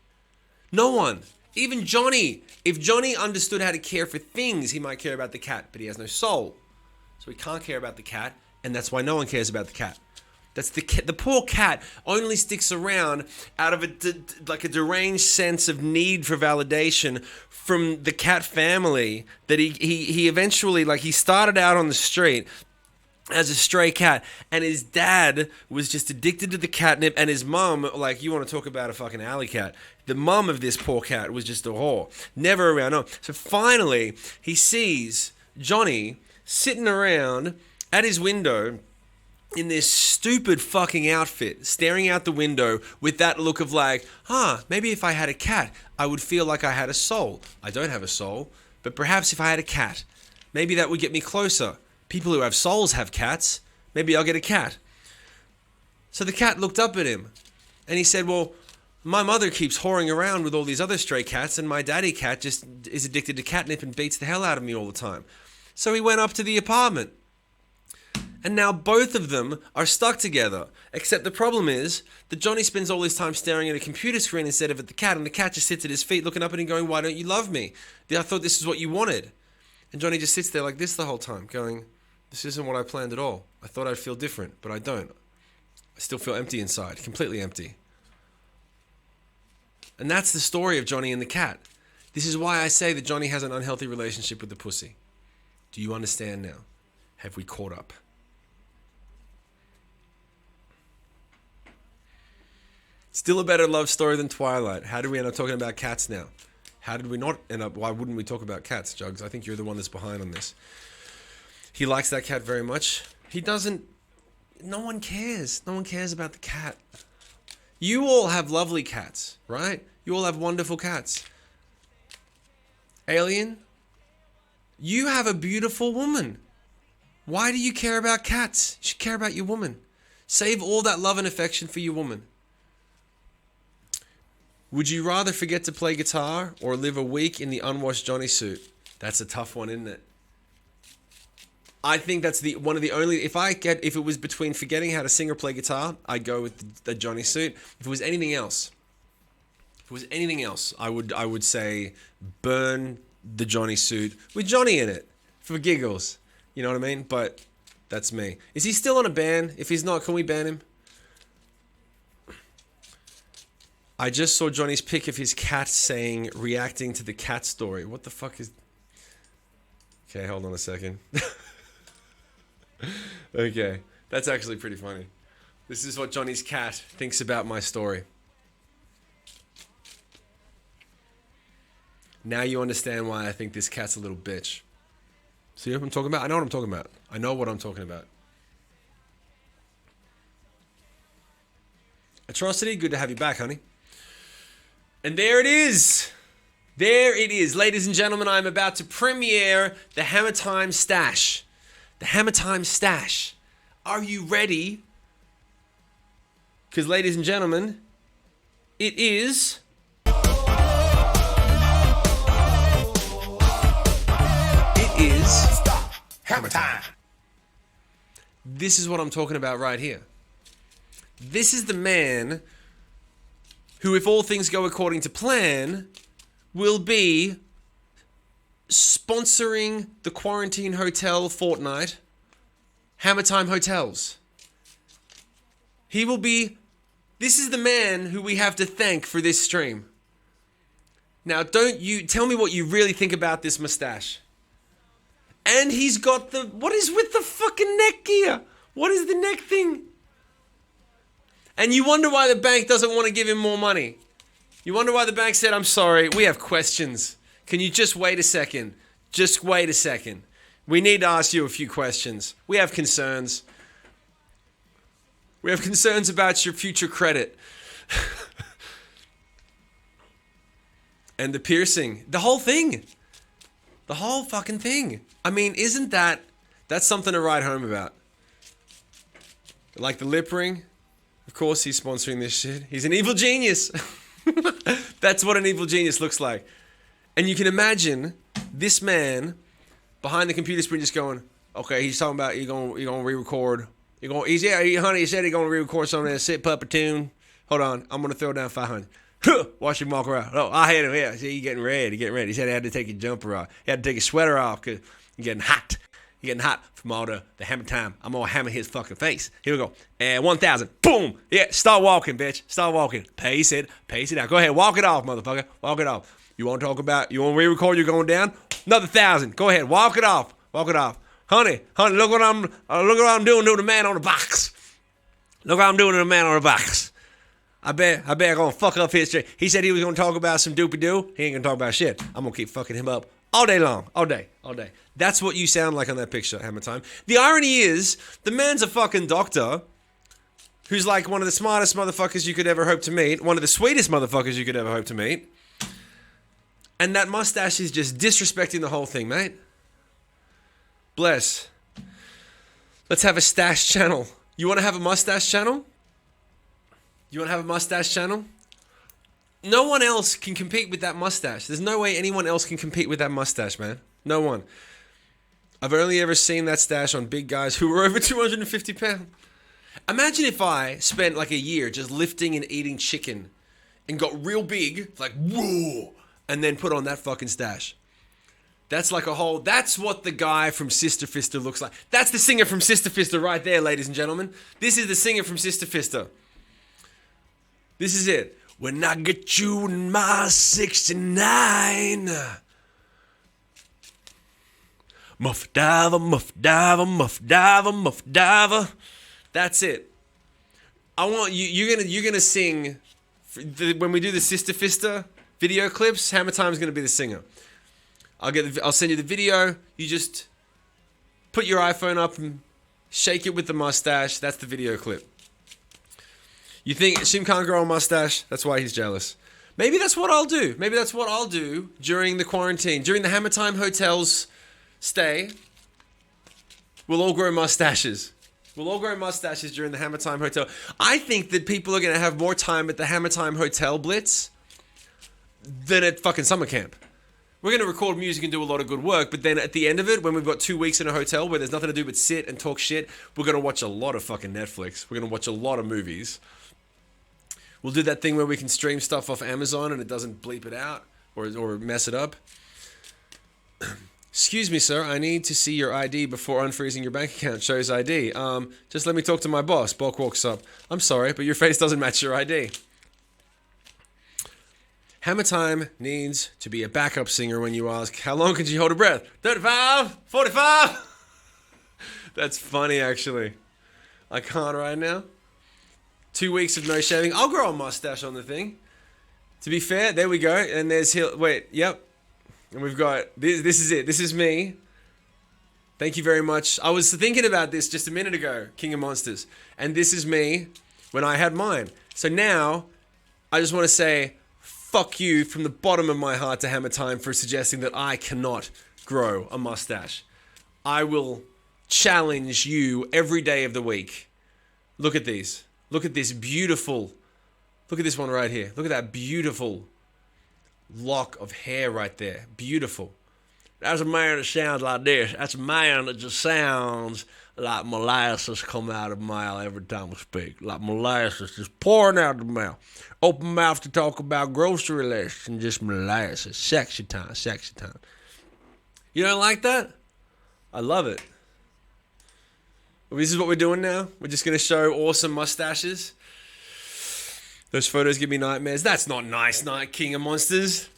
No one. Even Johnny. If Johnny understood how to care for things, he might care about the cat, but he has no soul. So he can't care about the cat, and that's why no one cares about the cat. That's the poor cat only sticks around out of a deranged sense of need for validation from the cat family that he eventually, like, he started out on the street as a stray cat, and his dad was just addicted to the catnip, and his mum, like, you want to talk about a fucking alley cat, the mum of this poor cat was just a whore, never around. No. So finally, he sees Johnny sitting around at his window in this stupid fucking outfit, staring out the window with that look of like, maybe if I had a cat, I would feel like I had a soul. I don't have a soul, but perhaps if I had a cat, maybe that would get me closer. People who have souls have cats. Maybe I'll get a cat. So the cat looked up at him and he said, well, my mother keeps whoring around with all these other stray cats and my daddy cat just is addicted to catnip and beats the hell out of me all the time. So he went up to the apartment. And now both of them are stuck together. Except the problem is that Johnny spends all his time staring at a computer screen instead of at the cat, and the cat just sits at his feet looking up at him going, why don't you love me? I thought this is what you wanted. And Johnny just sits there like this the whole time going, this isn't what I planned at all. I thought I'd feel different, but I don't. I still feel empty inside, completely empty. And that's the story of Johnny and the cat. This is why I say that Johnny has an unhealthy relationship with the pussy. Do you understand now? Have we caught up? Still a better love story than Twilight. How did we end up talking about cats now? How did we not end up... Why wouldn't we talk about cats, Jugs? I think you're the one that's behind on this. He likes that cat very much. He doesn't... No one cares. No one cares about the cat. You all have lovely cats, right? You all have wonderful cats. Alien, you have a beautiful woman. Why do you care about cats? You should care about your woman. Save all that love and affection for your woman. Would you rather forget to play guitar or live a week in the unwashed Johnny suit? That's a tough one, isn't it? I think that's one of the only... If it was between forgetting how to sing or play guitar, I'd go with the Johnny suit. If it was anything else, I would say burn the Johnny suit with Johnny in it for giggles. You know what I mean? But that's me. Is he still on a ban? If he's not, can we ban him? I just saw Johnny's pic of his cat reacting to the cat story. What the fuck is... Okay, hold on a second. Okay, that's actually pretty funny. This is what Johnny's cat thinks about my story. Now you understand why I think this cat's a little bitch. See what I'm talking about? I know what I'm talking about. I know what I'm talking about. Atrocity, good to have you back, honey. And there it is. There it is. Ladies and gentlemen, I'm about to premiere the Hammer Time Stash. The Hammer Time Stash. Are you ready? Because, ladies and gentlemen, it is... It is... Stop. Hammer time. This is what I'm talking about right here. This is the man who, if all things go according to plan, will be sponsoring the Quarantine Hotel fortnight, Hammer Time Hotels. He will be... This is the man who we have to thank for this stream. Now, don't you... Tell me what you really think about this mustache. And he's got the... What is with the fucking neck gear? What is the neck thing? And you wonder why the bank doesn't want to give him more money. You wonder why the bank said, I'm sorry, we have questions. Can you just wait a second? Just wait a second. We need to ask you a few questions. We have concerns. We have concerns about your future credit. And the piercing. The whole thing. The whole fucking thing. I mean, isn't that... That's something to write home about. Like the lip ring. Of course he's sponsoring this shit. He's an evil genius. That's what an evil genius looks like. And you can imagine this man behind the computer screen just going, okay, he's talking about you're gonna re-record. Honey, he said he's gonna re-record some of that sit pupper tune. Hold on, I'm gonna throw down 500. Watch him walk around. Oh, I hit him. Yeah, see, he's getting ready. He said he had to take his jumper off. He had to take his sweater off because he's getting hot. He's getting hot from all the hammer time. I'm gonna hammer his fucking face. Here we go. And 1,000. Boom. Yeah, start walking, bitch. Start walking. Pace it out. Go ahead, walk it off, motherfucker. Walk it off. You want to re-record? You're going down. Another 1,000. Go ahead, walk it off. Honey, look what I'm doing to the man on the box. Look what I'm doing to the man on the box. I bet I'm gonna fuck up his shit. He said he was gonna talk about some doopy doo. He ain't gonna talk about shit. I'm gonna keep fucking him up all day long. All day. That's what you sound like on that picture, Hammer Time. The irony is, the man's a fucking doctor who's like one of the smartest motherfuckers you could ever hope to meet. One of the sweetest motherfuckers you could ever hope to meet. And that mustache is just disrespecting the whole thing, mate. Bless. Let's have a stash channel. You want to have a mustache channel? No one else can compete with that mustache. There's no way anyone else can compete with that mustache, man. No one. I've only ever seen that stash on big guys who were over 250 pounds. Imagine if I spent like a year just lifting and eating chicken and got real big, like, whoa, and then put on that fucking stash. That's like that's what the guy from Sister Fister looks like. That's the singer from Sister Fister right there, ladies and gentlemen. This is the singer from Sister Fister. This is it. When I get you in my 69. Muff diver, muff diver, muff diver, muff diver. That's it. I want you. You're gonna sing when we do the Sister Fister video clips. Hammer Time's gonna be the singer. I'll send you the video. You just put your iPhone up and shake it with the mustache. That's the video clip. You think Shim can't grow a mustache? That's why he's jealous. Maybe that's what I'll do. Maybe that's what I'll do during the quarantine. During the Hammer Time Hotel's stay, we'll all grow mustaches. We'll all grow mustaches during the Hammer Time Hotel. I think that people are going to have more time at the Hammer Time Hotel Blitz than at fucking summer camp. We're going to record music and do a lot of good work, but then at the end of it, when we've got 2 weeks in a hotel where there's nothing to do but sit and talk shit, we're going to watch a lot of fucking Netflix. We're going to watch a lot of movies. We'll do that thing where we can stream stuff off Amazon and it doesn't bleep it out or mess it up. Excuse me, sir. I need to see your ID before unfreezing your bank account. Shows ID. Just let me talk to my boss. Bulk walks up. I'm sorry, but your face doesn't match your ID. Hammer Time needs to be a backup singer when you ask, how long can she hold her breath? 35? 45? That's funny, actually. I can't right now. 2 weeks of no shaving. I'll grow a mustache on the thing. To be fair, there we go. And there's Hill. Wait, yep. And we've got, this is it. This is me. Thank you very much. I was thinking about this just a minute ago, King of Monsters. And this is me when I had mine. So now, I just want to say, fuck you from the bottom of my heart to Hammer Time for suggesting that I cannot grow a mustache. I will challenge you every day of the week. Look at these. Look at this beautiful, look at this one right here. Look at that beautiful lock of hair right there. Beautiful. That's a man that sounds like this. That's a man that just sounds like molasses come out of my mouth every time I speak. Like molasses just pouring out of the mouth. Open mouth to talk about grocery lists and just molasses. Sexy time, sexy time. You don't like that? I love it. Well, this is what we're doing now. We're just going to show awesome mustaches. Those photos give me nightmares. That's not nice, Night King of Monsters.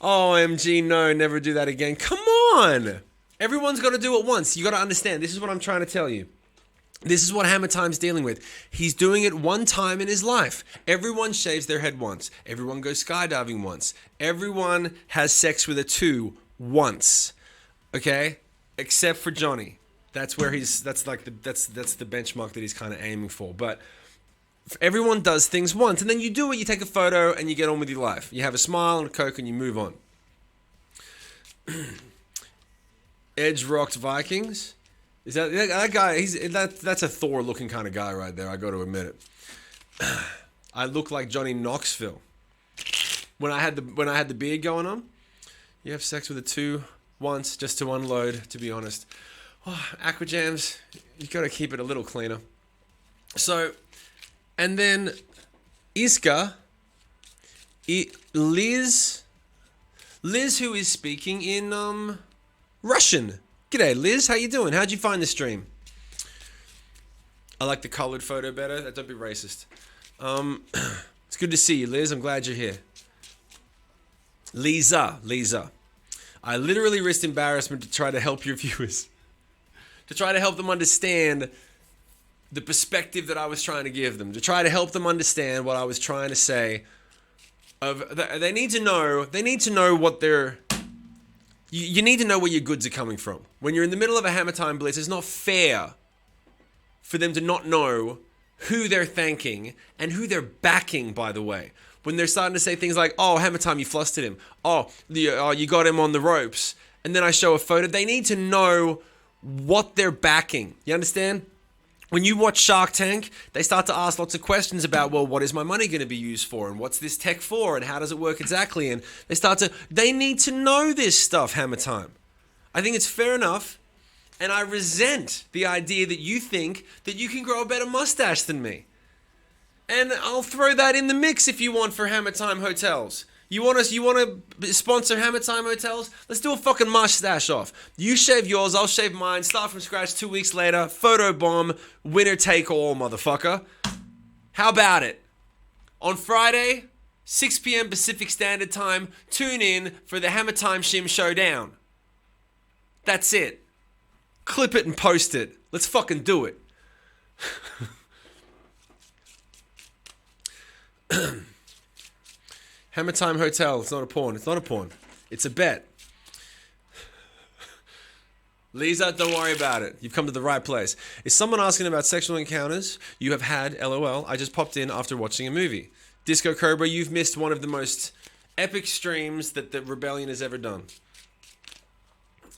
OMG, no, never do that again. Come on! Everyone's got to do it once. You got to understand. This is what I'm trying to tell you. This is what Hammer Time's dealing with. He's doing it one time in his life. Everyone shaves their head once. Everyone goes skydiving once. Everyone has sex with a 2 once. Okay? Except for Johnny. That's where that's the benchmark that he's kind of aiming for. But everyone does things once, and then you do it, you take a photo, and you get on with your life. You have a smile and a Coke, and you move on. Edge rocked Vikings. Is that guy? That's a Thor-looking kind of guy right there. I got to admit it. I look like Johnny Knoxville when I had the beard going on. You have sex with a 2 once just to unload. To be honest, Aquajams, you got to keep it a little cleaner. So, and then Iska, Liz, who is speaking in Russian. G'day, Liz. How you doing? How'd you find the stream? I like the colored photo better. Don't be racist. It's good to see you, Liz. I'm glad you're here. Lisa. I literally risked embarrassment to try to help your viewers. To try to help them understand the perspective that I was trying to give them. To try to help them understand what I was trying to say. They need to know what they're... You need to know where your goods are coming from. When you're in the middle of a Hammer Time Blitz, it's not fair for them to not know who they're thanking and who they're backing, by the way. When they're starting to say things like, oh, Hammer Time, you flustered him. Oh, you got him on the ropes. And then I show a photo. They need to know what they're backing. You understand? When you watch Shark Tank, they start to ask lots of questions about, well, what is my money going to be used for? And what's this tech for? And how does it work exactly? And they need to know this stuff, Hammer Time. I think it's fair enough. And I resent the idea that you think that you can grow a better mustache than me. And I'll throw that in the mix if you want for Hammer Time Hotels. You want to sponsor Hammer Time Hotels? Let's do a fucking mustache off. You shave yours, I'll shave mine. Start from scratch 2 weeks later. Photo bomb. Winner take all, motherfucker. How about it? On Friday, 6 p.m. Pacific Standard Time, tune in for the Hammer Time Shim Showdown. That's it. Clip it and post it. Let's fucking do it. Hammer Time Hotel. It's not a porn. It's not a porn. It's a bet. Lisa, don't worry about it. You've come to the right place. Is someone asking about sexual encounters you have had? LOL. I just popped in after watching a movie. Disco Cobra, you've missed one of the most epic streams that the Rebellion has ever done.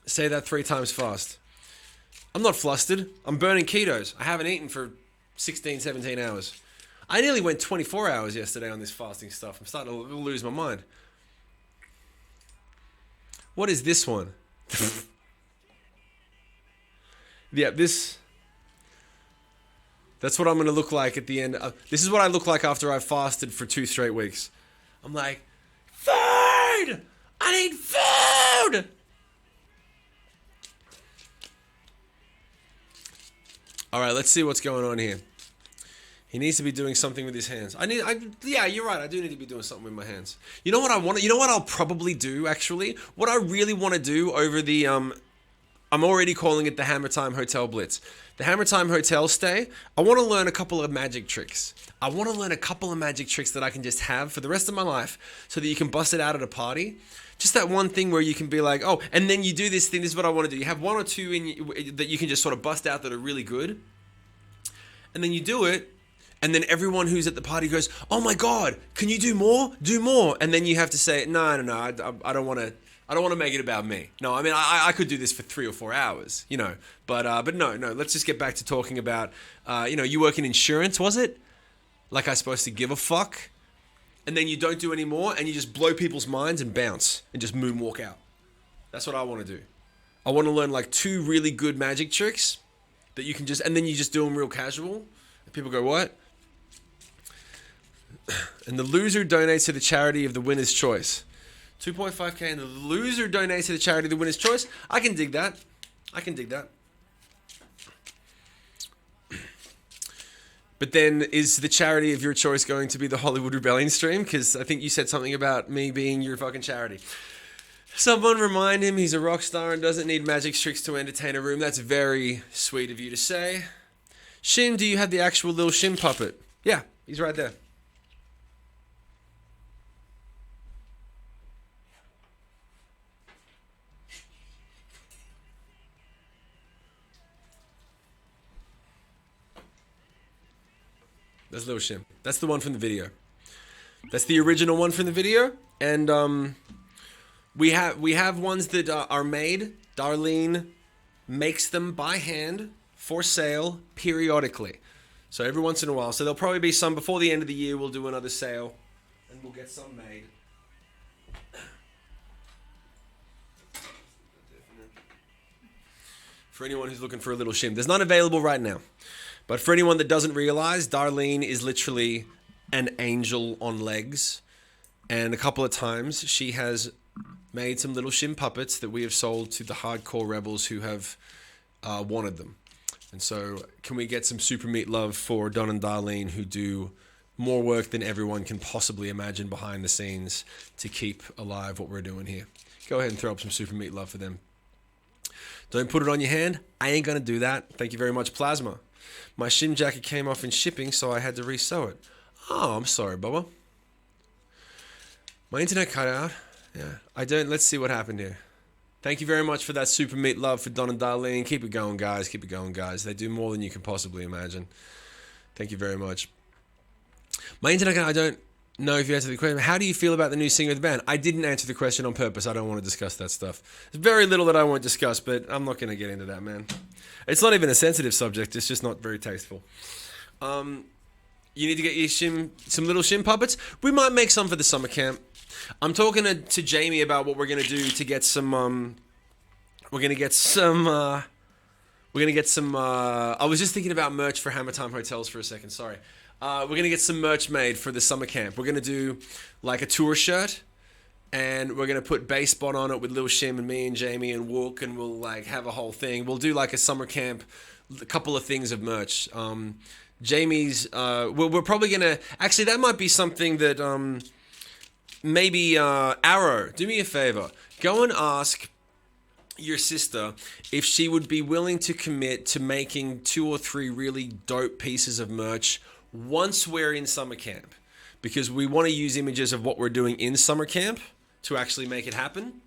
Say that 3 times fast. I'm not flustered. I'm burning ketos. I haven't eaten for 16, 17 hours. I nearly went 24 hours yesterday on this fasting stuff. I'm starting to lose my mind. What is this one? Yeah, this... That's what I'm going to look like at the end. This is what I look like after I've fasted for 2 straight weeks. I'm like, food! I need food! All right, let's see what's going on here. He needs to be doing something with his hands. Yeah, you're right. I do need to be doing something with my hands. You know what I want? You know what I'll probably do, actually? What I really want to do over the... I'm already calling it the Hammer Time Hotel Blitz. The Hammer Time Hotel stay, I want to learn a couple of magic tricks. I want to learn a couple of magic tricks that I can just have for the rest of my life so that you can bust it out at a party. Just that one thing where you can be like, oh, and then you do this thing. This is what I want to do. You have 1 or 2 that you can just sort of bust out that are really good. And then you do it. And then everyone who's at the party goes, oh my God, can you do more? Do more. And then you have to say, no, I don't want to make it about me. No, I mean, I could do this for 3 or 4 hours, you know. But no, let's just get back to talking about, you work in insurance, was it? Like I'm supposed to give a fuck? And then you don't do any more and you just blow people's minds and bounce and just moonwalk out. That's what I want to do. I want to learn like 2 really good magic tricks that you can just, and then you just do them real casual. And people go, what? And the loser donates to the charity of the winner's choice. 2.5k, and the loser donates to the charity of the winner's choice. I can dig that. I can dig that. But then, is the charity of your choice going to be the Hollywood Rebellion stream? Because I think you said something about me being your fucking charity. Someone remind him he's a rock star and doesn't need magic tricks to entertain a room. That's very sweet of you to say. Shim, do you have the actual little Shim puppet? Yeah, he's right there. That's little Shim. That's the one from the video. That's the original one from the video. And we have ones that are made. Darlene makes them by hand for sale periodically. So every once in a while. So there'll probably be some before the end of the year. We'll do another sale. And we'll get some made. For anyone who's looking for a little Shim. There's none available right now. But for anyone that doesn't realize, Darlene is literally an angel on legs. And a couple of times she has made some little Shim puppets that we have sold to the hardcore rebels who have wanted them. And so can we get some super meat love for Don and Darlene, who do more work than everyone can possibly imagine behind the scenes to keep alive what we're doing here. Go ahead and throw up some super meat love for them. Don't put it on your hand. I ain't going to do that. Thank you very much, Plasma. My Shim jacket came off in shipping, so I had to re-sew it. Oh, I'm sorry, Bubba. My internet cut out. Yeah, I don't. Let's see what happened here. Thank you very much for that super meat love for Don and Darlene. Keep it going, guys. Keep it going, guys. They do more than you can possibly imagine. Thank you very much. My internet cut out. I don't know if you answered the question. How do you feel about the new singer of the band? I didn't answer the question on purpose. I don't want to discuss that stuff. There's very little that I won't discuss, but I'm not going to get into that, man. It's not even a sensitive subject. It's just not very tasteful. You need to get your some little Shim puppets. We might make some for the summer camp. I'm talking to Jamie about what we're going to do to get some... I was just thinking about merch for Hammer Time Hotels for a second. Sorry. We're going to get some merch made for the summer camp. We're going to do like a tour shirt. And we're going to put base spot on it with Lil Shim and me and Jamie and Wook, and we'll like have a whole thing. We'll do like a summer camp, a couple of things of merch. Jamie's, we're probably going to, actually that might be something that maybe Arrow, do me a favor. Go and ask your sister if she would be willing to commit to making 2 or 3 really dope pieces of merch once we're in summer camp. Because we want to use images of what we're doing in summer camp to actually make it happen.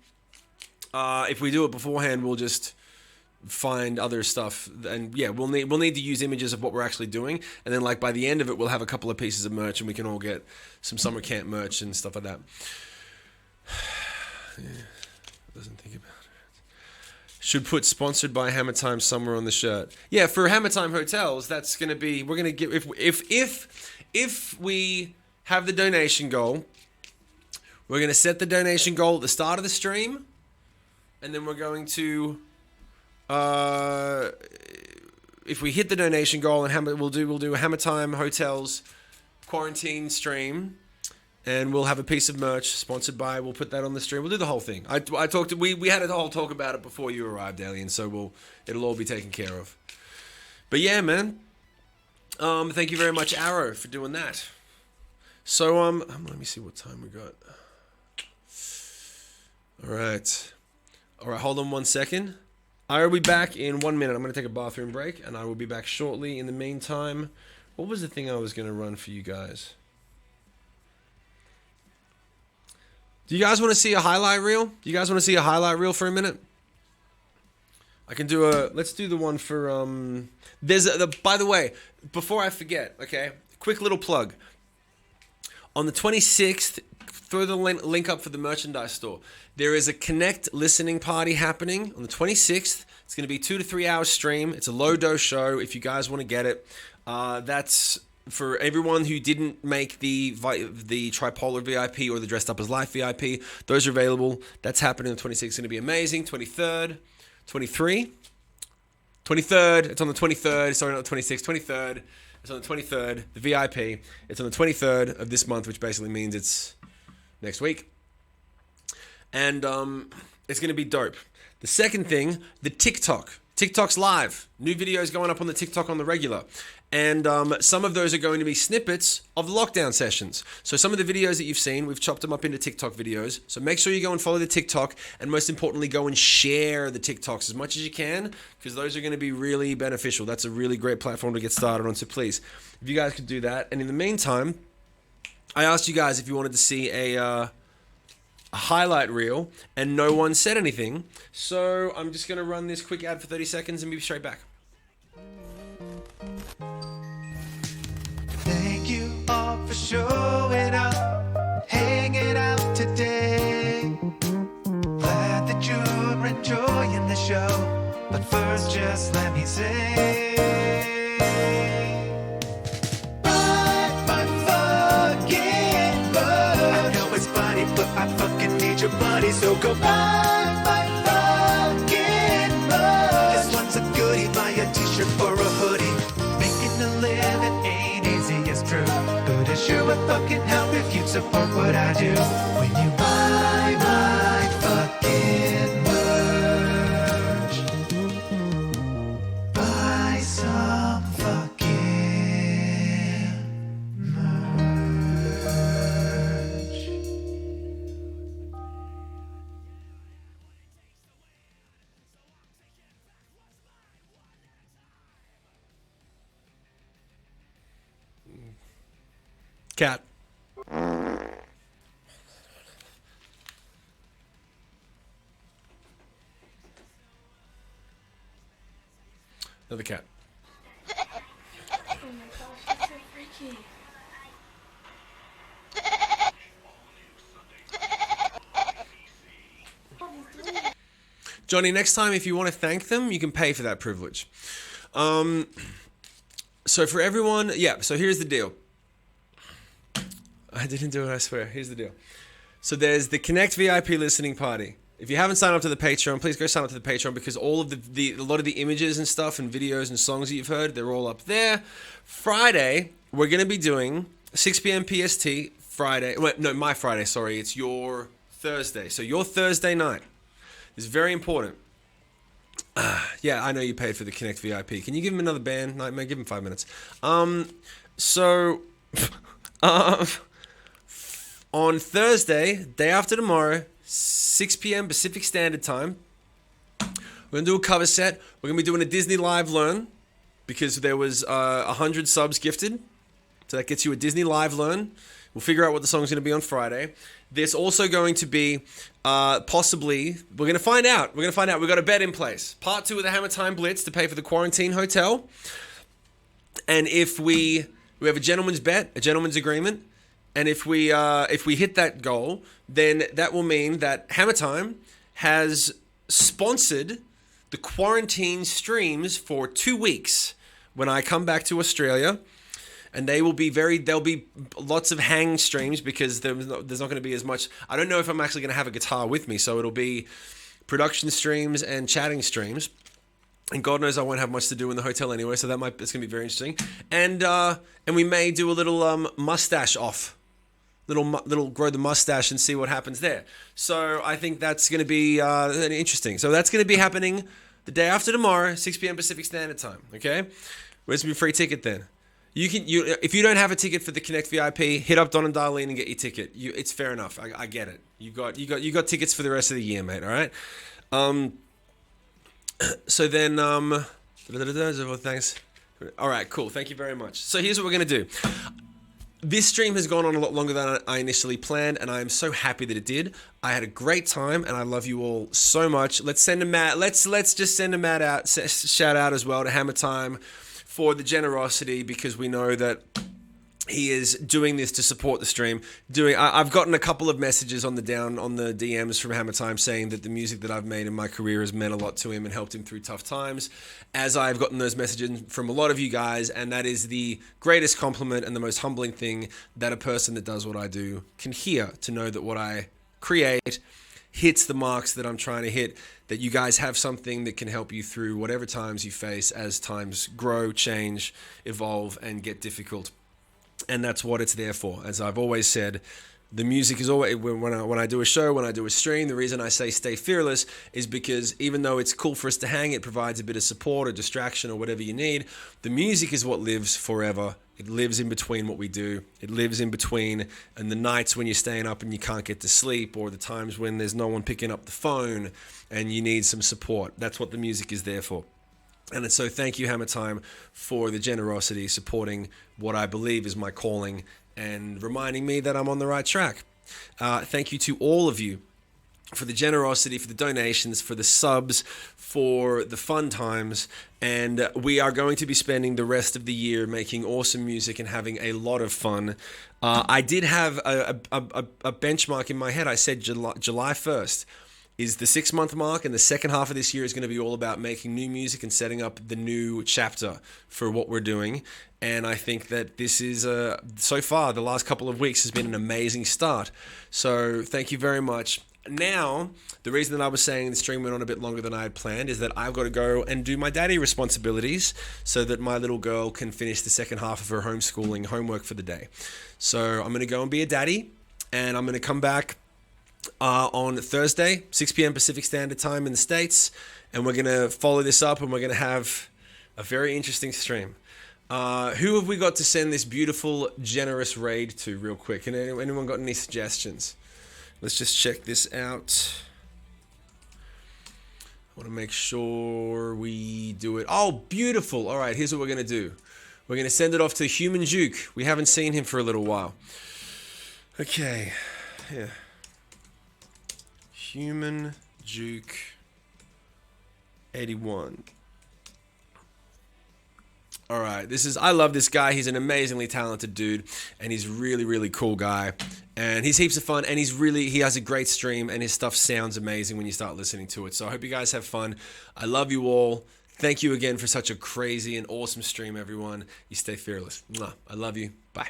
If we do it beforehand, we'll just find other stuff, and yeah, we'll need to use images of what we're actually doing, and then like by the end of it, we'll have a couple of pieces of merch, and we can all get some summer camp merch and stuff like that. Yeah, doesn't think about it. Should put sponsored by Hammer Time somewhere on the shirt. Yeah, for Hammer Time Hotels, that's gonna be. We're gonna give if we have the donation goal. We're going to set the donation goal at the start of the stream, and then we're going to, if we hit the donation goal, and we'll do a Hammer Time Hotels quarantine stream, and we'll have a piece of merch sponsored by. We'll put that on the stream. We'll do the whole thing. We had a whole talk about it before you arrived, Alien. So it'll all be taken care of. But yeah, man. Thank you very much, Arrow, for doing that. So let me see what time we got. All right, hold on 1 second. I will be back in 1 minute. I'm going to take a bathroom break, and I will be back shortly. In the meantime, what was the thing I was going to run for you guys? Do you guys want to see a highlight reel? Do you guys want to see a highlight reel for a minute? I can do let's do the one for, by the way, before I forget, okay, quick little plug. On the 26th, throw the link up for the merchandise store. There is a Connect listening party happening on the 26th. It's going to be 2 to 3 hour stream. It's a low dose show if you guys want to get it. That's for everyone who didn't make the Tripolar VIP or the Dressed Up as Life VIP. Those are available. That's happening on the 26th. It's going to be amazing. 23rd, 23. 23rd. It's on the 23rd. Sorry, not the 26th. 23rd. It's on the 23rd. The VIP. It's on the 23rd of this month, which basically means it's next week. And it's going to be dope. The second thing, the TikTok. TikTok's live. New videos going up on the TikTok on the regular. And some of those are going to be snippets of lockdown sessions. So some of the videos that you've seen, we've chopped them up into TikTok videos. So make sure you go and follow the TikTok, and most importantly, go and share the TikToks as much as you can, because those are going to be really beneficial. That's a really great platform to get started on. So please, if you guys could do that. And in the meantime, I asked you guys if you wanted to see a highlight reel, and no one said anything. So I'm just going to run this quick ad for 30 seconds and be straight back. Thank you all for showing up, hanging out today. Glad that you're enjoying the show, but first just let me say bye, my fucking bud. I know it's funny, but I fucking need your money, so go bye, my fucking bud. This one's a goodie, buy a t-shirt or a hoodie. Making a living ain't easy, it's true, but it sure would fucking help if you'd support what I do. When you buy my fucking merch, buy some fucking merch. Cat. Another cat. Oh my gosh, that's so freaky. Johnny, next time if you want to thank them, you can pay for that privilege. So for everyone, yeah, so here's the deal. I didn't do it, I swear. Here's the deal. So there's the Connect VIP listening party. If you haven't signed up to the Patreon, please go sign up to the Patreon, because all of a lot of the images and stuff and videos and songs that you've heard, they're all up there. Friday, we're going to be doing 6 p.m. PST Friday. Wait, no, my Friday, sorry. It's your Thursday. So your Thursday night is very important. Yeah, I know you paid for the Connect VIP. Can you give him another band? No, give him 5 minutes. On Thursday, day after tomorrow, 6 p.m. Pacific Standard Time, we're going to do a cover set. We're going to be doing a Disney Live Learn, because there was 100 subs gifted. So that gets you a Disney Live Learn. We'll figure out what the song's going to be on Friday. There's also going to be possibly, we're going to find out. We've got a bet in place. Part 2 of the Hammer Time Blitz to pay for the quarantine hotel. And if we have a gentleman's bet, a gentleman's agreement, and if we hit that goal, then that will mean that Hammer Time has sponsored the quarantine streams for 2 weeks when I come back to Australia. And there'll be lots of hang streams, because there's not going to be as much. I don't know if I'm actually going to have a guitar with me, so it'll be production streams and chatting streams. And God knows I won't have much to do in the hotel anyway, so it's going to be very interesting. And we may do a little mustache off. Little grow the mustache and see what happens there. So I think that's going to be interesting. So that's going to be happening the day after tomorrow, 6 p.m. Pacific Standard Time. Okay, where's my free ticket then? If you don't have a ticket for the Connect VIP, hit up Don and Darlene and get your ticket. It's fair enough. I get it. You got tickets for the rest of the year, mate. All right. So then thanks. All right, cool. Thank you very much. So here's what we're gonna do. This stream has gone on a lot longer than I initially planned, and I am so happy that it did. I had a great time, and I love you all so much. Let's send a mad. Let's just send a mad out shout out as well to Hammer Time for the generosity, because we know that he is doing this to support the stream. I've gotten a couple of messages on the DMs from Hammer Time saying that the music that I've made in my career has meant a lot to him and helped him through tough times, as I've gotten those messages from a lot of you guys, and that is the greatest compliment and the most humbling thing that a person that does what I do can hear, to know that what I create hits the marks that I'm trying to hit, that you guys have something that can help you through whatever times you face as times grow, change, evolve, and get difficult. And that's what it's there for. As I've always said, the music is always, when I do a show, when I do a stream, the reason I say stay fearless is because even though it's cool for us to hang, it provides a bit of support or distraction or whatever you need. The music is what lives forever. It lives in between what we do. It lives in between and the nights when you're staying up and you can't get to sleep, or the times when there's no one picking up the phone and you need some support. That's what the music is there for. And so thank you, Hammer Time, for the generosity, supporting what I believe is my calling and reminding me that I'm on the right track. Thank you to all of you for the generosity, for the donations, for the subs, for the fun times. And we are going to be spending the rest of the year making awesome music and having a lot of fun. I did have a benchmark in my head. I said July 1st is the 6-month mark, and the second half of this year is going to be all about making new music and setting up the new chapter for what we're doing. And I think that this is, so far, the last couple of weeks has been an amazing start. So thank you very much. Now, the reason that I was saying the stream went on a bit longer than I had planned is that I've got to go and do my daddy responsibilities so that my little girl can finish the second half of her homeschooling homework for the day. So I'm going to go and be a daddy, and I'm going to come back on Thursday, 6 p.m. Pacific Standard Time in the States, and we're going to follow this up, and we're going to have a very interesting stream. Who have we got to send this beautiful, generous raid to real quick? And anyone got any suggestions? Let's just check this out. I want to make sure we do it. Oh, beautiful. All right, here's what we're going to do. We're going to send it off to Human Juke. We haven't seen him for a little while. Okay. Yeah. Human Juke 81. All right, I love this guy. He's an amazingly talented dude, and he's really, really cool guy. And he's heaps of fun, and he has a great stream, and his stuff sounds amazing when you start listening to it. So I hope you guys have fun. I love you all. Thank you again for such a crazy and awesome stream, everyone. You stay fearless. Mwah. I love you. Bye.